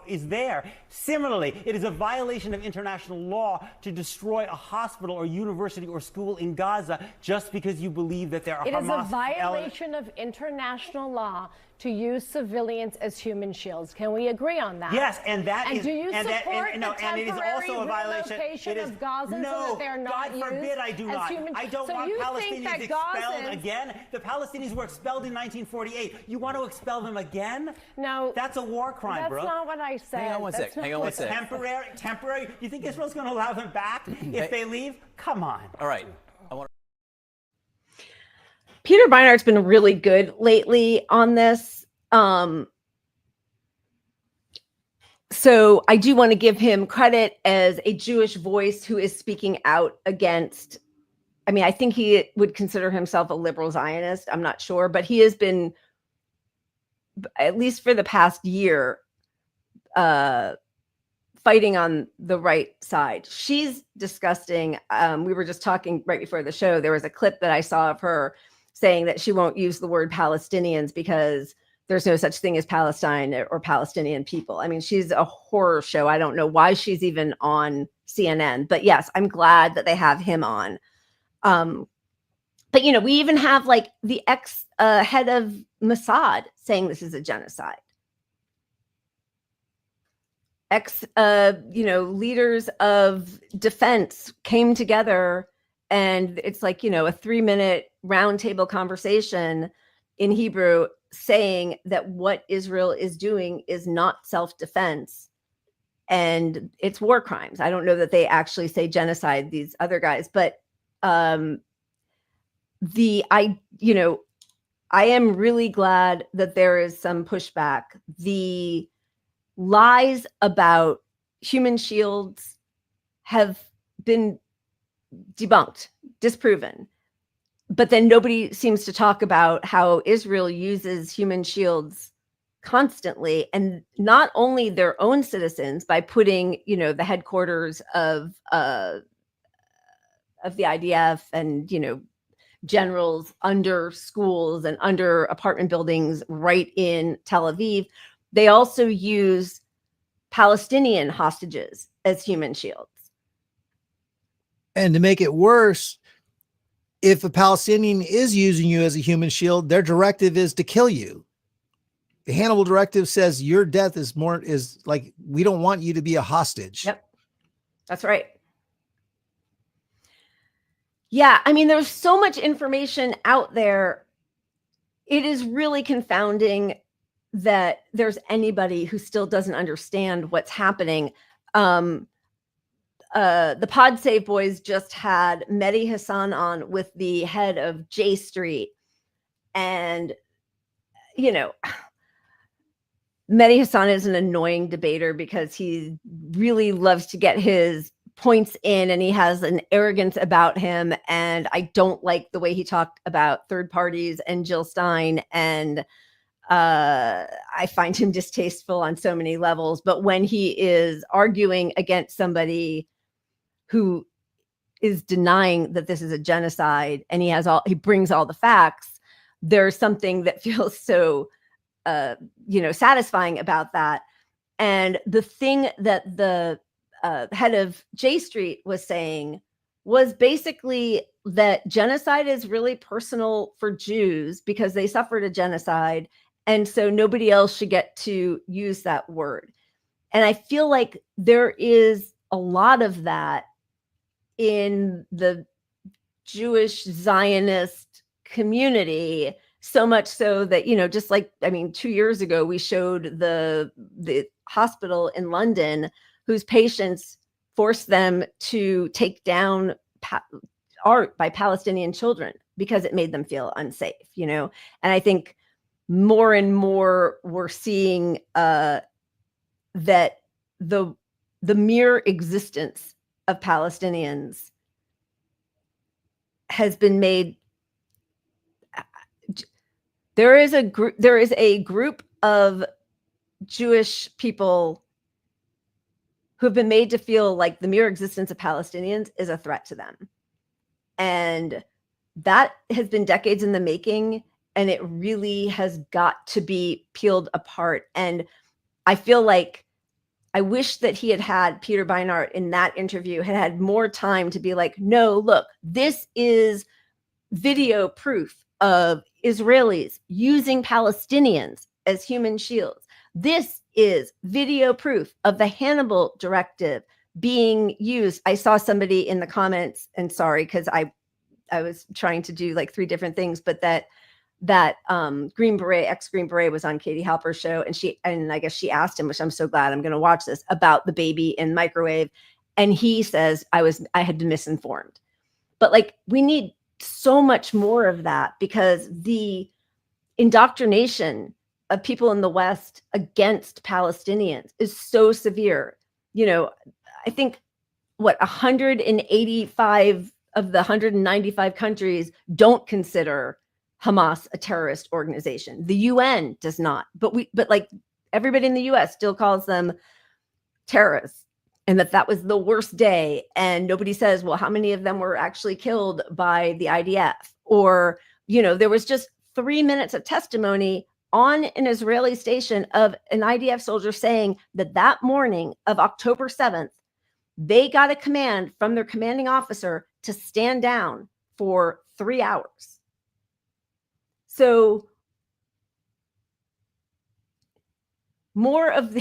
is there. Similarly, it is a violation of international law to destroy a hospital or university or school in Gaza just because you believe that there are It Hamas is a violation of international law to use civilians as human shields. Can we agree on that? Yes, and that and is, do you and support that, and, no, the and it is temporary also a violation. relocation of Gazans so that they're not God forbid I do not. I don't want Palestinians expelled again. The Palestinians were expelled in 1948. You want to expel them again? No, that's a war crime, That's not what I said. Hang on one sec. Hang on one sec. Temporary. You think Israel's going to allow them back if they leave? Come on. All right. Peter Beinart's been really good lately on this. So I do want to give him credit as a Jewish voice who is speaking out against, I mean, I think he would consider himself a liberal Zionist. I'm not sure, but he has been, at least for the past year, fighting on the right side. She's disgusting. We were just talking right before the show. There was a clip that I saw of her saying that she won't use the word Palestinians because there's no such thing as Palestine or Palestinian people. I mean, she's a horror show. I don't know why she's even on CNN, but yes, I'm glad that they have him on. But, you know, we even have like the head of Mossad saying this is a genocide. Leaders of defense came together, and it's like, you know, a 3-minute roundtable conversation in Hebrew saying that what Israel is doing is not self-defense and it's war crimes. I don't know that they actually say genocide, these other guys, but I am really glad that there is some pushback. The lies about human shields have been debunked, disproven. But then nobody seems to talk about how Israel uses human shields constantly, and not only their own citizens by putting, you know, the headquarters of the IDF and, you know, generals under schools and under apartment buildings right in Tel Aviv. They also use Palestinian hostages as human shields. And to make it worse, if a Palestinian is using you as a human shield, their directive is to kill you. The Hannibal directive says your death is like, we don't want you to be a hostage. Yep. That's right. Yeah. I mean, there's so much information out there. It is really confounding that there's anybody who still doesn't understand what's happening. The Pod Save Boys just had Mehdi Hassan on with the head of J Street. And, you know, Mehdi Hassan is an annoying debater because he really loves to get his points in and he has an arrogance about him. And I don't like the way he talked about third parties and Jill Stein. And I find him distasteful on so many levels. But when he is arguing against somebody who is denying that this is a genocide and he brings all the facts, there's something that feels so satisfying about that. And the thing that the head of J Street was saying was basically that genocide is really personal for Jews because they suffered a genocide, and so nobody else should get to use that word. And I feel like there is a lot of that in the Jewish Zionist community, so much so that, you know, just like, I mean, 2 years ago, we showed the hospital in London whose patients forced them to take down art by Palestinian children because it made them feel unsafe, you know? And I think more and more we're seeing that the mere existence of Palestinians has been made. There is a group of Jewish people who have been made to feel like the mere existence of Palestinians is a threat to them. And that has been decades in the making, and it really has got to be peeled apart. And I feel like I wish that he had Peter Beinart in that interview, had more time to be like, no, look, this is video proof of Israelis using Palestinians as human shields. This is video proof of the Hannibal Directive being used. I saw somebody in the comments, and sorry, because I was trying to do like 3 different things, but that Green Beret, ex-Green Beret, was on Katie Halper's show, and I guess she asked him, which I'm so glad, I'm going to watch this, about the baby in microwave, and he says I had been misinformed. But like, we need so much more of that, because the indoctrination of people in the West against Palestinians is so severe. You know, I think 185 of the 195 countries don't consider Hamas a terrorist organization. The UN does not, but like everybody in the US still calls them terrorists, and that was the worst day. And nobody says, well, how many of them were actually killed by the IDF? Or, you know, there was just 3 minutes of testimony on an Israeli station of an IDF soldier saying that morning of October 7th, they got a command from their commanding officer to stand down for 3 hours. So more of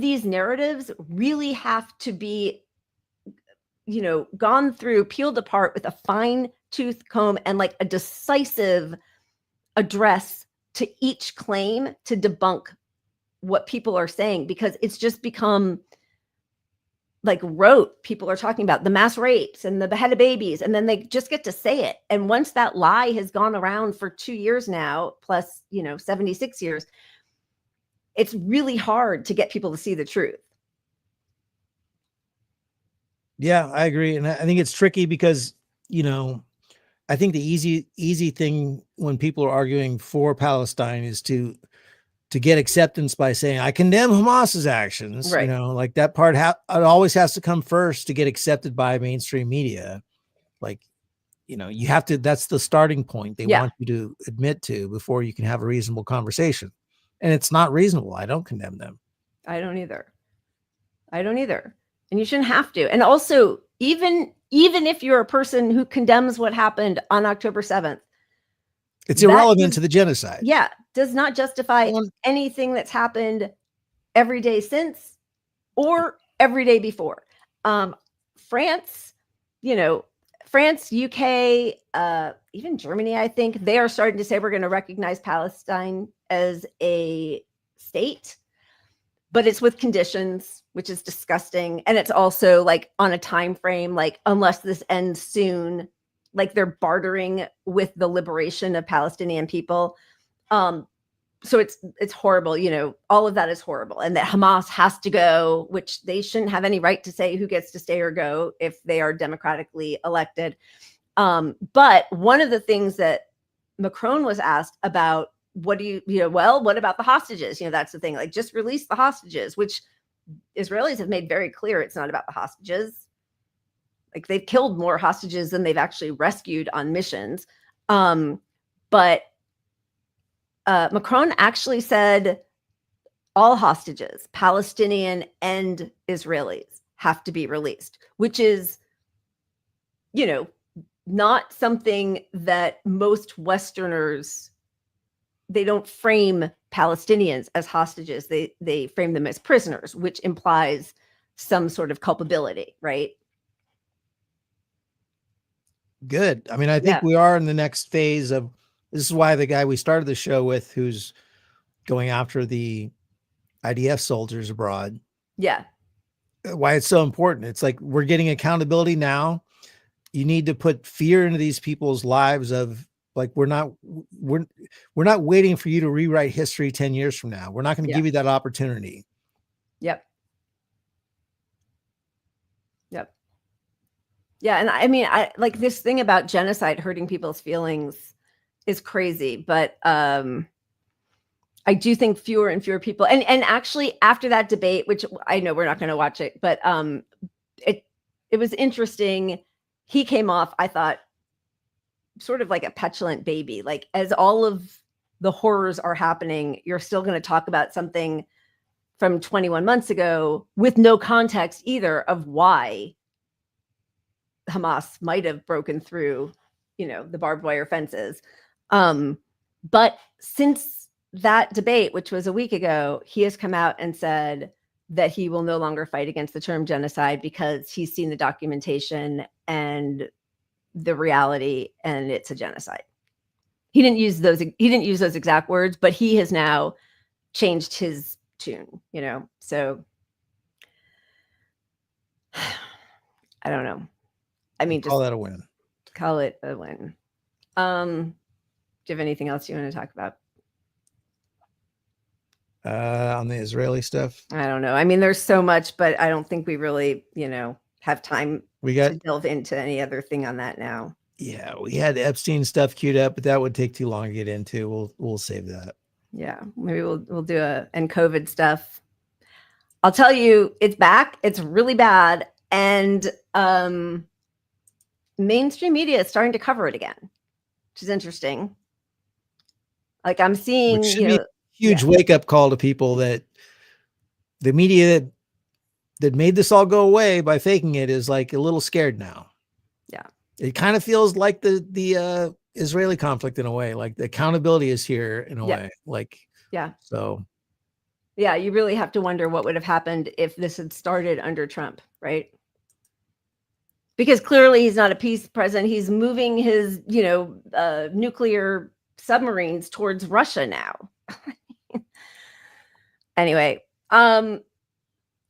these narratives really have to be, you know, gone through, peeled apart with a fine-tooth comb, and like a decisive address to each claim to debunk what people are saying, because it's just become like rote. People are talking about the mass rapes and the beheaded babies, and then they just get to say it. And once that lie has gone around for 2 years now, plus, you know, 76 years, it's really hard to get people to see the truth. Yeah, I agree. And I think it's tricky because, you know, I think the easy thing when people are arguing for Palestine is to get acceptance by saying, I condemn Hamas's actions, right? You know, like that part it always has to come first to get accepted by mainstream media. Like, you know, you have to, that's the starting point they want you to admit to before you can have a reasonable conversation. And it's not reasonable. I don't condemn them. I don't either. And you shouldn't have to. And also, even if you're a person who condemns what happened on October 7th, it's irrelevant to the genocide. Yeah. Does not justify anything that's happened every day since or every day before. France, you know, France, UK, even Germany, I think they are starting to say we're going to recognize Palestine as a state, but it's with conditions, which is disgusting. And it's also like on a time frame, like unless this ends soon, like they're bartering with the liberation of Palestinian people. So it's horrible, you know, all of that is horrible. And that Hamas has to go, which they shouldn't have any right to say who gets to stay or go if they are democratically elected. But one of the things that Macron was asked about, what about the hostages? You know, that's the thing, like just release the hostages, which Israelis have made very clear it's not about the hostages. Like they've killed more hostages than they've actually rescued on missions. But Macron actually said all hostages, Palestinian and Israelis, have to be released, which is, you know, not something that most Westerners, they don't frame Palestinians as hostages. They frame them as prisoners, which implies some sort of culpability, right? Good. I mean, I think we are in the next phase of, this is why the guy we started the show with, who's going after the IDF soldiers abroad. Yeah. Why it's so important. It's like, we're getting accountability now. You need to put fear into these people's lives of like, we're not waiting for you to rewrite history 10 years from now. We're not going to give you that opportunity. Yep. Yeah. And I mean, I like this thing about genocide hurting people's feelings is crazy, but I do think fewer and fewer people, and actually after that debate, which I know we're not going to watch it, but it was interesting. He came off, I thought, sort of like a petulant baby. Like, as all of the horrors are happening, you're still going to talk about something from 21 months ago with no context either of why Hamas might have broken through, the barbed wire fences. But since that debate, which was a week ago, he has come out and said that he will no longer fight against the term genocide because he's seen the documentation and the reality, and it's a genocide. He didn't use those exact words, but he has now changed his tune, so I don't know. I mean, call that a win. Call it a win. Do you have anything else you want to talk about? On the Israeli stuff? I don't know. I mean, there's so much, but I don't think we really, have time to delve into any other thing on that now. Yeah, we had Epstein stuff queued up, but that would take too long to get into. We'll save that. Yeah, maybe we'll do and COVID stuff. I'll tell you, it's back. It's really bad, and mainstream media is starting to cover it again, which is interesting. Like, I'm seeing, which should be a huge wake up call to people that the media that made this all go away by faking it is like a little scared now. Yeah, it kind of feels like the Israeli conflict in a way. Like, the accountability is here in a way. Like, so. Yeah, you really have to wonder what would have happened if this had started under Trump, right? Because clearly he's not a peace president. He's moving his, nuclear submarines towards Russia now. Anyway,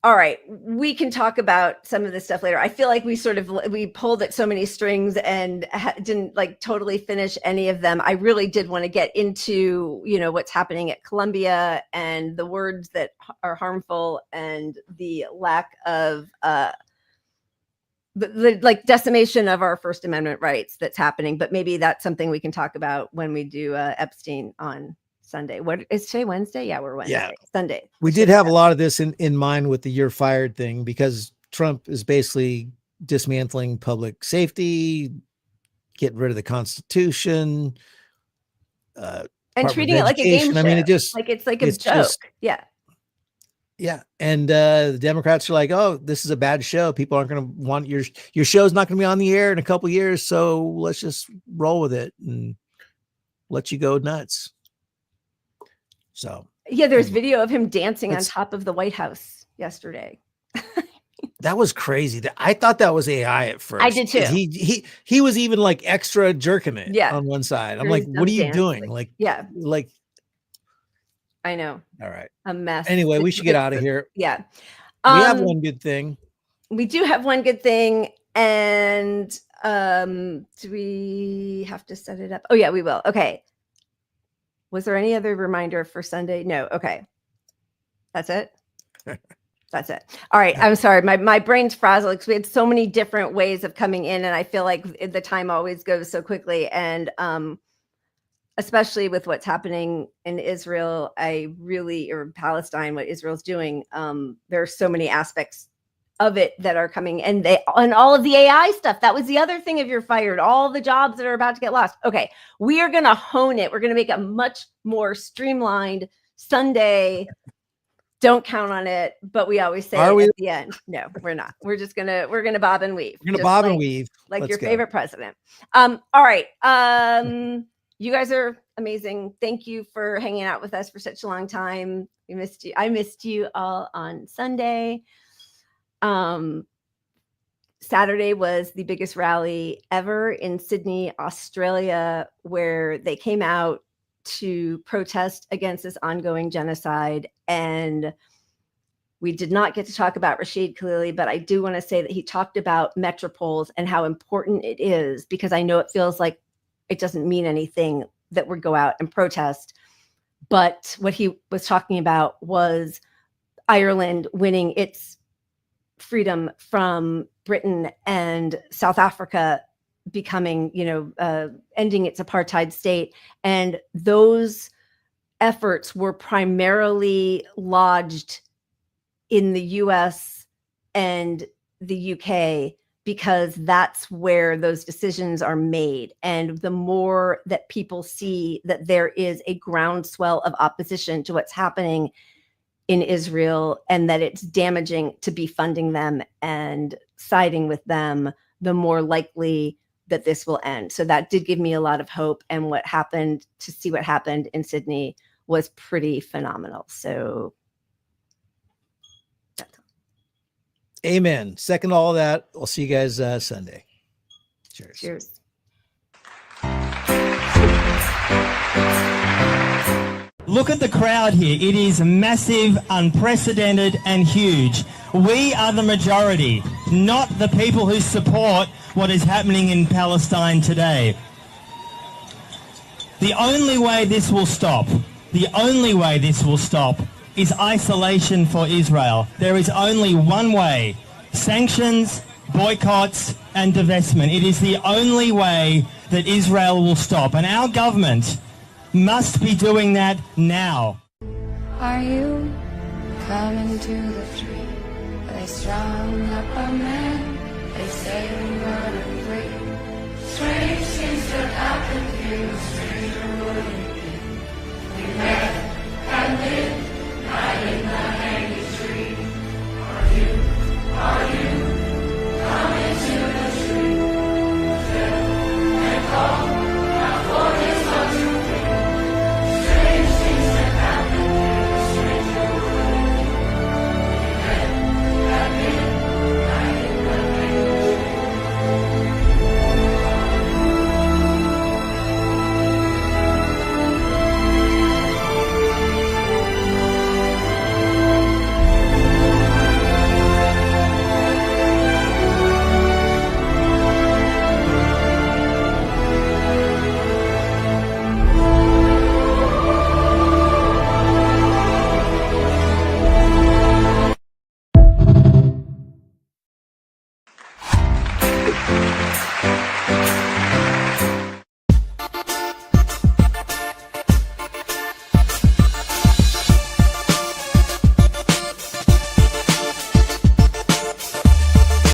all right, we can talk about some of this stuff later. I feel like we pulled at so many strings and didn't totally finish any of them. I really did want to get into, what's happening at Columbia and the words that are harmful and the lack of the decimation of our First Amendment rights that's happening. But maybe that's something we can talk about when we do Epstein on Sunday. What is today? Wednesday? Yeah, we're Wednesday. Yeah. Sunday. We did have a lot of this in mind with the "you're fired" thing, because Trump is basically dismantling public safety, getting rid of the Constitution, and treating it like a game show. I mean, it's like a joke. Yeah. And the Democrats are like, oh, this is a bad show. People aren't going to want your show's not going to be on the air in a couple of years. So let's just roll with it and let you go nuts. So, yeah, there's video of him dancing on top of the White House yesterday. That was crazy. I thought that was AI at first. I did too. He was even like extra jerking it on one side. I'm like, what are you doing? Like, I know. All right. A mess. Anyway, we should get out of here. Yeah. We have one good thing. We do have one good thing. And do we have to set it up? Oh, yeah, we will. Okay. Was there any other reminder for Sunday? No. Okay. That's it. That's it. All right. I'm sorry. My brain's frazzled because we had so many different ways of coming in, and I feel like the time always goes so quickly. And especially with what's happening in Israel, or Palestine, what Israel's doing, there are so many aspects of it that are coming, and all of the AI stuff. That was the other thing. If you're fired, all the jobs that are about to get lost. Okay, we are going to hone it. We're going to make a much more streamlined Sunday. Don't count on it, but we always say at the end. No, we're not. We're gonna bob and weave. We're gonna bob and weave like your favorite president. All right. You guys are amazing. Thank you for hanging out with us for such a long time. We missed you. I missed you all on Sunday. Saturday was the biggest rally ever in Sydney, Australia, where they came out to protest against this ongoing genocide. And we did not get to talk about Rashid Khalili, but I do want to say that he talked about metropoles and how important it is, because I know it feels like it doesn't mean anything that we go out and protest. But what he was talking about was Ireland winning its freedom from Britain and South Africa becoming, ending its apartheid state. And those efforts were primarily lodged in the US and the UK, because that's where those decisions are made. And the more that people see that there is a groundswell of opposition to what's happening in Israel and that it's damaging to be funding them and siding with them, the more likely that this will end. So that did give me a lot of hope. And what happened, to see what happened in Sydney, was pretty phenomenal. So amen. Second all of that. We'll see you guys Sunday. Cheers. Cheers. Look at the crowd here. It is massive, unprecedented, and huge. We are the majority, not the people who support what is happening in Palestine today. The only way this will stop, is isolation for Israel. There is only one way: sanctions, boycotts, and divestment. It is the only way that Israel will stop, and our government must be doing that now. Are you coming to the tree? They strung up a man, they say we're gonna free. Strange things that happen here, stranger would it be? We met